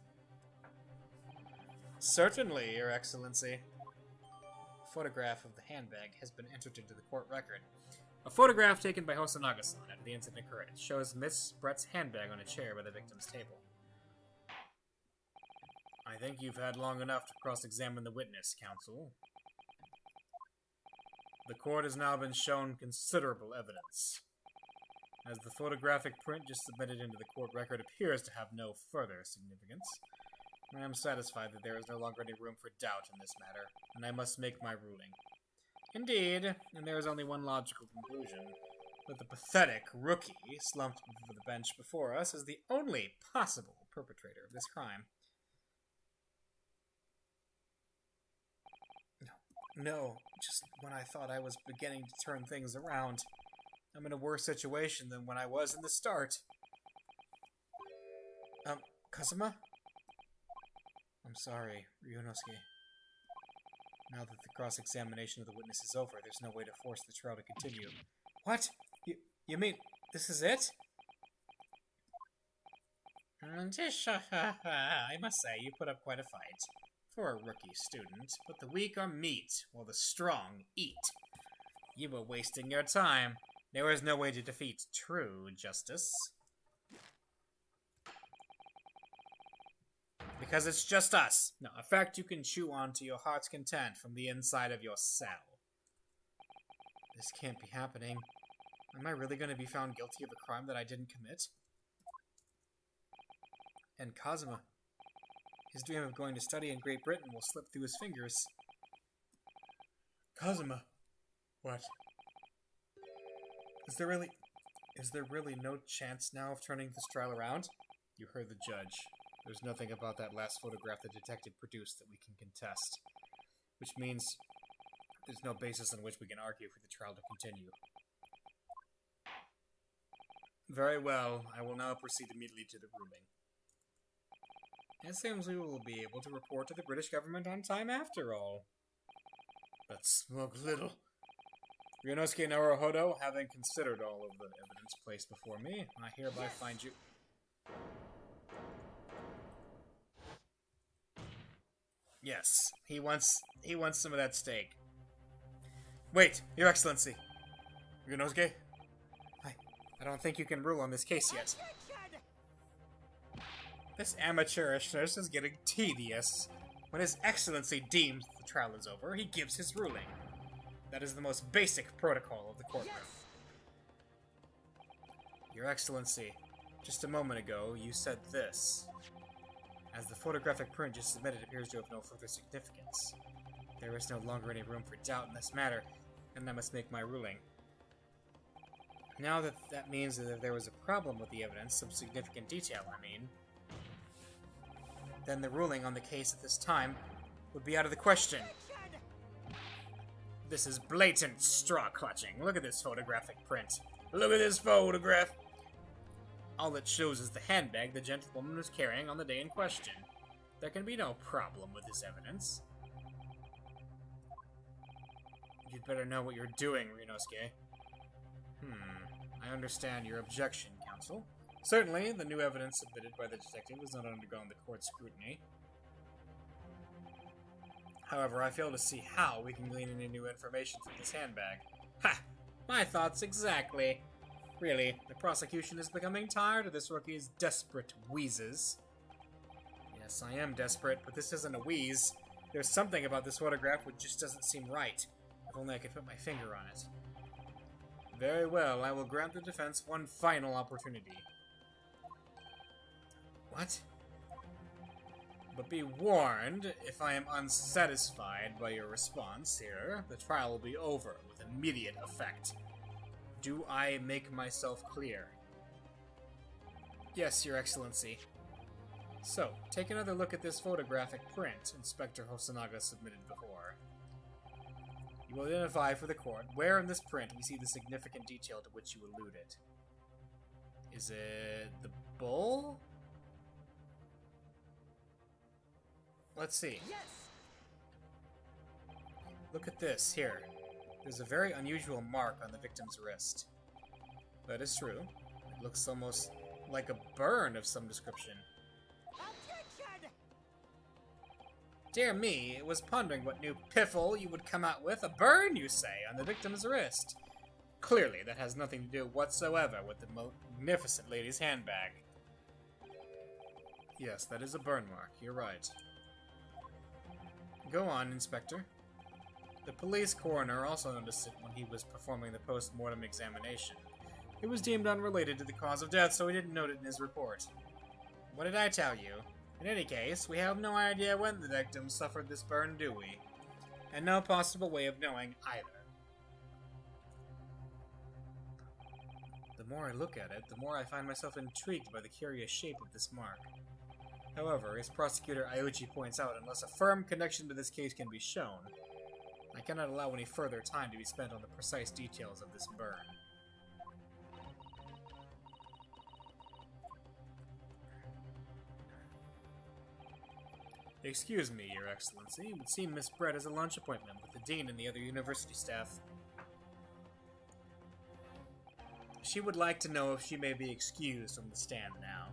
Certainly, Your Excellency. A photograph of the handbag has been entered into the court record. A photograph taken by Hosonaga-san after the incident occurred shows Miss Brett's handbag on a chair by the victim's table. I think you've had long enough to cross-examine the witness, counsel. The court has now been shown considerable evidence. As the photographic print just submitted into the court record appears to have no further significance, I am satisfied that there is no longer any room for doubt in this matter, and I must make my ruling. Indeed, and there is only one logical conclusion, that the pathetic rookie slumped before the bench before us is the only possible perpetrator of this crime. No, just when I thought I was beginning to turn things around, I'm in a worse situation than when I was in the start. Kazuma? I'm sorry, Ryunosuke. Now that the cross-examination of the witness is over, there's no way to force the trial to continue. What? You mean this is it? I must say, you put up quite a fight. For a rookie student, but the weak are meat, while the strong eat. You were wasting your time. There was no way to defeat true justice. Because it's just us. No, a fact you can chew on to your heart's content from the inside of your cell. This can't be happening. Am I really going to be found guilty of a crime that I didn't commit? And Kazuma... his dream of going to study in Great Britain will slip through his fingers. Kazuma! What? Is there really no chance now of turning this trial around? You heard the judge. There's nothing about that last photograph the detective produced that we can contest. Which means there's no basis on which we can argue for the trial to continue. Very well, I will now proceed immediately to the ruling. It seems we will be able to report to the British government on time after all. But smoke little. Ryunosuke Naruhodo, having considered all of the evidence placed before me, I hereby find you... Yes, he wants some of that steak. Wait, Your Excellency. Ryunosuke? I don't think you can rule on this case yet. Attention! This amateurishness is getting tedious. When His Excellency deems the trial is over, he gives his ruling. That is the most basic protocol of the courtroom. Yes! Your Excellency, just a moment ago, you said this. As the photographic print just submitted appears to have no further significance, there is no longer any room for doubt in this matter, and I must make my ruling. Now that means that if there was a problem with the evidence, some significant detail, I mean, then the ruling on the case at this time would be out of the question. Attention! This is blatant straw clutching. Look at this photographic print. Look at this photograph! All it shows is the handbag the gentlewoman was carrying on the day in question. There can be no problem with this evidence. You'd better know what you're doing, Ryunosuke. I understand your objection, counsel. Certainly, the new evidence submitted by the detective has not undergone the court's scrutiny. However, I fail to see how we can glean any new information from this handbag. Ha! My thoughts exactly. Really, the prosecution is becoming tired of this rookie's desperate wheezes. Yes, I am desperate, but this isn't a wheeze. There's something about this photograph which just doesn't seem right. If only I could put my finger on it. Very well, I will grant the defense one final opportunity. What? But be warned, if I am unsatisfied by your response here, the trial will be over with immediate effect. Do I make myself clear? Yes, Your Excellency. So, take another look at this photographic print Inspector Hosonaga submitted before. You will identify for the court where in this print we see the significant detail to which you alluded. Is it the bull? Let's see. Yes! Look at this, here. There's a very unusual mark on the victim's wrist. That is true. It looks almost like a burn of some description. Attention! Dear me, I was pondering what new piffle you would come out with. A burn, you say, on the victim's wrist. Clearly, that has nothing to do whatsoever with the magnificent lady's handbag. Yes, that is a burn mark. You're right. Go on, Inspector. The police coroner also noticed it when he was performing the post-mortem examination. It was deemed unrelated to the cause of death, so he didn't note it in his report. What did I tell you? In any case, we have no idea when the victim suffered this burn, do we? And no possible way of knowing either. The more I look at it, the more I find myself intrigued by the curious shape of this mark. However, as Prosecutor Iuchi points out, unless a firm connection to this case can be shown, I cannot allow any further time to be spent on the precise details of this burn. Excuse me, Your Excellency. It would seem Miss Brett has a lunch appointment with the Dean and the other university staff. She would like to know if she may be excused from the stand now.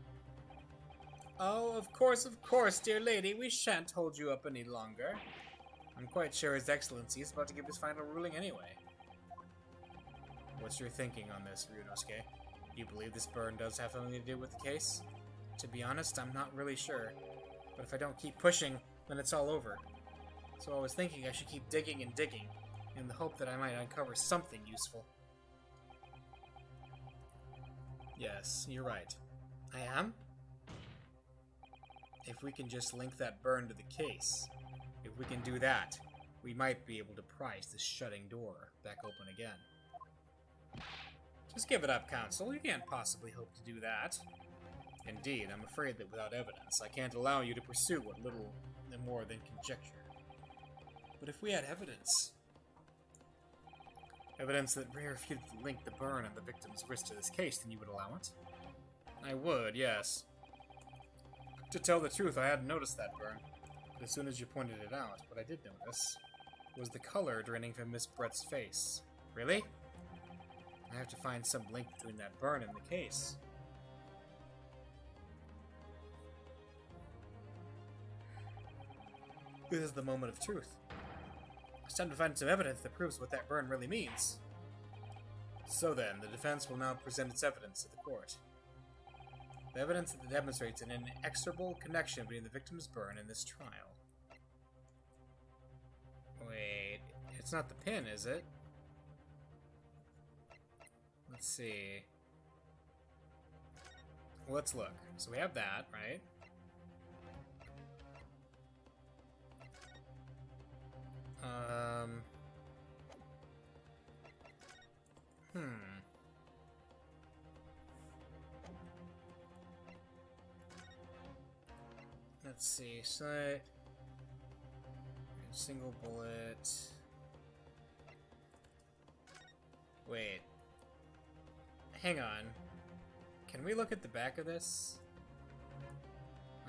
Oh, of course, dear lady. We shan't hold you up any longer. I'm quite sure His Excellency is about to give his final ruling anyway. What's your thinking on this, Ryunosuke? Do you believe this burn does have something to do with the case? To be honest, I'm not really sure. But if I don't keep pushing, then it's all over. So I was thinking I should keep digging and digging, in the hope that I might uncover something useful. Yes, you're right. I am? If we can just link that burn to the case, if we can do that, we might be able to prise this shutting door back open again. Just give it up, Counsel. You can't possibly hope to do that. Indeed, I'm afraid that without evidence, I can't allow you to pursue what little more than conjecture. But if we had evidence... Evidence that refuted to link the burn on the victim's wrist to this case, then you would allow it? I would, yes. To tell the truth, I hadn't noticed that burn. But as soon as you pointed it out, what I did notice was the color draining from Miss Brett's face. Really? I have to find some link between that burn and the case. This is the moment of truth. It's time to find some evidence that proves what that burn really means. So then, the defense will now present its evidence to the court. The evidence that demonstrates an inexorable connection between the victim's burn and this trial. Wait, it's not the pin, is it? Let's see. Well, let's look. So we have that, right? Let's see. So, single bullet. Wait. Hang on. Can we look at the back of this?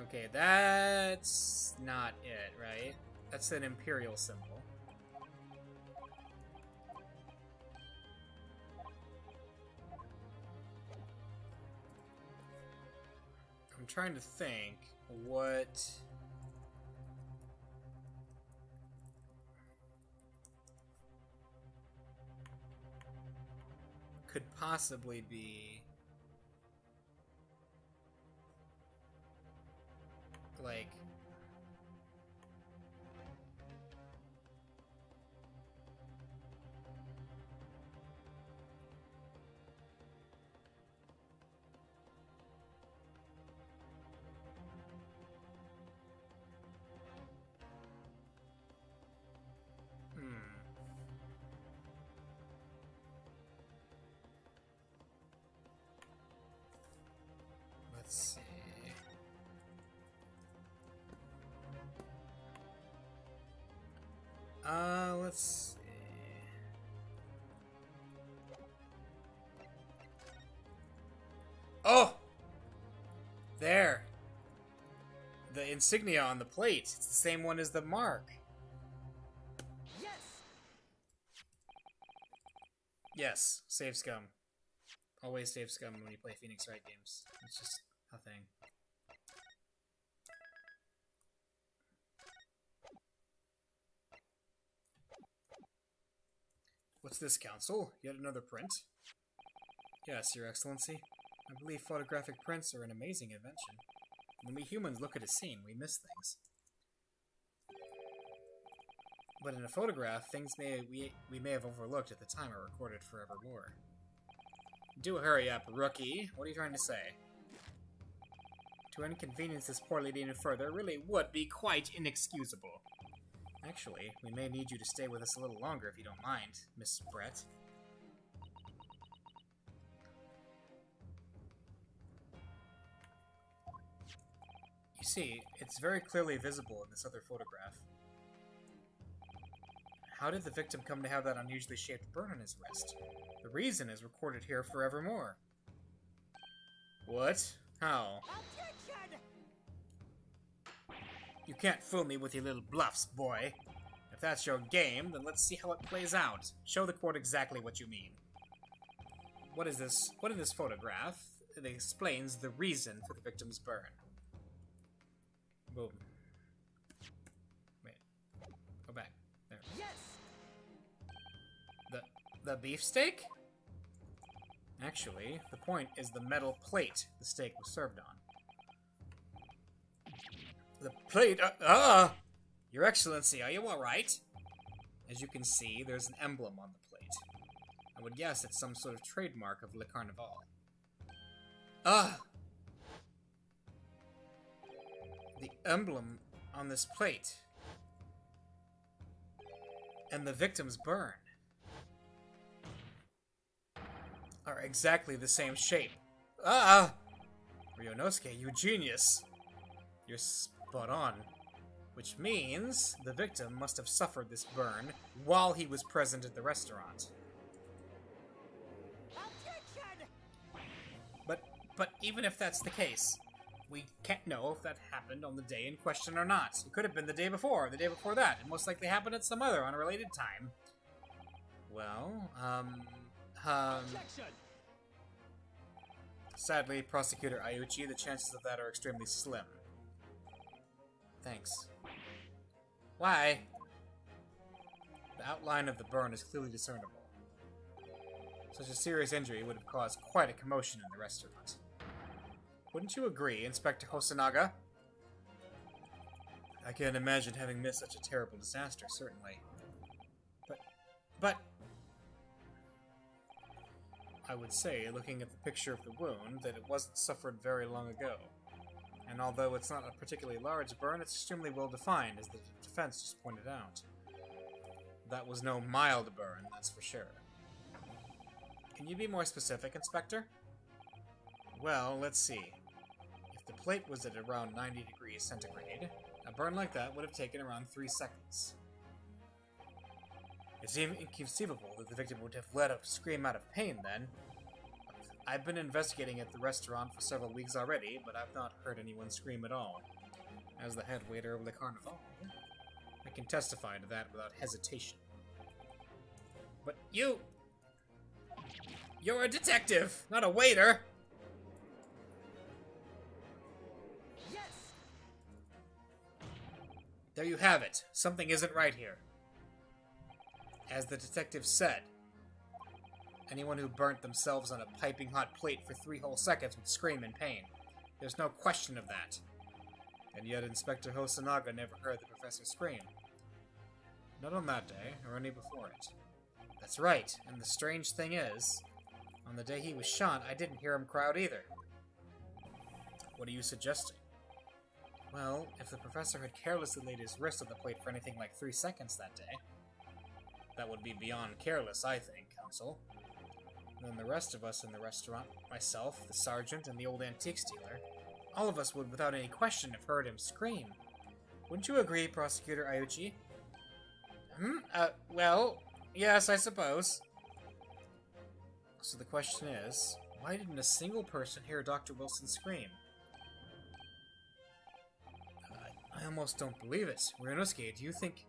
Okay, that's not it, right? That's an imperial symbol. I'm trying to think what could possibly be like let's see. Let's see. Oh! There. The insignia on the plate. It's the same one as the mark. Yes. Yes, save scum. Always save scum when you play Phoenix Wright games. It's just a thing. What's this, Council? Yet another print? Yes, Your Excellency. I believe photographic prints are an amazing invention. When we humans look at a scene, we miss things. But in a photograph, things we may have overlooked at the time are recorded forevermore. Do hurry up, rookie. What are you trying to say? To inconvenience this poor lady any further really would be quite inexcusable. Actually, we may need you to stay with us a little longer if you don't mind, Miss Brett. You see, it's very clearly visible in this other photograph. How did the victim come to have that unusually shaped burn on his wrist? The reason is recorded here forevermore. What? How? Objection! You can't fool me with your little bluffs, boy. If that's your game, then let's see how it plays out. Show the court exactly what you mean. What is this? What in this photograph? It explains the reason for the victim's burn. Boom. Wait. Go back. There. Yes. The beefsteak? Actually, the point is the metal plate the steak was served on. The plate? Your Excellency, are you alright? As you can see, there's an emblem on the plate. I would guess it's some sort of trademark of Le Carnival. The emblem on this plate. And the victim's burn are exactly the same shape. Ryonosuke, you genius. You're spot on. Which means the victim must have suffered this burn while he was present at the restaurant. Objection! But even if that's the case, we can't know if that happened on the day in question or not. It could have been the day before, or the day before that. It most likely happened at some other unrelated time. Well, Objection! Sadly, Prosecutor Ayuchi, the chances of that are extremely slim. Thanks. Why? The outline of the burn is clearly discernible. Such a serious injury would have caused quite a commotion in the restaurant. Wouldn't you agree, Inspector Hosonaga? I can't imagine having missed such a terrible disaster, certainly. But... I would say, looking at the picture of the wound, that it wasn't suffered very long ago. And although it's not a particularly large burn, it's extremely well defined, as the defense just pointed out. That was no mild burn, that's for sure. Can you be more specific, Inspector? Well, let's see. If the plate was at around 90 degrees centigrade, a burn like that would have taken around 3 seconds. It's inconceivable that the victim would have let a scream out of pain then. I've been investigating at the restaurant for several weeks already, but I've not heard anyone scream at all. As the head waiter of the Carnival, I can testify to that without hesitation. But you're a detective, not a waiter! Yes! There you have it. Something isn't right here. As the detective said, anyone who burnt themselves on a piping hot plate for 3 whole seconds would scream in pain. There's no question of that. And yet Inspector Hosonaga never heard the professor scream. Not on that day, or any before it. That's right, and the strange thing is, on the day he was shot, I didn't hear him cry out either. What are you suggesting? Well, if the professor had carelessly laid his wrist on the plate for anything like 3 seconds that day, that would be beyond careless, I think, Counsel. Then the rest of us in the restaurant, myself, the sergeant, and the old antiques dealer, all of us would without any question have heard him scream. Wouldn't you agree, Prosecutor Iuchi? Well, yes, I suppose. So the question is, why didn't a single person hear Dr. Wilson scream? I almost don't believe it. Ryunosuke, do you think...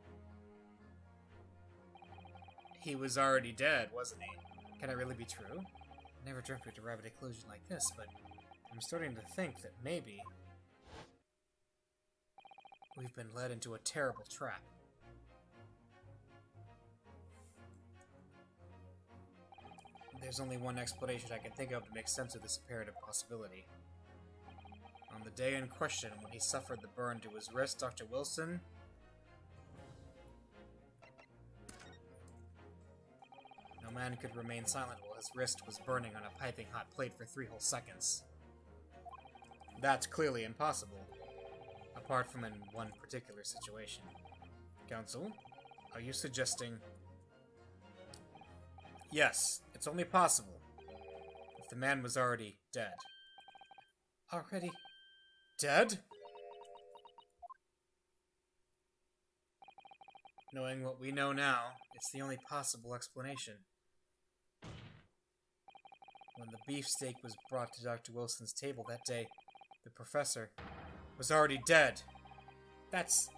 He was already dead, wasn't he? Can it really be true? I never dreamt we'd arrive at a conclusion like this, but I'm starting to think that maybe we've been led into a terrible trap. There's only one explanation I can think of to make sense of this imperative possibility. On the day in question, when he suffered the burn to his wrist, Dr. Wilson... No man could remain silent while his wrist was burning on a piping hot plate for 3 whole seconds. That's clearly impossible, apart from in one particular situation. Counsel, are you suggesting... Yes, it's only possible if the man was already dead. Already dead? Knowing what we know now, it's the only possible explanation. When the beefsteak was brought to Dr. Wilson's table that day, the professor was already dead. That's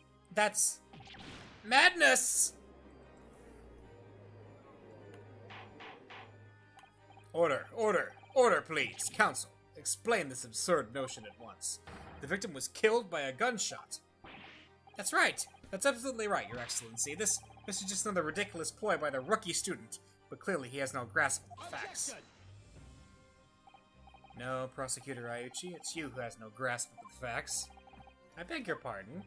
madness! Order, please. Counsel, explain this absurd notion at once. The victim was killed by a gunshot. That's right. That's absolutely right, Your Excellency. This is just another ridiculous ploy by the rookie student, but clearly he has no grasp of the facts. Objection! No, Prosecutor Iuchi, it's you who has no grasp of the facts. I beg your pardon.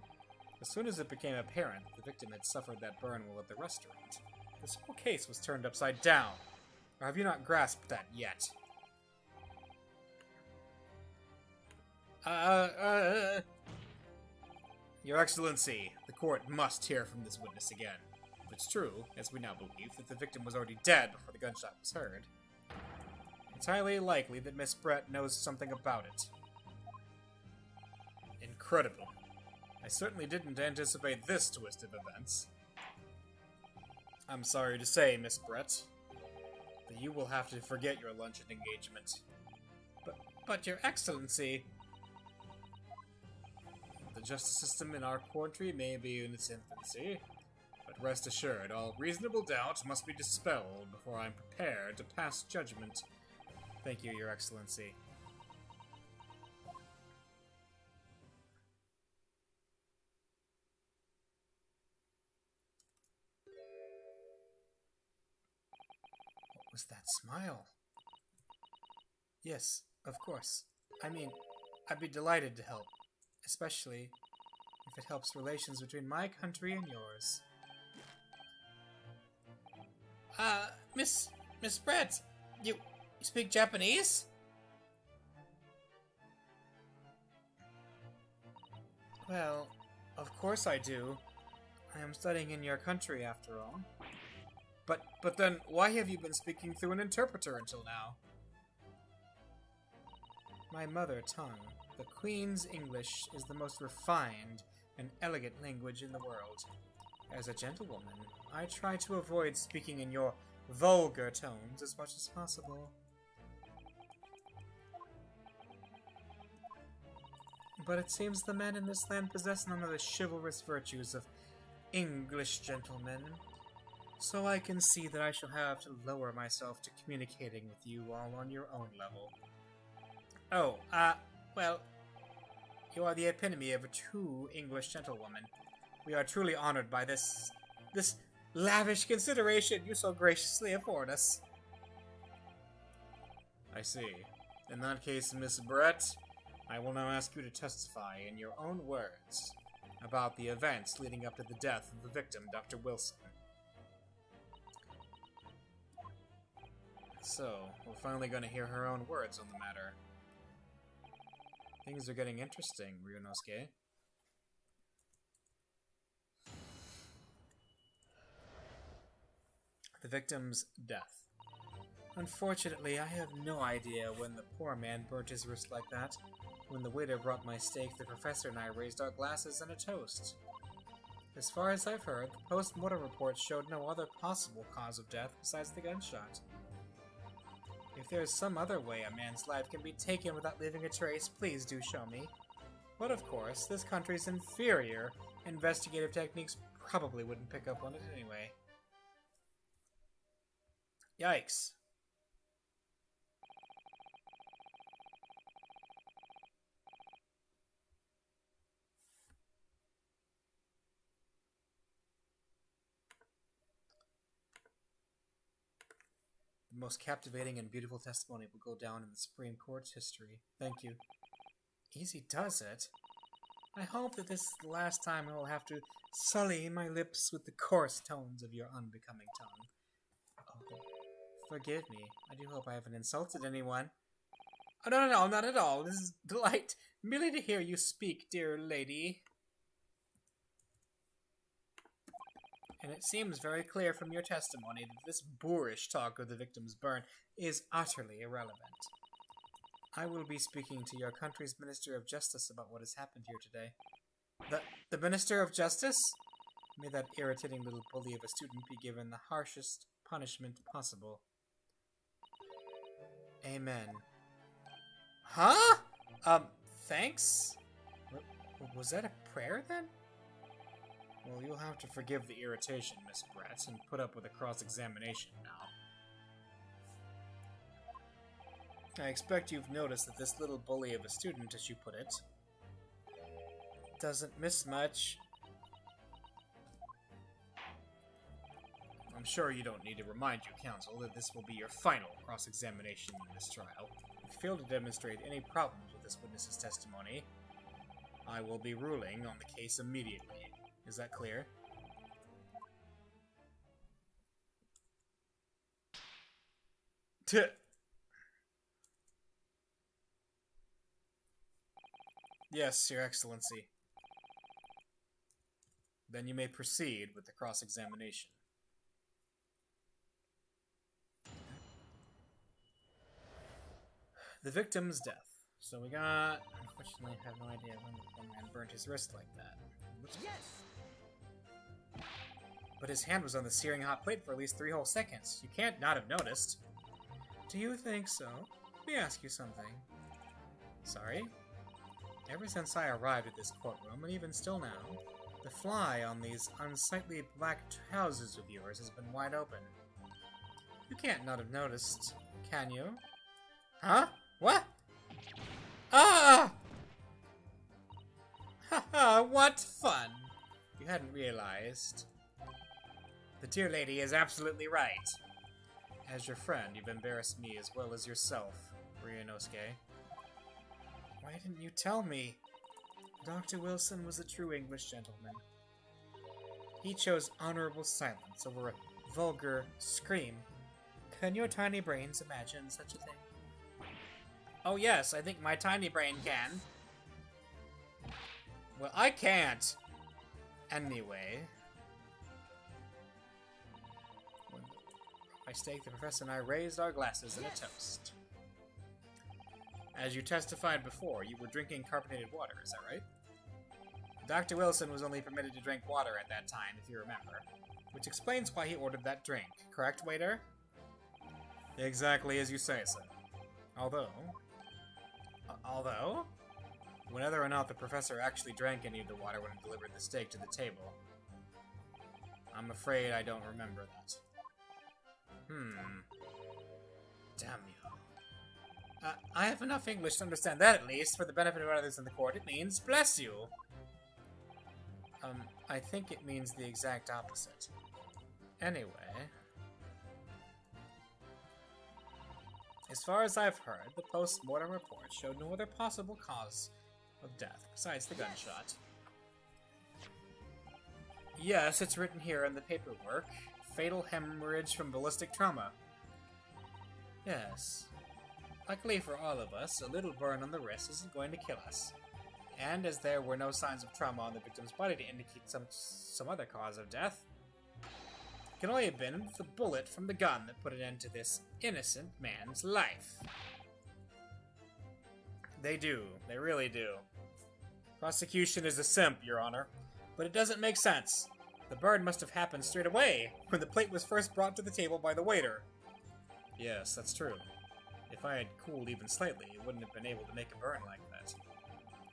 As soon as it became apparent that the victim had suffered that burn while at the restaurant, this whole case was turned upside down. Or have you not grasped that yet? Your Excellency, the court must hear from this witness again. If it's true, as we now believe, that the victim was already dead before the gunshot was heard, it's highly likely that Miss Brett knows something about it. Incredible. I certainly didn't anticipate this twist of events. I'm sorry to say, Miss Brett, that you will have to forget your luncheon engagement. But Your Excellency... The justice system in our country may be in its infancy, but rest assured, all reasonable doubt must be dispelled before I'm prepared to pass judgment. Thank you, Your Excellency. was that smile? Yes, of course. I mean, I'd be delighted to help, especially if it helps relations between my country and yours. Miss Brett, you speak Japanese? Well, of course I do. I am studying in your country, after all. But then, why have you been speaking through an interpreter until now? My mother tongue, the Queen's English, is the most refined and elegant language in the world. As a gentlewoman, I try to avoid speaking in your vulgar tones as much as possible. But it seems the men in this land possess none of the chivalrous virtues of English gentlemen, so I can see that I shall have to lower myself to communicating with you all on your own level. Oh, well, you are the epitome of a true English gentlewoman. We are truly honored by this lavish consideration you so graciously afford us. I see. In that case, Miss Brett, I will now ask you to testify in your own words about the events leading up to the death of the victim, Dr. Wilson. So, we're finally going to hear her own words on the matter. Things are getting interesting, Ryunosuke. The victim's death. Unfortunately, I have no idea when the poor man burnt his wrist like that. When the waiter brought my steak, the professor and I raised our glasses and a toast. As far as I've heard, the post-mortem report showed no other possible cause of death besides the gunshot. If there is some other way a man's life can be taken without leaving a trace, please do show me. But of course, this country's inferior investigative techniques probably wouldn't pick up on it anyway. Yikes. The most captivating and beautiful testimony will go down in the Supreme Court's history. Thank you. Easy does it. I hope that this is the last time I will have to sully my lips with the coarse tones of your unbecoming tongue. Oh, forgive me. I do hope I haven't insulted anyone. Oh, no, not at all. This is a delight merely to hear you speak, dear lady. And it seems very clear from your testimony that this boorish talk of the victim's burn is utterly irrelevant. I will be speaking to your country's Minister of Justice about what has happened here today. The Minister of Justice? May that irritating little bully of a student be given the harshest punishment possible. Amen. Huh? Thanks? Was that a prayer, then? Well, you'll have to forgive the irritation, Miss Brett, and put up with a cross-examination now. I expect you've noticed that this little bully of a student, as you put it, doesn't miss much. I'm sure you don't need to remind you, counsel, that this will be your final cross-examination in this trial. If you fail to demonstrate any problems with this witness's testimony, I will be ruling on the case immediately. Is that clear? Yes, Your Excellency. Then you may proceed with the cross-examination. The victim's death. So we got... Unfortunately, I have no idea when the poor man burnt his wrist like that. Yes! But his hand was on the searing hot plate for at least 3 whole seconds. You can't not have noticed. Do you think so? Let me ask you something. Sorry? Ever since I arrived at this courtroom, and even still now, the fly on these unsightly black trousers of yours has been wide open. You can't not have noticed, can you? Huh? What? Ah! Haha, what fun! You hadn't realized. The dear lady is absolutely right. As your friend, you've embarrassed me as well as yourself, Ryunosuke. Why didn't you tell me? Dr. Wilson was a true English gentleman. He chose honorable silence over a vulgar scream. Can your tiny brains imagine such a thing? Oh yes, I think my tiny brain can. Well, I can't. Anyway. By stake, the professor and I raised our glasses in a toast. As you testified before, you were drinking carbonated water, is that right? Dr. Wilson was only permitted to drink water at that time, if you remember. Which explains why he ordered that drink, correct, waiter? Exactly as you say, sir. Although, whether or not the professor actually drank any of the water when he delivered the steak to the table, I'm afraid I don't remember that. Damn you. I have enough English to understand that, at least. For the benefit of others in the court, it means, bless you. I think it means the exact opposite. Anyway. As far as I've heard, the post-mortem report showed no other possible cause of death besides the gunshot. Yes, it's written here in the paperwork. Fatal hemorrhage from ballistic trauma. Yes. Luckily for all of us, a little burn on the wrist isn't going to kill us. And as there were no signs of trauma on the victim's body to indicate some other cause of death, it can only have been the bullet from the gun that put an end to this innocent man's life. They do. They really do. Prosecution is a simp, Your Honor. But it doesn't make sense. The burn must have happened straight away, when the plate was first brought to the table by the waiter. Yes, that's true. If I had cooled even slightly, it wouldn't have been able to make a burn like that.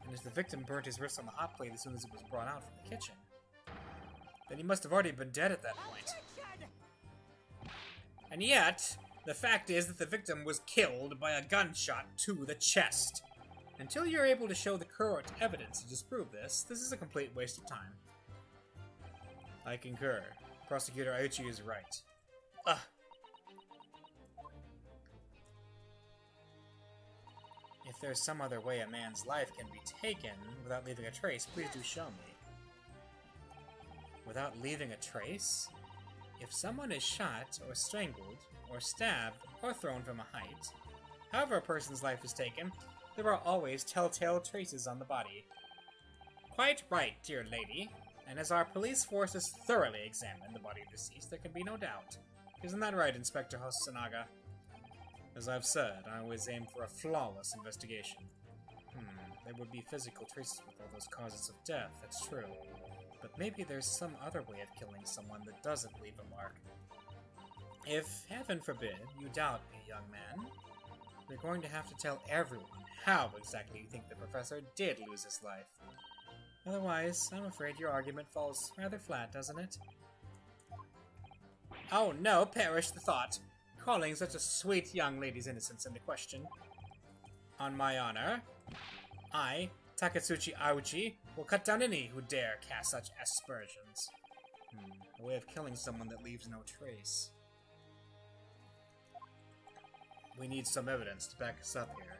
And as the victim burnt his wrist on the hot plate as soon as it was brought out from the kitchen, then he must have already been dead at that point. And yet, the fact is that the victim was killed by a gunshot to the chest. Until you're able to show the correct evidence to disprove this, this is a complete waste of time. I concur. Prosecutor Aiuchi is right. Ugh. If there's some other way a man's life can be taken without leaving a trace, please do show me. Without leaving a trace? If someone is shot, or strangled, or stabbed, or thrown from a height, however a person's life is taken, there are always telltale traces on the body. Quite right, dear lady. And as our police force has thoroughly examined the body of the deceased, there can be no doubt. Isn't that right, Inspector Hosonaga? As I've said, I always aim for a flawless investigation. There would be physical traces with all those causes of death, that's true. But maybe there's some other way of killing someone that doesn't leave a mark. If, heaven forbid, you doubt me, young man, you're going to have to tell everyone how exactly you think the professor did lose his life. Otherwise, I'm afraid your argument falls rather flat, doesn't it? Oh no, perish the thought! Calling such a sweet young lady's innocence into question. On my honor, I, Takatsuchi Aiuchi, will cut down any who dare cast such aspersions. A way of killing someone that leaves no trace. We need some evidence to back us up here.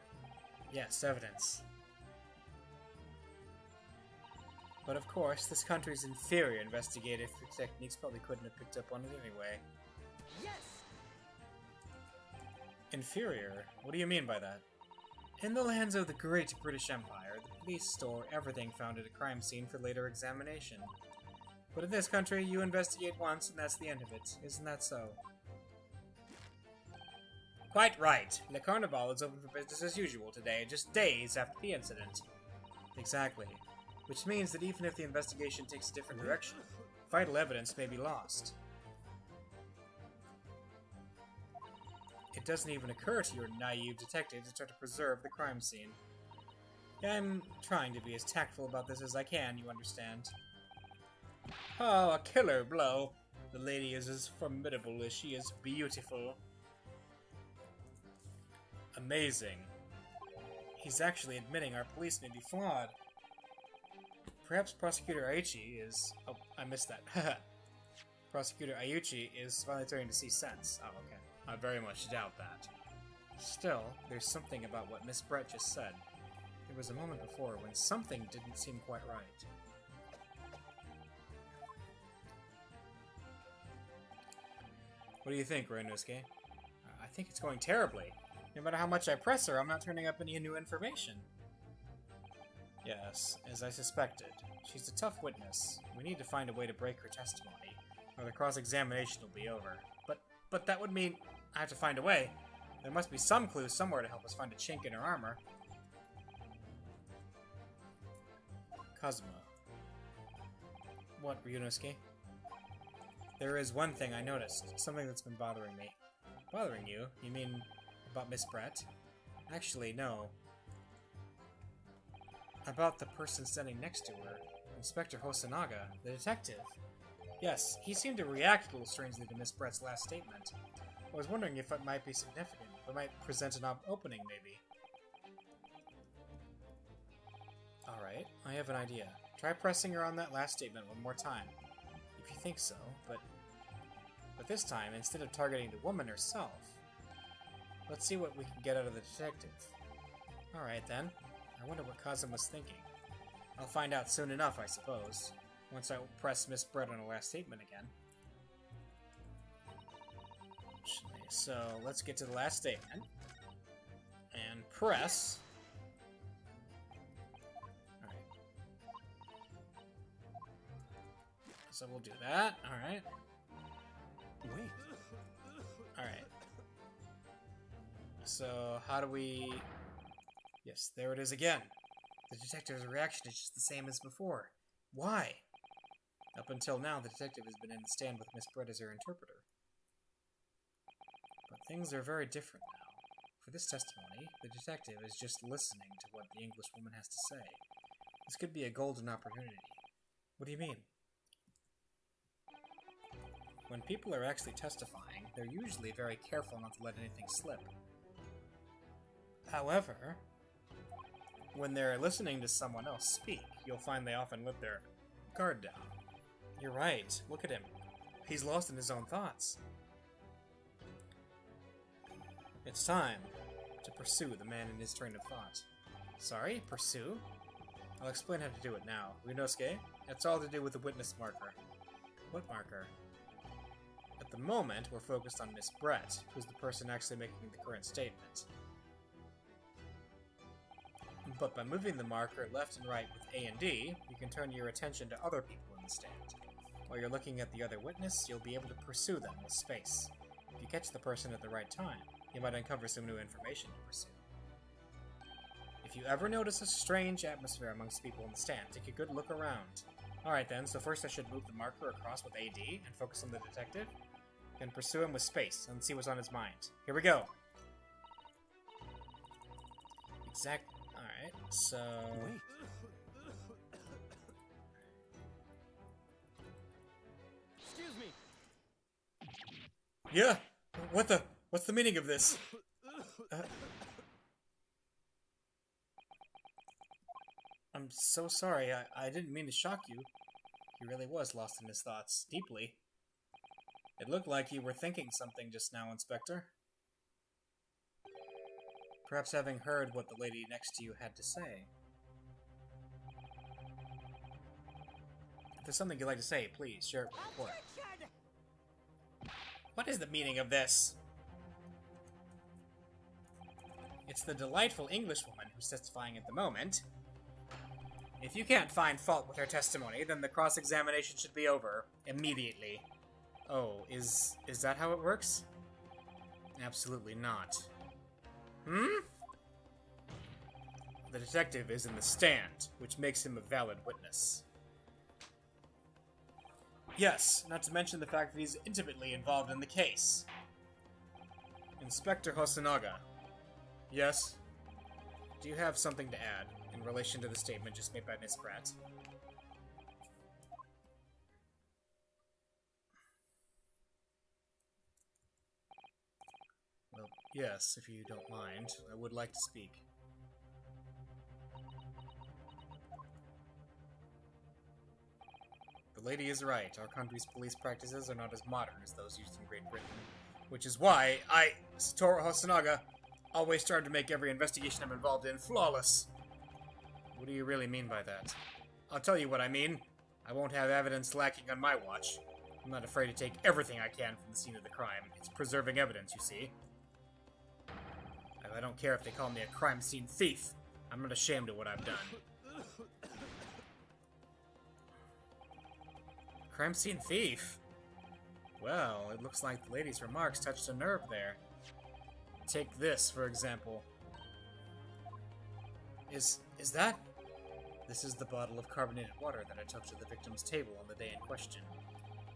Yes, evidence. But of course, this country's inferior investigative techniques probably couldn't have picked up on it anyway. Yes! Inferior? What do you mean by that? In the lands of the Great British Empire, the police store everything found at a crime scene for later examination. But in this country, you investigate once and that's the end of it. Isn't that so? Quite right. Le Carnival is open for business as usual today, just days after the incident. Exactly. Which means that even if the investigation takes a different direction, vital evidence may be lost. It doesn't even occur to your naive detective to try to preserve the crime scene. I'm trying to be as tactful about this as I can, you understand. Oh, a killer blow. The lady is as formidable as she is beautiful. Amazing. He's actually admitting our police may be flawed. Perhaps Prosecutor Aiuchi is... Oh, I missed that. Prosecutor Aiuchi is finally starting to see sense. Oh, okay. I very much doubt that. Still, there's something about what Miss Brett just said. There was a moment before when something didn't seem quite right. What do you think, Ryunosuke? I think it's going terribly. No matter how much I press her, I'm not turning up any new information. Yes, as I suspected. She's a tough witness. We need to find a way to break her testimony, or the cross-examination will be over. But that would mean I have to find a way. There must be some clue somewhere to help us find a chink in her armor. Kazuma. What, Ryunosuke? There is one thing I noticed. Something that's been bothering me. Bothering you? You mean about Miss Brett? Actually, no. About the person standing next to her. Inspector Hosonaga, the detective. Yes, he seemed to react a little strangely to Miss Brett's last statement. I was wondering if it might be significant. It might present an opening, maybe. Alright, I have an idea. Try pressing her on that last statement one more time. If you think so, but this time, instead of targeting the woman herself, let's see what we can get out of the detective. Alright then. I wonder what Kazuma's thinking. I'll find out soon enough, I suppose. Once I press Miss Brett on her last statement again. So, let's get to the last statement. And press. Alright. So we'll do that. Alright. Wait. Alright. So, how do we... Yes, there it is again. The detective's reaction is just the same as before. Why? Up until now, the detective has been in the stand with Miss Brett as her interpreter. But things are very different now. For this testimony, the detective is just listening to what the English woman has to say. This could be a golden opportunity. What do you mean? When people are actually testifying, they're usually very careful not to let anything slip. However, when they're listening to someone else speak, you'll find they often let their guard down. You're right. Look at him. He's lost in his own thoughts. It's time to pursue the man in his train of thought. Sorry? Pursue? I'll explain how to do it now. Ryunosuke, it's all to do with the witness marker. What marker? At the moment, we're focused on Miss Brett, who's the person actually making the current statement. But by moving the marker left and right with A and D, you can turn your attention to other people in the stand. While you're looking at the other witness, you'll be able to pursue them with space. If you catch the person at the right time, you might uncover some new information to pursue. If you ever notice a strange atmosphere amongst people in the stand, take a good look around. Alright then, so first I should move the marker across with AD and focus on the detective. Then pursue him with space and see what's on his mind. Here we go! Exact. Alright, so... Wait. Excuse me. Yeah! What's the meaning of this? I'm so sorry, I didn't mean to shock you. He really was lost in his thoughts, deeply. It looked like you were thinking something just now, Inspector. Perhaps having heard what the lady next to you had to say. If there's something you'd like to say, please share it with the court. What is the meaning of this? It's the delightful Englishwoman who's testifying at the moment. If you can't find fault with her testimony, then the cross-examination should be over immediately. Oh, is that how it works? Absolutely not. The detective is in the stand, which makes him a valid witness. Yes, not to mention the fact that he's intimately involved in the case. Inspector Hosonaga. Yes? Do you have something to add in relation to the statement just made by Miss Brett? Well, yes, if you don't mind. I would like to speak. The lady is right. Our country's police practices are not as modern as those used in Great Britain. Which is why I, Satoru Hosonaga, always try to make every investigation I'm involved in flawless. What do you really mean by that? I'll tell you what I mean. I won't have evidence lacking on my watch. I'm not afraid to take everything I can from the scene of the crime. It's preserving evidence, you see. I don't care if they call me a crime scene thief. I'm not ashamed of what I've done. Crime scene thief? Well, it looks like the lady's remarks touched a nerve there. Take this, for example. Is that? This is the bottle of carbonated water that I took to the victim's table on the day in question.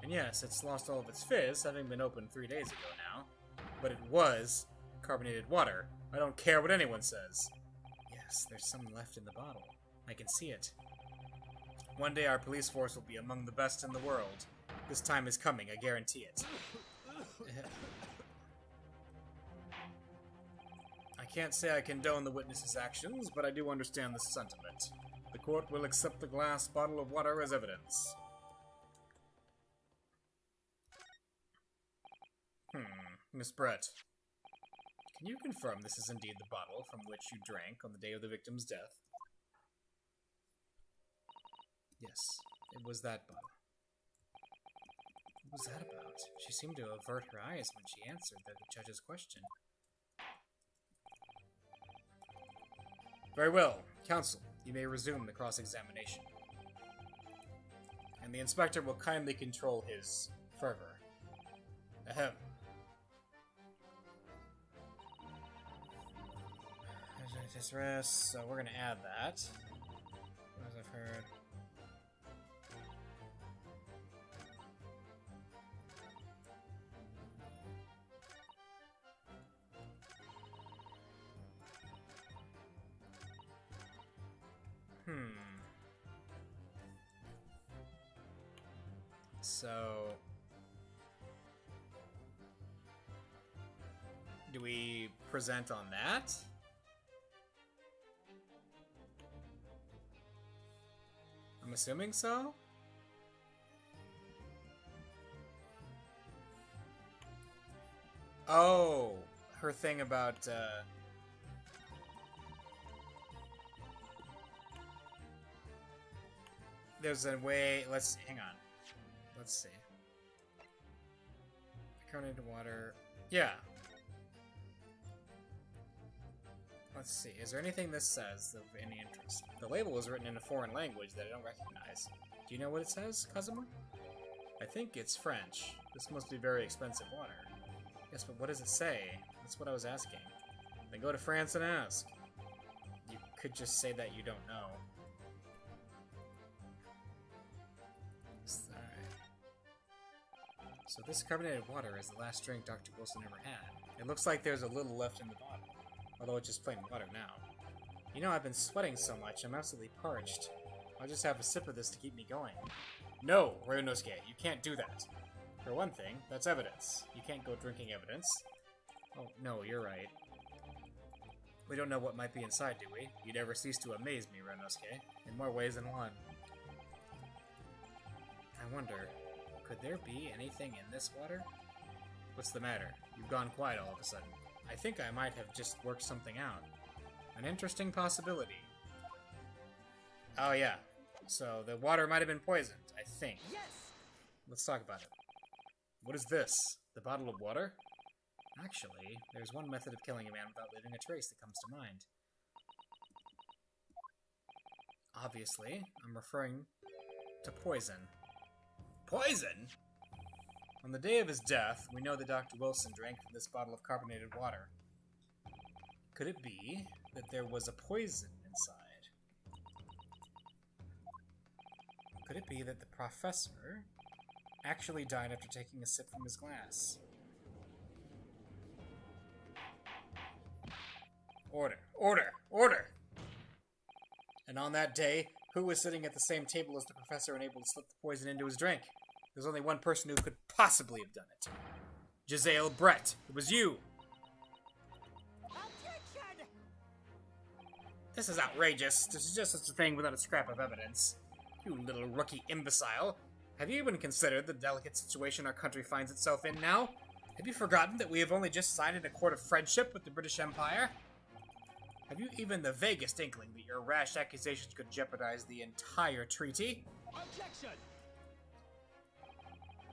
And yes, it's lost all of its fizz, having been opened 3 days ago now. But it was carbonated water. I don't care what anyone says. Yes, there's some left in the bottle. I can see it. One day our police force will be among the best in the world. This time is coming, I guarantee it. I can't say I condone the witness's actions, but I do understand the sentiment. The court will accept the glass bottle of water as evidence. Miss Brett. Can you confirm this is indeed the bottle from which you drank on the day of the victim's death? Yes, it was that bottle. What was that about? She seemed to avert her eyes when she answered the judge's question. Very well. Counsel, you may resume the cross-examination. And the inspector will kindly control his fervor. Ahem. Just rest, so we're gonna add that. As I've heard. So, do we present on that? I'm assuming so? Oh, her thing about, there's a way, hang on. Let's see. Carbonated water, yeah. Let's see, is there anything this says of any interest? The label was written in a foreign language that I don't recognize. Do you know what it says, Kazuma? I think it's French. This must be very expensive water. Yes, but what does it say? That's what I was asking. Then go to France and ask. You could just say that you don't know. So this carbonated water is the last drink Dr. Wilson ever had. It looks like there's a little left in the bottle. Although it's just plain water now. You know, I've been sweating so much, I'm absolutely parched. I'll just have a sip of this to keep me going. No, Ryunosuke, you can't do that. For one thing, that's evidence. You can't go drinking evidence. Oh, no, you're right. We don't know what might be inside, do we? You never cease to amaze me, Ryunosuke. In more ways than one. I wonder, could there be anything in this water? What's the matter? You've gone quiet all of a sudden. I think I might have just worked something out. An interesting possibility. Oh yeah, so the water might have been poisoned, I think. Yes! Let's talk about it. What is this? The bottle of water? Actually, there's one method of killing a man without leaving a trace that comes to mind. Obviously, I'm referring to poison. Poison? On the day of his death, we know that Dr. Wilson drank from this bottle of carbonated water. Could it be that there was a poison inside? Could it be that the professor actually died after taking a sip from his glass? Order! Order! Order! And on that day, who was sitting at the same table as the professor and able to slip the poison into his drink? There's only one person who could possibly have done it. Giselle Brett. It was you. Objection! This is outrageous. This is just such a thing without a scrap of evidence. You little rookie imbecile. Have you even considered the delicate situation our country finds itself in now? Have you forgotten that we have only just signed an accord of friendship with the British Empire? Have you even the vaguest inkling that your rash accusations could jeopardize the entire treaty? Objection!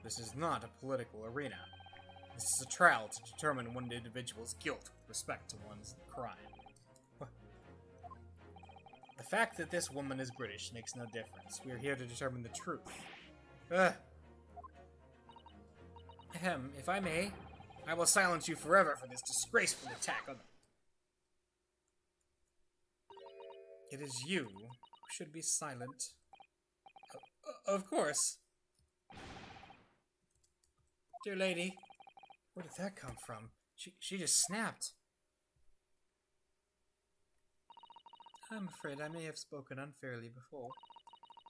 This is not a political arena. This is a trial to determine one individual's guilt with respect to one's crime. The fact that this woman is British makes no difference. We are here to determine the truth. Ahem, if I may, I will silence you forever for this disgraceful attack on the... It is you who should be silent. Of course. Dear lady, where did that come from? She just snapped. I'm afraid I may have spoken unfairly before.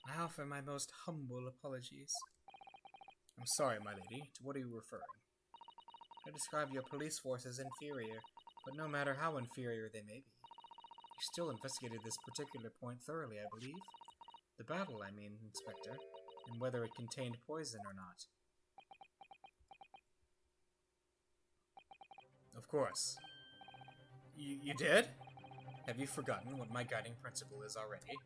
I offer my most humble apologies. I'm sorry, my lady. To what are you referring? I describe your police force as inferior, but no matter how inferior they may be. You still investigated this particular point thoroughly, I believe. The battle, I mean, Inspector, and whether it contained poison or not. Of course. You did? Have you forgotten what my guiding principle is already?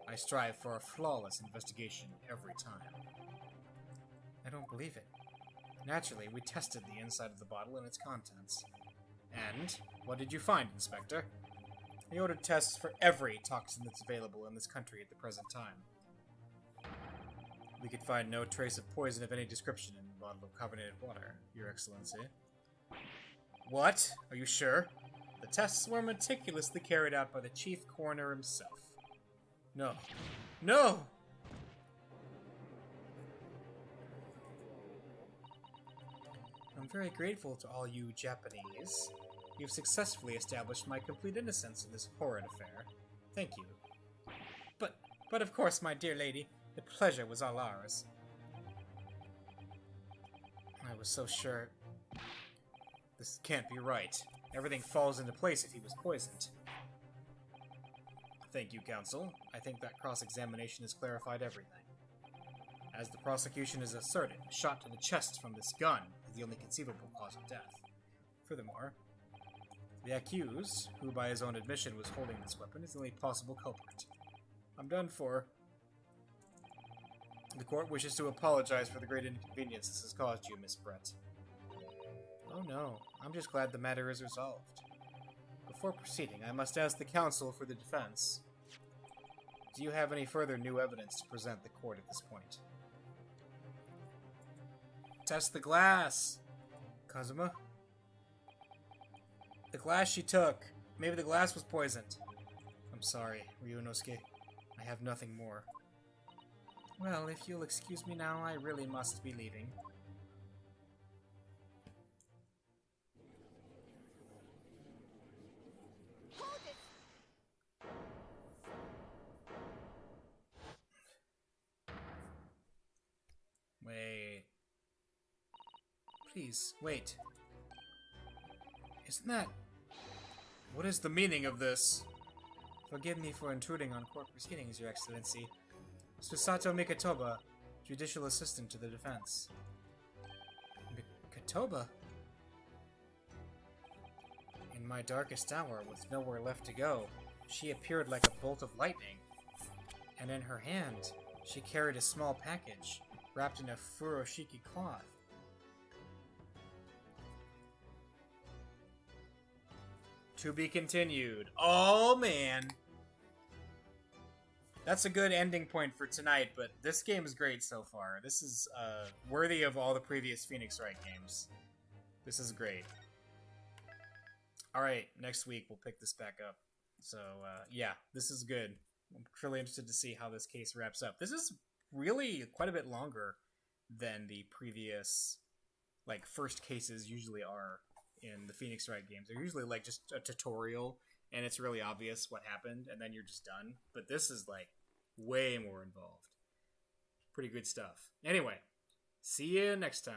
I strive for a flawless investigation every time. I don't believe it. Naturally, we tested the inside of the bottle and its contents. And what did you find, Inspector? We ordered tests for every toxin that's available in this country at the present time. We could find no trace of poison of any description in the bottle of carbonated water, Your Excellency. What? Are you sure? The tests were meticulously carried out by the chief coroner himself. No. No! I'm very grateful to all you Japanese. You've successfully established my complete innocence in this horrid affair. Thank you. But of course, my dear lady, the pleasure was all ours. I was so sure. This can't be right. Everything falls into place if he was poisoned. Thank you, counsel. I think that cross-examination has clarified everything. As the prosecution has asserted, a shot to the chest from this gun is the only conceivable cause of death. Furthermore, the accused, who by his own admission was holding this weapon, is the only possible culprit. I'm done for. The court wishes to apologize for the great inconvenience this has caused you, Miss Brett. Oh no, I'm just glad the matter is resolved. Before proceeding, I must ask the counsel for the defense. Do you have any further new evidence to present the court at this point? Test the glass! Kazuma? The glass she took. Maybe the glass was poisoned. I'm sorry, Ryunosuke. I have nothing more. Well, if you'll excuse me now, I really must be leaving. Wait. Please, wait. Isn't that... What is the meaning of this? Forgive me for intruding on court proceedings, Your Excellency. Susato Mikatoba, Judicial Assistant to the Defense. Mikatoba? In my darkest hour, with nowhere left to go, she appeared like a bolt of lightning. And in her hand, she carried a small package, wrapped in a furoshiki cloth. To be continued. Oh, man. That's a good ending point for tonight, but this game is great so far. This is worthy of all the previous Phoenix Wright games. This is great. Alright, next week we'll pick this back up. So, yeah, this is good. I'm really interested to see how this case wraps up. This is really quite a bit longer than the previous, like, first cases usually are in the Phoenix Wright games. They're usually, like, just a tutorial, and it's really obvious what happened, and then you're just done. But this is, like, way more involved. Pretty good stuff. Anyway, see you next time.